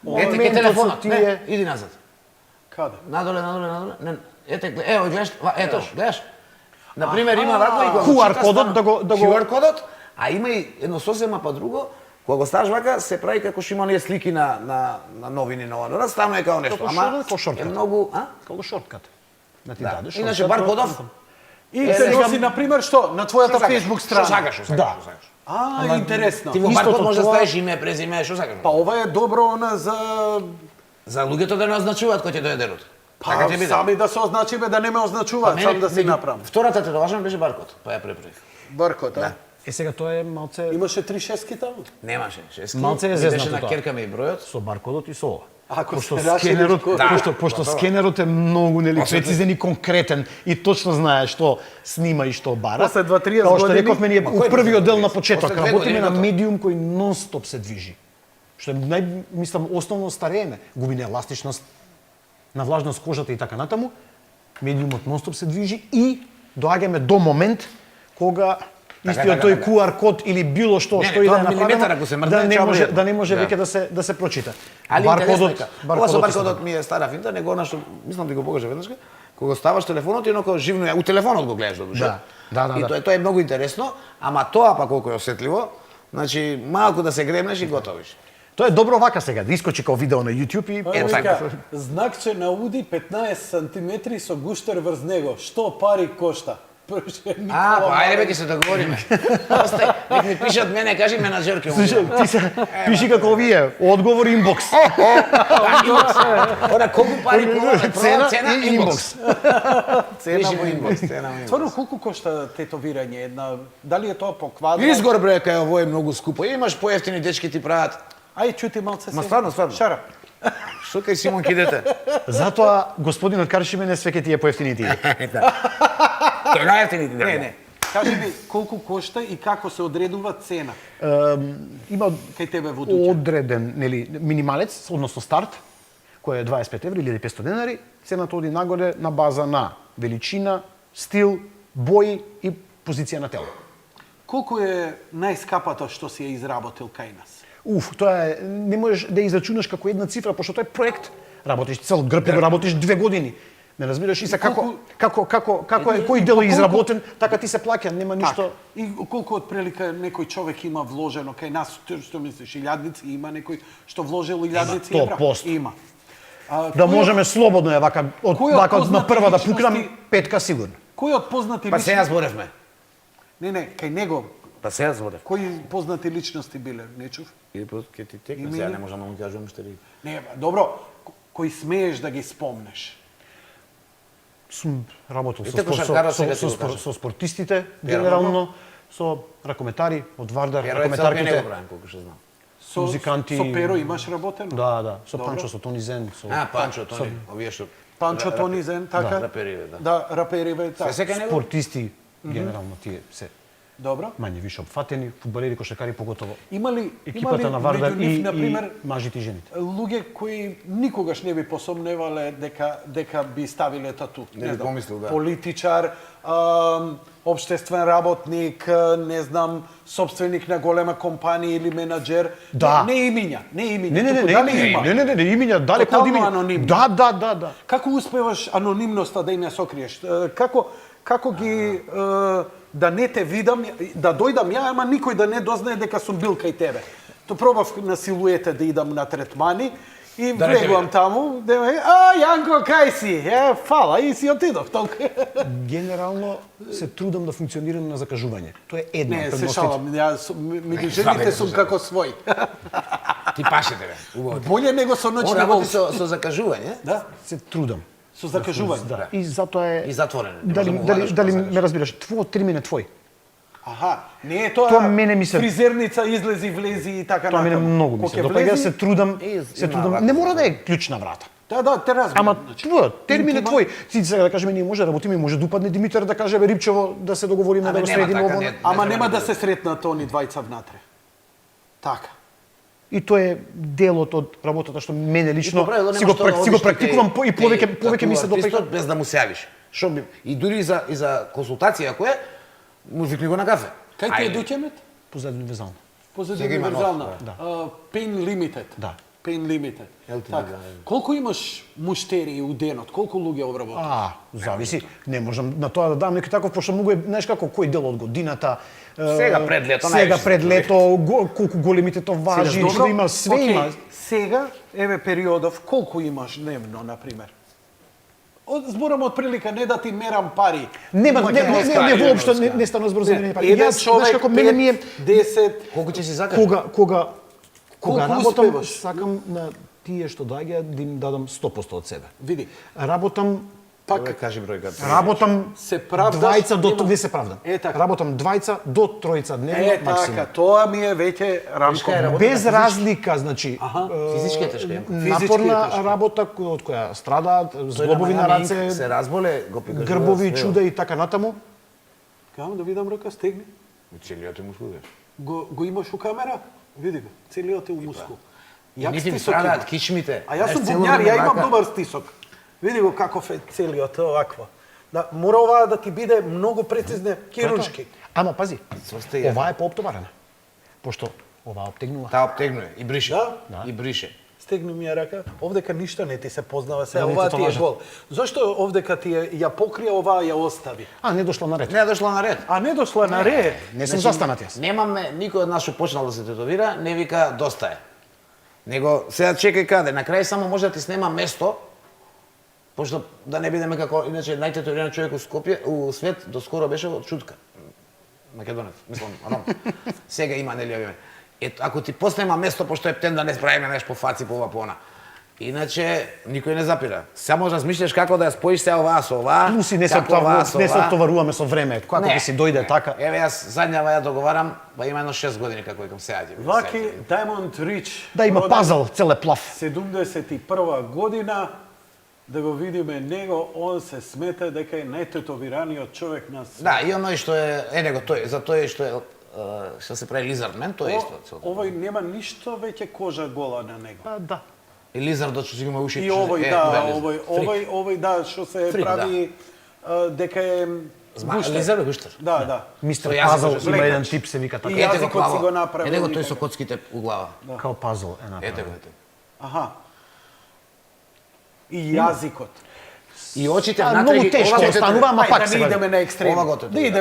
Ете ке Моментот телефонот, ти не, е- иди назад. Каде? Надоле. Не, ете, ево, гледаш, ето, гледаш. Например, има вако и кога го QR читаш, кодот стана- да го- QR кодот, а има и едно сосема па друго, кога го ставаш вака, се прави како што има оние слики на новини на ова. Ставно е како нешто, Како ама шорткат. е многу, а? Како шорткат. Да ти Да. дадеш. Иначе шорткат, баркодов, И се носи, например, што? На твојата Facebook страна. Што сакаш, што сакаш, Да. што сакаш. Интересно. Ти во Истото баркод може да тоа- ставиш име, презиме, што сакаш. Па ова е добро она за За луѓето да не означуваат кој ќе дојде денот. па Така ќе биде. сами да се означиме да не ме означуваат, Мене, сам да си меѓу- направам. Втората тетоважа беше баркод, па ја преправив. Баркот, а? Е сега тоа е малце Имаше 3 шестки таму. Немаше, шестки. Малце е Ми зезнато беше на тоа. керкаме и бројот. со баркодот и со ова. Ако Пошто се рашириш скенерот, кој- пошто скенерот е многу нели прецизен и конкретен и точно знае што снима и што бара. После 2-30 Као што години- рековме ние Ма у кој првиот дел 2-30? на почеток После 2 работиме години на готово. медиум кој нон-стоп се движи. Што е мислам основно старееме, губи на еластичност, на влажност кожата и така натаму. Медиумот нон-стоп се движи и доаѓаме до момент кога истиот тој QR код или било што Не, што и да тоа е милиметар направено, ако се мрдне, да не чао може пријатно. да не може Да. веќе да се прочита. Али интересно е дека, ова со баркодот баркодот ми е стара финта, него она што мислам да го покажа веднаш, кога ставаш телефонот и оноко живно е, у телефонот го гледаш до душа. Да. И тоа е многу интересно, ама тоа па колку е осетливо, значи малку да се гремнеш и готовиш. Тоа е добро вака сега, да искочи као видео на YouTube и Е, така. вика, знакче на Уди 15 сантиметри со гуштер врз него. Што пари кошта? Прше А, па ајде бе ќе се договориме. Остай, нек ми пишат мене, кажи менаџерке. Слушај, ти се пиши како овие, одговор инбокс. Ора колку пари куваме, цена и инбокс. Цена Пиши во во инбокс. инбокс, цена во инбокс. Стварно, колку кошта тетовирање? Една, дали е тоа по квадрат? Изгор бре, кај ово е многу скупо. Имаш поевтини дечки ти прават. Ај, чути малце се. Ма стварно. Шарап. Што кај Симон кидете? Затоа господинот Каршимене све ке ти е поевтините. Тој најефтините Не, не. Кажи ми, колку кошта и како се одредува цена Има кај тебе во дуќан? одреден, нели, минималец, односно старт, кој е 25 еври или 500 денари, цената оди нагоре на база на величина, стил, бои и позиција на тело. Колку е најскапата што си ја изработил кај нас? Тоа е, не можеш да израчунаш како една цифра, пошто тоа е проект. Работиш цел грб и го работиш 2 години. Ме разбираш и са како е кој дел е изработен, така ти се плаќа, нема ништо. И колку отприлика некој човек има вложено кај нас, што мислиш, илјадници, има некој што вложил илјадници евра? 100%. Има. А, Да кој од- можеме слободно е вака од Кој од вака на познати прва да личности- пукнам петка сигурно. Кој од познати Па сега личности? зборевме. Не, кај него. Па сега зборев. Кои познати личности биле? Не чув? И ќе ти текне, Имени? сега не можам да му кажам што ри. Не, добро. Кои смееш да ги спомнеш? Сум работел И те кошаркарот сега ти го кажа. со спортистите, генерално, со ракометари од Вардар, Перо е цел кај него ракометарките. правим, колку што знам. Со, Музиканти- Со Перо имаш работено? Да, со Добро. Панчо, со Тони Зен, со А, Панчо, Тони, овие што... Панчо Тонизен, така? рапериве, да. Да, рапериве, така. Се кај него? спортисти, генерално тие се Добро. мање више опфатени, фудбалери, кошаркари поготово. Има ли Екипата на Вардар меѓу нив, и например, мажите и жените. луѓе кои никогаш не би посомневале дека би ставиле тату. Не би знам, помислил, да. Политичар, обштествен работник, не знам, собственик на голема компанија или менаџер. Да. Не имиња, не имиња. Не, туку дали има? не, имиња, далеко од Тотално имиња. анонимно. Да. Како успеваш анонимноста да им ја сокриеш? Како ги да не те видам, да дојдам ја, ама никој да не дознае дека сум бил кај тебе. То пробав на силуете да идам на третмани и Да не те влегувам видам. таму, да ме, а Јанко, кај си? Фала, и си отидов толку. Генерално се трудам да функционирам на закажување. Тоа е една Не, од се предностите. шалам, јас меѓу жените сум како свој. Ти паше тебе, убаво. Боле него со Он ноќни работи волци. со закажување, Да, Се трудам. со закажување. Да. И затоа е и затворено. Не Дали можеш да му владаш дали кога сакаш. ме разбираш? Твој термин е твој. Аха, не е тоа, Тоа мене ми се- фризерница излези, влези и така Тоа мене натаму. многу ми Кога се ќе допаѓа, влези- се трудам, Има се трудам. вака Не мора да за е клучна врата. Да, те разбирам. Ама значи. твој термин е Интима- твој. Ти сега да кажеме ние може да работиме, може да упадне Димитар да каже бе Рипчево да се договориме Абе, да го нема средиме така, ово. не. Ама треба нема да да се сретнат они двајца внатре. Така. И тоа е делот од работата што мене лично Добре, да си немаш го, тоа да си го одиш практикувам кај- и повеќе кај ми се тату допаѓа. артистот без да му се јавиш. Што би и дури и за консултација ако е, му викни го на кафе. Кај ти е Ајде. дуќемет? Позади универзално. Позади Сега има нов, универзална. да. Pain Limited. Да. Pain Limited. LTD, Така. да. Колку имаш муштери у денот? Колку луѓе обработуваш? Зависи. Не можам на тоа да дам некој таков, пошто многу е, знаеш како, кој дел од годината. Сега пред лето, Сега највише. пред лето, колку големите товажи, што има, све Океј, има. Сега, еве периодов, колку имаш дневно, например? Зборам од прилика, не да ти мерам пари. Нема, не скрај, воопшто нема не стана збор за мене пари. Еден Јас, човек, знаеш како, мене ми е 10, Колку ќе си закажеш? кога Колку работам, успеваш? сакам на тие што доаѓаат да им дадам 100% од себе. види, Работам Пак кажи бројката. Работам Се правдаш, двајца до нема- не се правдам. Е, така. Работам двајца до тројца дневно максимум. така, тоа ми е веќе рамко. кај работа? Без разлика, значи, Физички е тешко, Јанко. Физички е напорна тешко. работа од која страдаат, Тој зглобови на Мајами раце, се разболе, го прикажува. грбови, све. чуда и така натаму. Као да видам ръка, стегни. Целиот е мускул. Го имаш у камера? Види го, целиот е у мускул. Јак Нити ми стисок страдаат има. кичмите. А јас сум Знаеш, цело бубњар, време ја имам вака. добар стисок. Види го каков е целиот овакво. Да, мора оваа да ти биде многу прецизне хируршки. Ама пази, Сврсте ја. оваа е пооптоварена. Пошто оваа обтегнува. Таа обтегнува и брише. Да? И брише. Стегни ми ја рака. Овдека ништо не ти се познава се. Да, не ти Оваа то ти е важат. гол. Зошто овдека ти ја покрија, оваа ја остави? А, не дошла на ред. Не е дошла на ред. А не дошла на ред. Не сум застанат јас. Немаме никој од нас што почнал да се тетовира, не вика доста е. Него сега чекај каде, на крај само може да ти снема место, пошто да не бидеме како иначе најтетовиран човек у Скопје, у свет доскоро беше од Чутка. Македонец, мислам, Ром. Сега има нели овие. Ето, ако ти поснема место, пошто е птен да не справиме нешто по фаци, по ова, по она. Иначе, никој не запира. Само размислиш како да ја споиш се оваа со оваа, Плюс и не се како оваа со не се оваа. оптоваруваме со време. Како Не. би си дојде така. Еве јас задњава ја договарам, па има едно 6 години како викам сега ќе. Ваки Diamond Rich. Да има роден пазл, целе плав. 71 година, да го видиме него, он се смета дека е најтетовираниот човек на свет. Да, и оној што е него тој, за тој што е што се прави лизардмен, тој е исто цело. Овој нема ништо веќе кожа гола на него. Па да. И лизардот што си го има уши. И овој, да, овој, да, што се Фрик, прави дека е гуштер. Лизар гуштер. Да, да. Мистер Со јазикот Пазл што има лекач. еден тип се вика така. И Ете го јазикот си го глава. направил Е него тој никако. со коцките у глава. Као пазл е Ете направен. го, ете. Аха. И јазикот. И очите А, внатре многу ги тешко ова го останува, ама Ајде пак да се не вади. идеме на екстреми. Ова го тетовира.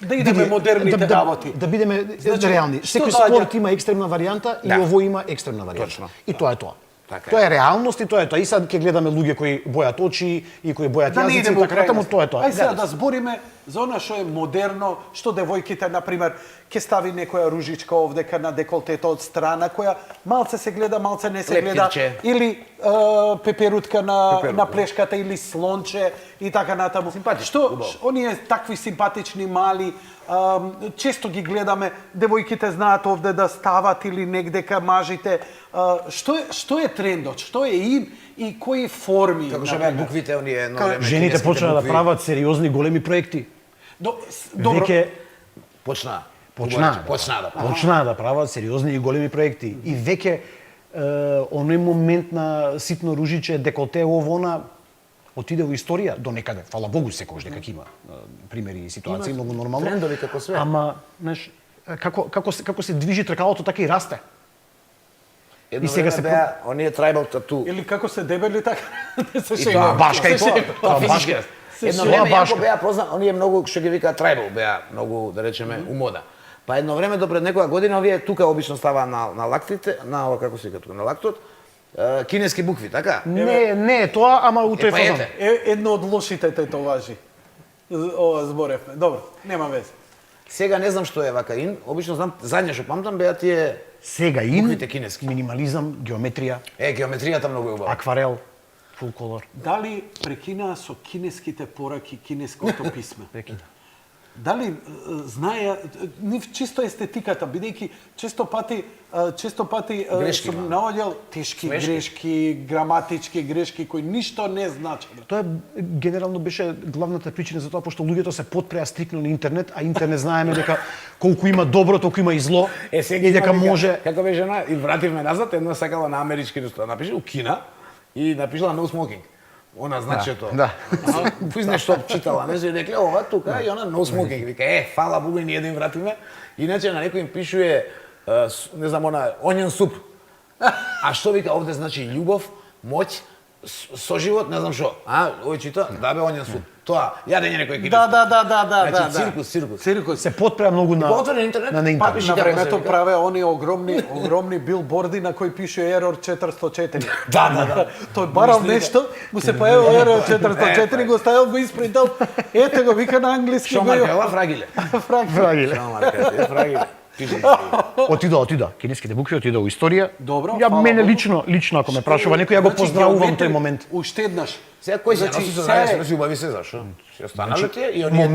Да идеме модерните работи. Да бидеме Значи, реални. што Секој доаѓа? спорт има екстремна варијанта и Да. ово има екстремна варијанта. Точно. И тоа е тоа. Така е. Тоа е реалност и тоа е тоа. И сад ќе гледаме луѓе кои бојат очи и кои бојат Да не јазици идеме и у така натаму, крајност. тоа е тоа. Ај сега да збориме за она што е модерно, што девојките, например, ќе стави некоја ружичка овдека на деколтето од страна, која малце се гледа, малце не се гледа, Лептирче. или пеперутка на плешката, или слонче и така натаму. Симпатично, Што, убаво. оние такви симпатични мали, често ги гледаме, девојките знаат овде да стават или негдека мажите. Што е трендот? Што е им и кои форми? Како што беа например? буквите оние едно Како- време. Жените кинеските почнаа да букви. прават сериозни големи проекти. Добро. Веќе Почнаа. почнаа да прават сериозни и големи проекти. И веќе оној момент на ситно ружиче, деколте, ово, она, отиде во историја до некаде. Фала Богу секогаш дека ќе има примери и ситуации, многу нормално. трендови како све. Ама, знаеш, како се движи тркалото, така и расте. Едно И сега време се беа оние трибал тату. Или како се дебели, така да се И шегува. тоа башка и Се тоа. шегува. Тоа башка. физички. Едно Тоа време башка. Јанко беа познат, оние многу што ги вика трибал беа многу да речеме у мода. Па едно време до пред некоја година овие тука обично става на лактите, на ова како се вика тука на лактот, кинески букви, така? Не е тоа, ама у тој па фазон. ете. Едно од лошите тетоважи. Ова зборевме. Добро, нема везе. Сега не знам што е вака ин, обично знам задње што памтам беа тие Сега ин, Буквите кинески. минимализам, геометрија, геометријата многу е убава. акварел, full color. Дали прекинаа со кинеските пораки кинеското писме? Прекина. Дали знаеа нив чисто естетиката, бидејќи често пати Грешки сум има. наоѓал тешки Смешки. грешки, граматички грешки кои ништо не значат. Тоа генерално беше главната причина за тоа, пошто луѓето се потпреа стрикно на интернет, а интернет знаеме дека колку има добро, толку има и зло, и дека може... Како беше жена, и вративме назад, една сакала на амерички нешто, напише у Кина и напишала no smoking. Она значи тоа. да. Пизне што читала, не се рекле ова тука и она no smoking. Вика, фала Богу и ние да им вратиме. Иначе на некој им пишуе не знам, она onion soup. А што вика овде значи љубов, моќ, соживот, не знам што. А, овој чита, да бе, оња суд. Тоа, јадење некој кинески. Да. Значи, циркус. Се потпреа многу на Отворен интернет, на Па интернет. на како времето се вика? праве они огромни билборди на кои пише Error 404. Да. Тој барал нешто, му се појавил Error 404, го ставил, го испринтал, ете го вика на англиски. Што марка, ова фрагиле. Фрагиле. Што марка, фрагиле. Пише. Отида. Кинеските букви отида у историја. Добро, Ја фала мене Богу. лично ако ме прашува некој, ја го Значи, поздравувам геометри тој момент. Уште еднаш. Сега кој се Значи, носи со се- знаеш, се убави се зашо? Се останале тие и оние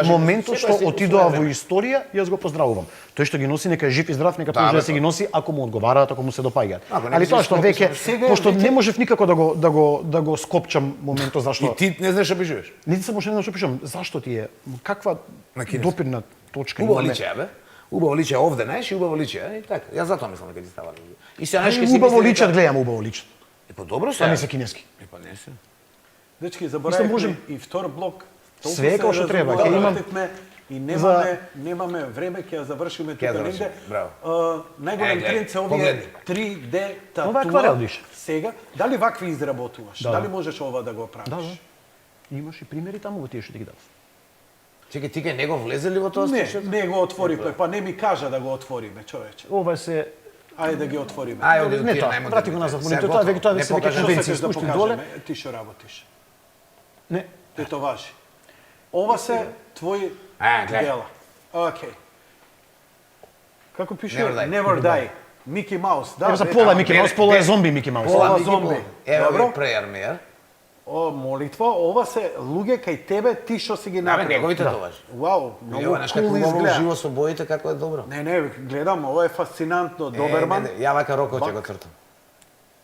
Моментот што отидоа во историја, јас го поздравувам. Тој што ги носи нека е жив и здрав, нека Да, продолжи бе, да се ги носи ако му одговараат, ако му се допаѓаат. Ако не Али ги тоа си што скопиш, веќе, сега пошто веќе- не можев никако да го скопчам моментот И зашто ти не знаеш што пишуваш. нити се може да што пишам, зашто ти е каква На кинески. допирна точка Убаво имаме. личе, бе. Убаво личе овде, знаеш, и убаво личе, и така. Јас затоа мислам дека ти става. И сега знаеш ке си Убаво мисли личат, дека- гледам убаво личат. Е, па добро се. Тоа не се кинески. Е, па не се. Дечки, Мислам, заборавивме можем. и втор блок. Толку Све се како што треба, ќе имам- разговаравме и немаме време, ќе ја завршиме тука завршиме, негде. браво. Најголем гледај, тренд се овие погледни. 3D Ова е акварел, виж. Сега, дали вакви изработуваш? Да. Дали можеш ова да го правиш? Да. Имаш и примери таму во тие што ти ги дадов. Чекај, ти кај него влезе ли во тоа Не, слушат? не го отворивме, па не ми кажа да го отвориме, човече. Ова се Ајде да ги отвориме. Ај, оди Не тие тоа, најмодерни. врати го назад, Сега монитор, готово. тоа веќе Не се веќе покажа. Што конвенција, сакаш да спусти покажеме? доле. Ти што работиш? Не, Ти то важи. Ова се твои гледај. дела. Окей. Како пише? Never Die. Never die. Мики Маус, да. Ева за бе, пола тamo. Мики Маус, пола е зомби Мики Маус. Пола Мики зомби. Пол. Ева Добро. ви прејар мејар. О, молитва, ова се луѓе кај тебе, ти што си ги Да, бе, направил. неговите товаш. Вау, Ева, многу знаеш кул како убаво изгледа. живо со боите, како е добро. Не, гледам, ова е фасцинантно. Доберман. Ја вака Роко ќе Бак. го цртам.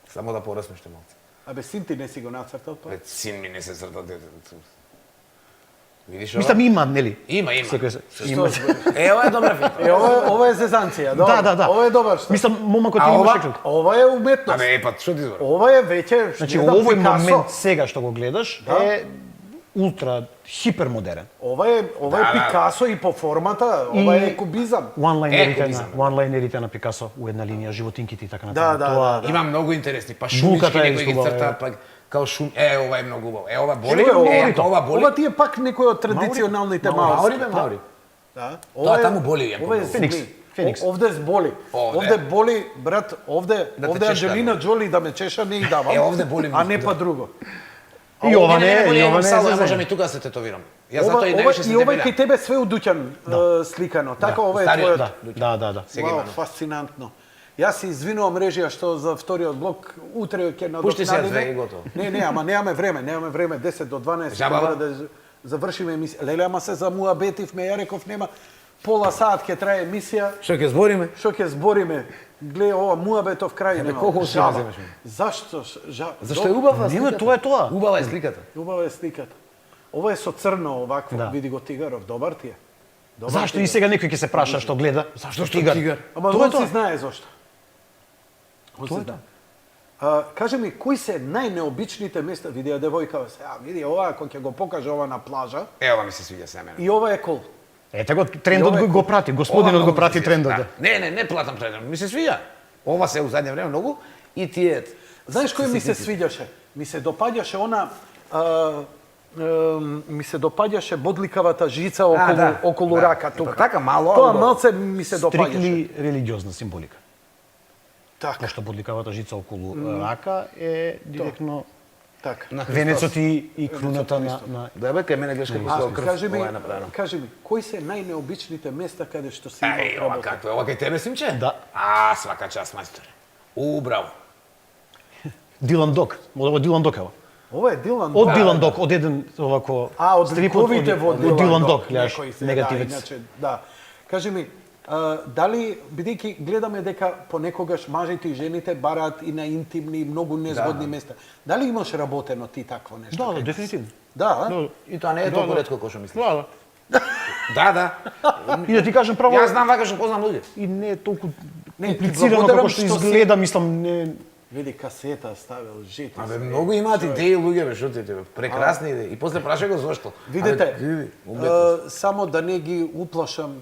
Само да порасне што малце. Абе, син ти не си го нацртал па? Бе, син ми не се црта дете. Видиш ова? Мислам има, нели? Има. Секој се- Што има. збориш? Ова е добра финта. Ова е зезанција, добро. Да. Ова е добар што. Мислам момакот А ти ова? имаше клик. Ова е уметност. Абе, па што ти зборам? Ова е веќе, Значи не знам, овој Пикасо. момент сега што го гледаш Да. е ултра хипермодерен. Ова е Да. Пикасо и по формата, ова е кубизам. One-linerите one-linerите на Пикасо у една линија, животинките и така натаму. Да. Има многу интересни, па Булката шумички е некои ги убава, цртаат, па као шум. Ова е многу убаво. Ова боли. Што е Ова боли. Ова ти е пак некој од традиционалните Маури, маори. бе, Маури. Да. Тоа таму боли, ја Ова е помнам. Феникс, зми. Феникс. Овде зболи. Овде. Овде боли, брат, овде Да те овде чешка, Анджелина Џоли да ме чеша не и давам. Овде боли А не да. па друго. И ова не, боли, и ова имам не е сало, ја зезање. можам и тука да се тетовирам. Ја Ова, затоа и највише се и ова дебелям. кај тебе све удуќан сликано. Така ова е стариот, твојот. Да. Сега Вау, има. фасцинантно. Јас се извинувам режија што за вториот блок утре ќе надокнадиме. Пушти се две и готово. Не, ама немаме време, 10 до 12 Жабава? мора да завршиме емисија. Леле, ама се замуабетивме, ја реков нема пола сат ќе трае емисија. Што ќе збориме? Што ќе збориме? Гледа ова муабетов крај нема. колку си Жаба. земеш? Зашто? Зашто е убава Нема, сликата? тоа е тоа. Убава е сликата. Убава е сликата. Ова е со црно овакво, Да. види го Тигаров, добар ти е. Добар Зашто ти е. и сега некој ќе се праша што гледа? Зашто тигар? Ама Тоа е он тоа. си знае зошто. Он си знае. Кажи ми, кои се најнеобичните места? Види ја девојка, види ова, ако ќе го покаже ова на плажа, Ова ми се свиѓа се мене. и ова е кол. Ете го трендот го прати, господинот го прати трендот. да. Не платам трендот. Ми се свиѓа. Ова се у задње време многу и тие Знаеш кој ми се свиѓаше? Ми се допаѓаше она ми се допаѓаше бодликавата жица околу рака тука. Така мало. Тоа ало. малце ми се допаѓаше. Стрикли религиозна символика. Така, Пошто бодликавата жица околу рака е директно така. венецот и круната на Да бе, кај мене гледаш како крв. Кажи ми, Ова е направено. кои се најнеобичните места каде што си Ај, имал ова работа? какво е? Ова кај тебе симче? Да. Свака час, мајсторе. Браво. Дилан Док. Од Дилан Док ево. Ова е Дилан. Од Дилан Док, од еден овако од стрипот ликовите во од Дилан Док, гледаш, некои се, негативец. Да, иначе, да. Кажи ми, дали, бидејќи гледаме дека понекогаш мажите и жените бараат и на интимни и многу незгодни места, дали имаш работено ти такво нешто? Да, кај да, нас? дефинитивно. Да, И тоа не е толку ретко кој што мислиш. Да. Да. И да ти кажам право, Јас знам вака што познам луѓе. и не е толку Не, ти комплицирано благодарам како што што си- изгледа, мислам, не... види касета ставил жити. Абе, многу имаат идеи луѓе, бе, што ти тебе, прекрасни идеи. И после прашај го зошто. Видете, Абе, види, уметност. само да не ги уплашам,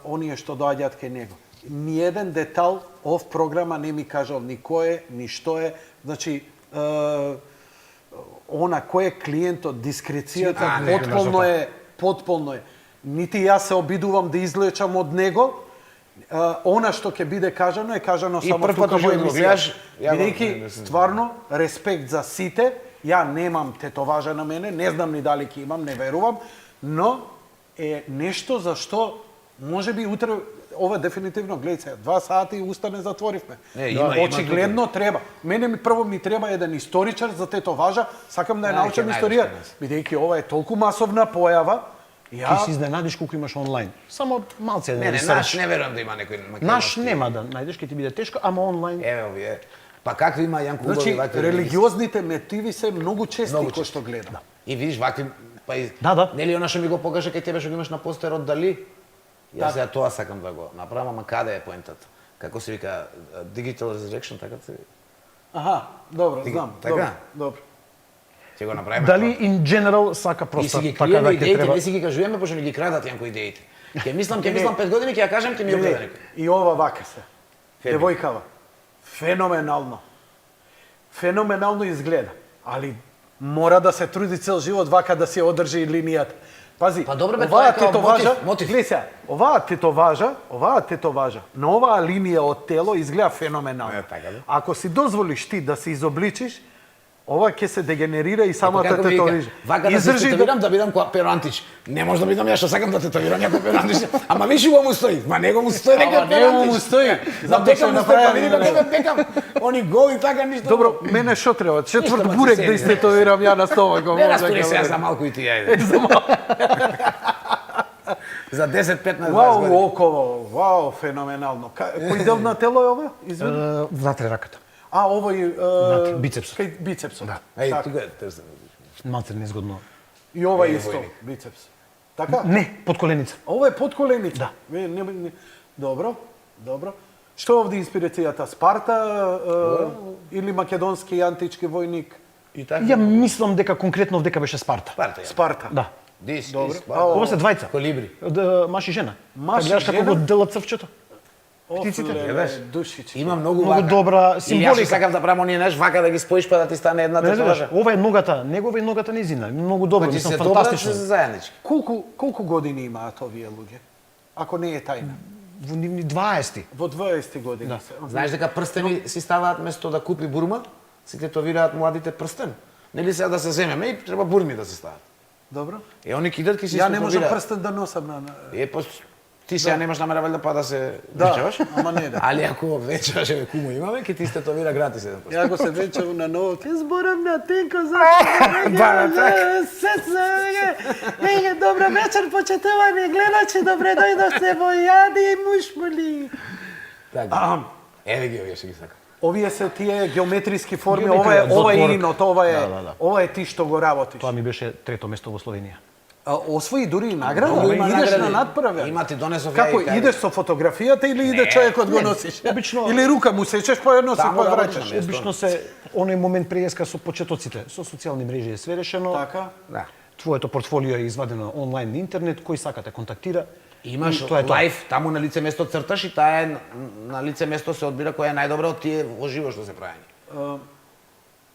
оние што доаѓаат кај него. ниеден детал ов програма не ми кажал ни кој е, ни што е. Значи, она кој е клиентот, дискрецијата потполно е. Нити јас се обидувам да излечам од него, она што ќе биде кажано е кажано И само прв пат тука во уживам го гледаш, емисија. Бидејќи стварно респект за сите, ја немам тетоважа на мене, не знам ни дали ќе имам, не верувам, но е нешто за што можеби утре ова дефинитивно гледај се 2 сати и устане затворивме. Очигледно треба. Мене прво ми треба еден историчар за тетоважа, сакам да ја научам историја, бидејќи ова е толку масовна појава. Ти се изненадиш колку имаш онлайн. Само малце Не, наш не верувам да има некој македонски. Наш нема да најдеш, ќе ти биде тешко, ама онлайн. Еве овие. Па какви има Јан Кубови Значи, вакви? религиозните мотиви се многу чести кои што гледам. И видиш вакви, па и Да. нели она што ми го покажа кај тебе што го имаш на постерот Дали? Јас ја тоа сакам да го направам, ама каде е поентата? Како се вика Digital Resurrection, така се Аха, добро, знам. така? Добро. ќе го направиме. Дали in general сака И просто си ги така криеме да ќе идеите, треба. не си ги кажуваме, пошто ни ги крадат Јанко идеите. Ќе мислам 5 години, ќе ја кажем, ќе ми ја огледа некој. И ова вака се. Феби. Девојкава. Феноменално. Феноменално изгледа. Али мора да се труди цел живот вака да се одржи линијата. Пази, Па добро бе, оваа тоа е као тетоважа, мотив. гледај сега, оваа тетоважа, на оваа линија од тело изгледа феноменално. Е, така, да. Ако си дозволиш ти да се изобличиш, ова ќе се дегенерира и самата Како ми вика, тетовижа. вака да се тетовирам да бидам која Перо Антич. Не може да бидам ја што сакам да тетовирам ја кој Перо Антич. Ама виши го му стои. Ма него му стои дека Ама Перо него му Антич. стои. За Затоа дека што му стои, па направи види него. како бекам. Они голи така ништо. Добро, мене што треба? Четврт Ништо, ма бурек ти да седи, истетовирам ја на стомакот. Не распори се за малку и ти ајде. За 10-15 Вау, години. оково, вау, феноменално. Кој дел на тело е ова? Извини. Внатре раката. А, овој... бицепсот. Кај бицепсот. Да. Еј, тука е тесен. Малце незгодно. И ова Е, исто, војник. бицепс. Така? Не, под коленица. Ова е под коленица. Да. Добро, добро. Што е овде инспирацијата? Спарта или македонски антички војник? И така. Ја мислам дека конкретно дека беше Спарта. Спарта. Спарта. Да. Дис, Добро. дис, Ова се двајца. Колибри. Маш и жена. Маш и Гледаш како жена? го делат црвчето. Птиците? Гледаш? Душички. Има многу Многу вака. добра Или јас символика. што сакам да правам оние неш вака да ги споиш па да ти стане една Не знаеш, тетоважа. ова е ногата негова и ногата незина. Многу добро, Кои ти мислам се добра, фантастично. се заеднички. Колку години имаат овие луѓе? Ако не е тајна. Во нивни 20. Во 20 години Да. се. Знаеш дека прстени си ставаат место да купи бурма, си тетовираат младите прстен. Нели сега да се земеме и треба бурми да се стават. Добро. Они кидат ки си Ја не можам тетовираат. прстен да носам на... Ти сега немаш намера валјда па да се Да, венчаваш? ама не да. Али ако венчаваш, еве куму имаме, ќе ти стетовира гратис еден прст. Ја го се венчав на ново, ќе зборам на Тенко за... Бара, Еге, добра вечер, почитувани гледачи, добре дојдовте во Јади и Мушмули. Така. Еве ги овие што ги сакам. Овие се тие геометриски форми, Геометрија, ова е затворот. Иринот, ова е, Да. ова е ти што го работиш. Тоа ми беше трето место во Словенија. Освои дури и награда, Многу има идеш награди. на надправа. Има ти донесов ја Како и кажа. идеш со фотографијата или иде човекот го носиш? обично- Или рука му сечеш па ја носиш Таму па работиш враќаш. на место. Обично се оној момент преска со почетоците, со социјални мрежи е све решено. Така. Да. Твоето портфолио е извадено онлайн на интернет, кој сака те контактира. Имаш И тоа е тоа. лайф, таму на лице место црташ и таа е на лице место се одбира која е најдобра од тие во живо што се прави.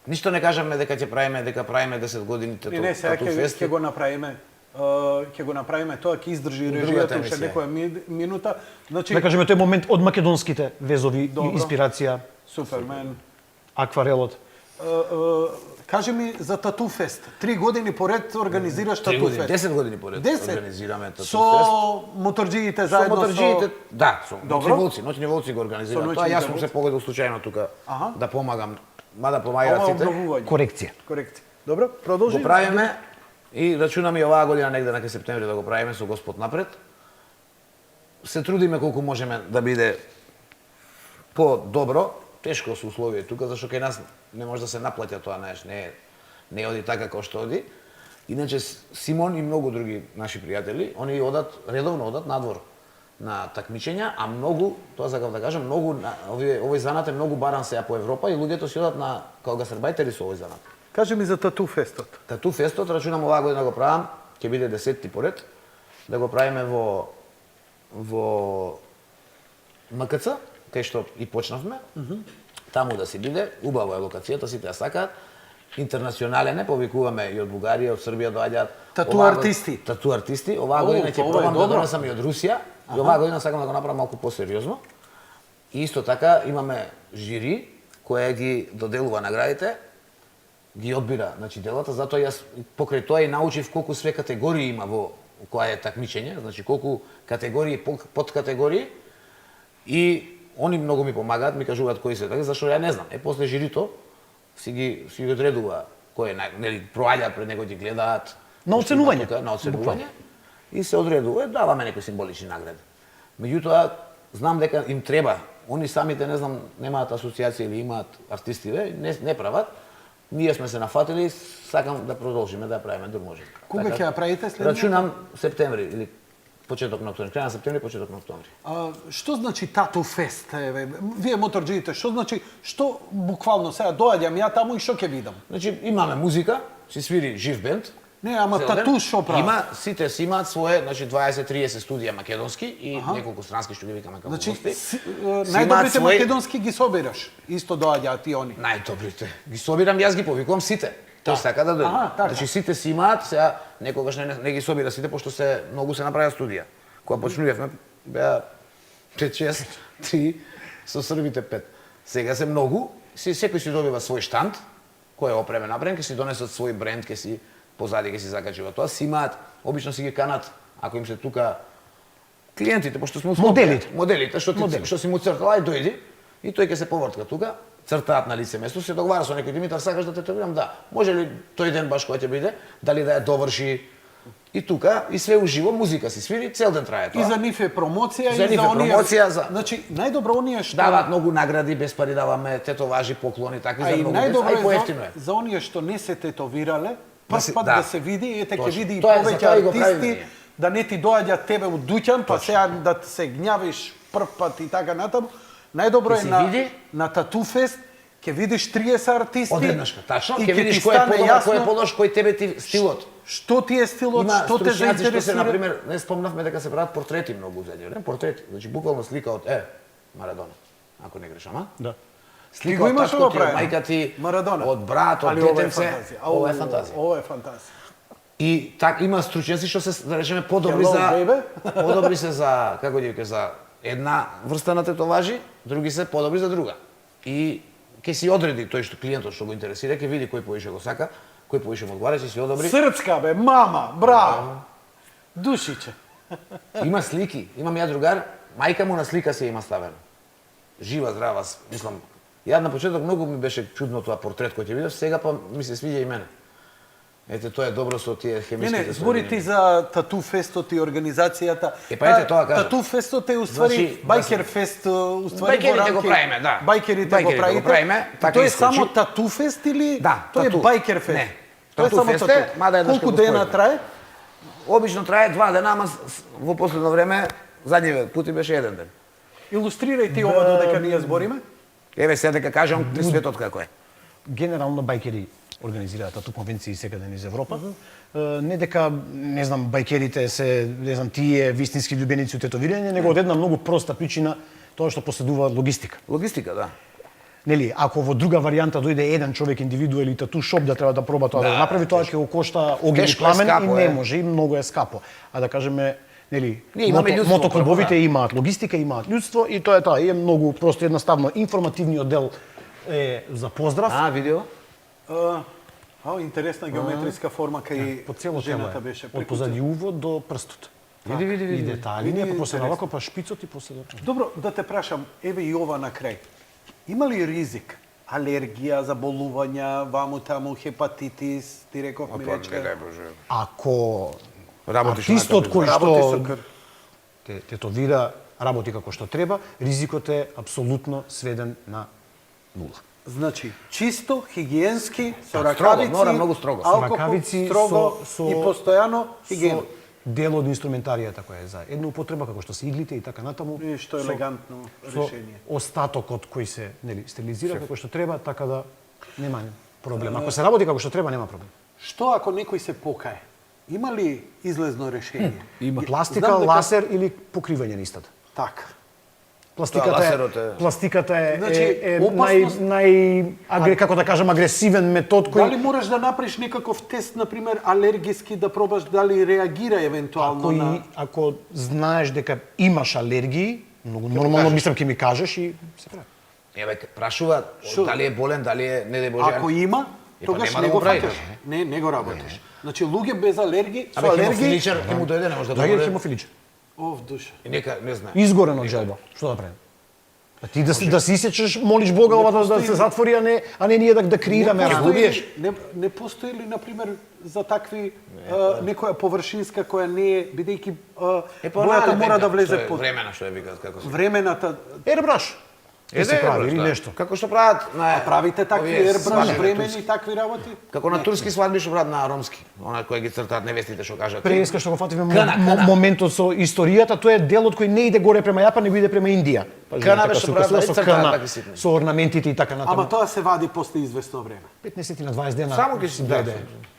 Ништо не кажаме дека ќе правиме, дека правиме 10 години Не, сега тату ќе фести. го направиме. Ќе го направиме тоа, ќе издржи другата режијата уште емисија. некоја минута. Значи, Да кажеме тој момент од македонските везови, Добро. инспирација, Супермен. акварелот. Кажи ми за Тату Фест. 3 години поред организираш Тату Фест. 10 години поред 10? организираме тату фест. Со моторџиите Со заедно моторџиите, да, со Добро. ноќни волци го Со организираа. ноќните Тоа јас сум волци. се погодил случајно тука Аха. да помагам, мада Ова помагаат е сите. обновување. Корекција. Корекција. Добро, продолжи. Го правиме и рачунаме и оваа година негде на крај септември да го правиме со Господ напред. Се трудиме колку можеме да биде по-добро. Тешко се условија тука, зашто кај нас не може да се наплаќа тоа, знаеш, не оди така како што оди. Иначе Симон и многу други наши пријатели, они редовно одат надвор на такмичења, а многу, тоа сакам да кажам, многу овој занат е многу баран сега по Европа и луѓето си одат на као гастербајтери со овој занат. Кажи ми за Тату Фестот. Тату фестот рачунам оваа година го правам, ќе биде 10-ти поред, да го правиме во МКЦ, кај што и почнавме. Таму да се биде, убава е локацијата, сите ја сакаат. Интернационален е, повикуваме и од Бугарија, од Србија доаѓаат. Тату артисти. Тату артисти. Оваа година ќе ова е пробам да добро. донесам и од Русија. И оваа година сакам да го направам малку посериозно. И исто така имаме жири која ги доделува наградите, ги одбира, значи делата, затоа јас покрај тоа и научив колку све категории има во која е такмичење, значи колку категории, подкатегории, и они многу ми помагаат, ми кажуваат кои се така, зашто ја не знам. После жирито си ги одредува кој е нели проаѓаат пред него, ги гледаат На оценување. На оценување и се одредува, даваме некои символични награди. Меѓутоа знам дека им треба, они самите не знам немаат асоциација или имаат артистиве, не прават. Ние сме се нафатили, сакам да продолжиме да ја правиме дур може. Кога ќе ја правите следниот? Рачунам септември или почеток на октомври, крај на септември, почеток на октомври. Што значи Тату Фест? Вие моторџиите, што значи, што буквално сега доаѓам ја таму и што ќе видам? Значи имаме музика, си свири жив бенд. Не, ама цел ден. Тату што прави? Има, сите си имаат свое, значи 20-30 студија македонски и неколку странски што ги викаме како Значи, гости. најдобрите македонски ги собираш. Исто доаѓаат и они. Најдобрите. Ги собирам, јас ги повикувам сите. Тој сака да дојде. така. Значи сите си имаат, сега некогаш не ги собира сите, пошто многу се направија студија. Кога почнувавме, беа 5-6, 3, со србите 5. Сега се многу, секој си добива свој штанд, кој е опремен направен, ќе си донесат свој бренд, ќе си позади, ќе си закачува тоа. Си имаат, обично си ги канат, ако им се тука клиентите, пошто сме моделите, што си му цртала и дојди, и тој ќе се повртка тука, цртаат на лице место, се договара со некој Димитар, сакаш да те тетовирам? Да. Може ли тој ден баш кога ќе биде, дали да ја доврши и тука, и све уживо, музика си свири, цел ден трае тоа. И за нив е промоција За и нив за е оние. промоција, за- Значи, најдобро оние што Даваат многу награди, без пари даваме, тетоважи, поклони, такви а за и многу, најдобро а и е поевтино е. за оние што не се тетовирале, прв се- пат да. да се види, ете ќе Точно. види и Тоа е, повеќе затоа и го правиме артисти, ние. да не ти доаѓа тебе од дуќан, па сега да се гњавиш прв пат и така натаму. Најдобро Ќе е се на види. на Тату Фест, ќе видиш 30 артисти. Одеднашка, тачно, и ќе видиш ти кој е стане подобар, кој е јасно полош, кој тебе ти стилот. Што ти е стилот, Има што те стручњаци што се, заинтересира. например, не спомнавме дека се прават портрети многу у задње време, портрети, значи буквално слика од Марадона, ако не грешам, а? Да. Ти Слика го од имаш татко ова ти, од правено? мајка ти, Марадона. од брат, од Али ова е детенце. фантазија. Ова е фантазија. Ова е фантазија. И так има стручњаци што се да речеме подобри Hello, за baby. подобри се за како ќе викаш за една врста на тетоважи, други се подобри за друга. И ќе си одреди тој што клиентот што го интересира, ќе види кој повише го сака, кој повише му одговара, ќе си одобри. Срцка бе, мама, браво. Душиче. Има слики, имам ја другар, мајка му на слика се има ставено. Жива, здрава, мислам. Ја на почеток многу ми беше чудно тоа портрет кој ќе видев, сега па ми се свиѓа и мене. Ете, тоа е добро со тие Не, хемиските. не, збори ти за Тату Фестот и организацијата. Па ете тоа кажам. Тату Фестот е уствари Значи, Байкер Фест, уствари Байкерите во рамки. го правиме, да. Байкерите го Байкерите го правите. правиме, така Тој е исклучи. само Тату Фест или Да, тој тату. е Байкер Фест? Не, Тој е Тату само Фест тату. е, мада еднаш Колку како дена спојме. трае? Обично трае 2 дена, ама во последно време задниве пути беше 1 ден. Илустрирај ти ова додека ние збориме. Еве сега дека кажам светот како е. Генерално байкери организираат тату конвенции секаде низ Европа. Не дека, не знам, байкерите се, не знам, тие вистински љубеници од тетовирање, него од една многу проста причина тоа што поседува логистика. Логистика, да. Нели, ако во друга варијанта дојде еден човек индивидуел или тату шоп да треба да проба тоа да, го направи, тоа ќе го кошта огнен и Тешко е, пламен и скапо не е. може и многу е скапо. А да кажеме, нели, Ние имаме људство, мотоклубовите прво, да. имаат логистика, имаат људство и тоа е тоа. И е многу просто едноставно информативниот дел е за поздрав. Видео? Интересна геометриска форма кај По цело тело жената е. беше. Од позади увод до прстот. Види. И детали, Види, не после интересно. навако па шпицот и после до. Добро, да те прашам, еве и ова на крај. Има ли ризик? Алергија, заболувања, ваму таму, хепатитис, ти реков ми рече. Боже. Ако Работиш артистот на кој Работи со што крв. те тетовира, работи како што треба, ризикот е апсолутно сведен на нула. Значи, чисто, хигиенски, со Строго, ракавици, мора многу строго. алкохол, Ракавици строго со и постојано хигиена. со дел од инструментаријата која е за една употреба како што се иглите и така натаму. И што со- елегантно со решение. остатокот кој се нели стерилизира како што треба, така да нема проблем. Ако се работи како што треба, нема проблем. Што ако некој се покае? Има ли излезно решение? Има пластика, Знам дека- ласер или покривање на истата. Така. лазерот е- Пластиката е, Значи, е опасност- како да кажам, агресивен метод кој Дали можеш да направиш некаков тест, например, алергиски, да пробаш дали реагира евентуално на... ако знаеш дека имаш алергии, многу нормално мислам ќе ми кажеш и се прави. Еве прашува дали е болен, дали е не дај Боже. Ако има, па тогаш нема не да го го прави, фатиш. Не го работиш. Значи, луѓе без алергии, со Абе алергии... хемофиличар ќе му дојде, не може да го Дај може. хемофиличар. Ов, душа. И нека не знае. Изгорен од желба. Што да правим? А ти да се исечеш, молиш Бога ова да се затвори, а не ние да креираме рана. убиеш. Не постои ли, например, за такви некоја површинска која не е, бидејќи бојата мора да влезе под времена што е вика како се. времената... Ербраш. Е се прави или нешто. Како што прават на Правите такви овие ербраш, свадби на времени турски. такви работи? Како на турски свадби што прават на ромски. Она кои ги цртаат невестите што кажат. Преска што го фатиме Кана. моментот со историјата, тоа е делот кој не иде горе према Јапан, него иде према Индија. Кана беше со правда, со цртаат кана, такви ситни. со орнаментите и така Ама натаму. тоа се вади после известно време. 15 на 20 дена. Само ќе си дојде. дојде.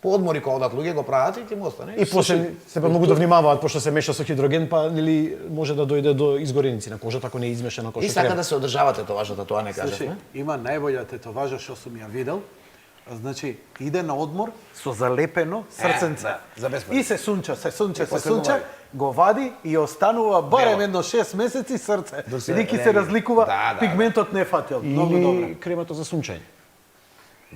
По одмори кога одат луѓе го прават и ти му остане. И после се многу да внимаваат пошто се меша со хидроген, па нели може да дојде до изгореници на кожата ако не е измешано како И што сака треба. да се одржавате товажата, тоа не кажеш, Слушай, не? има најбоља тетоважа што сум ја видел. Значи, иде на одмор со залепено срценце. да, за безплатно. И се сунча, се сунча, се после го сунча, вади. го вади и останува барем Бело. едно 6 месеци срце. Док се Бидејќи се реагира. разликува, Да, да, пигментот не фатил. Многу добро. Или кремата за сунчање.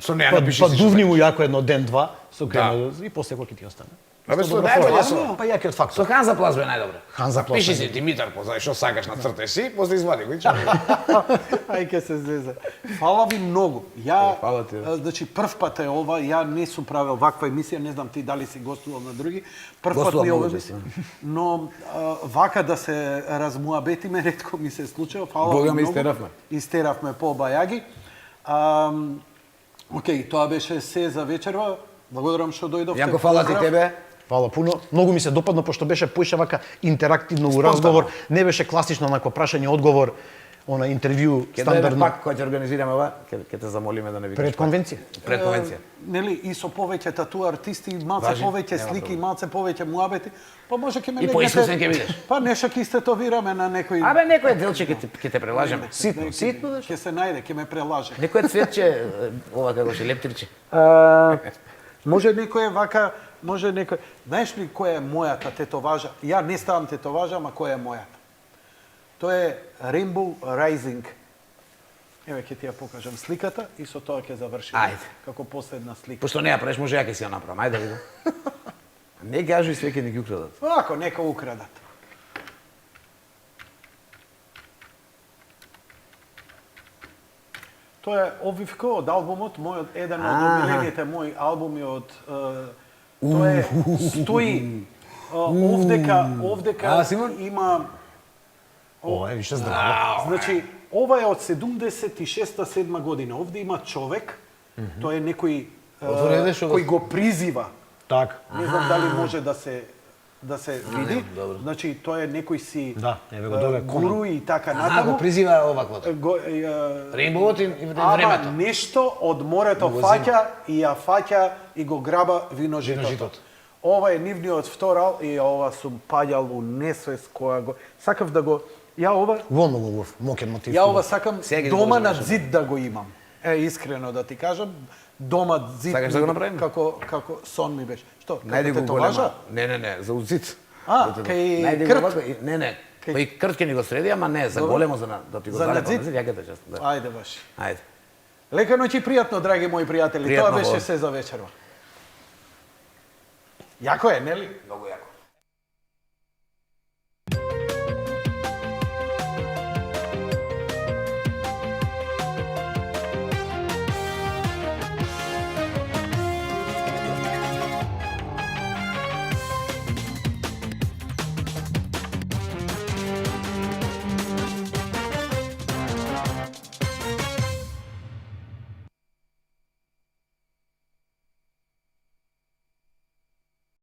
Со неа Па, напиши па си дувни што му јако едно ден-два со крема и после кој ќе ти остане. Абе, Исто со добра најбоље форма. со- Па јакиот Со фактор. Ханза плазба е најдобро. Ханза плазба Пиши е си Димитар, познај што сакаш на цртеш си, после извади го и чао. Ај ке се зезе. Фала ви многу. Ја, фала ти. значи, прв пат е ова, ја не сум правил ваква емисија, не знам ти дали си гостувал на други. Прв пат Гостувам ми е ова многу емисија. често. Но вака да се размуабетиме, ретко ми се случува. Фала Бога ви ме многу. истеравме. Истеравме по бајаги. Океј, тоа беше се за вечерва. Благодарам што дојдовте. Јанко, фала ти Поздрав. тебе. Фала пуно. Многу ми се допадна пошто беше поише вака интерактивно у разговор, не беше класично онако прашање одговор, она интервју Ќе дојдеме стандардно пак кога ќе организираме ова, ќе те замолиме да не викаш. пред конвенција. Пред конвенција. Нели, и со повеќе тату артисти, малце Важи, повеќе нема слики, проблем. малце повеќе муабети, па може ќе ме И поискусен ќе бидеш. Па нешто ќе истетовираме на некој... Абе, некој делче ќе те прелажеме. Ситно, ситно да Ќе се најде, ќе ме прелаже. Некој цветче, ова како ше лептирче. Може некој вака, може некој... Знаеш ли која е мојата тетоважа? Ја не ставам тетоважа, ама која е мојата? Тоа е Rainbow Rising. Еве ќе ти ја покажам сликата и со тоа ќе завршиме. Ајде. Како последна слика. Пошто не ја правиш, може ја ќе си ја направам. Ајде да видам. Не кажи све ќе ни ги украдат. Ако нека украдат. Тоа е обвивка од албумот, мојот еден од омилените мои албуми од тоа е стои овдека Симон? има Ова е више здраво. значи ова е од 76-7 година. Овде има човек, тоа е некој Отвори, што го- кој го призива. Так. Не знам дали може да се види. добро. Значи тоа е некој си Да, еве го доле, гуру и така Го натаму. призива оваквото. Рейнбоуот и Ама времето. нешто од морето Го фаќа и ја фаќа и го граба виножитото. Виножитото. Ова е нивниот вторал и ова сум паѓал у несвест која го сакав да го ја ова Во многу убав, мокен мотив. Ја ова сакам Сега ги дома изложи на нешто. зид да го имам. Искрено да ти кажам, дома зид Сакаш да го направиме? како сон ми беше. Што? Најди Како го тетоважа? голема. Не, за узит. Кај Најди крт? го овако, не, па и крт ќе ни го среди, ама не, за Добро. големо да ти го За залепам. надзид? Ја ќе те част. Да. Ајде баш. Ајде. Лека ноќ и пријатно, драги мои пријатели. Пријатно, Тоа беше Бог. се за вечерва. Јако е, нели? Многу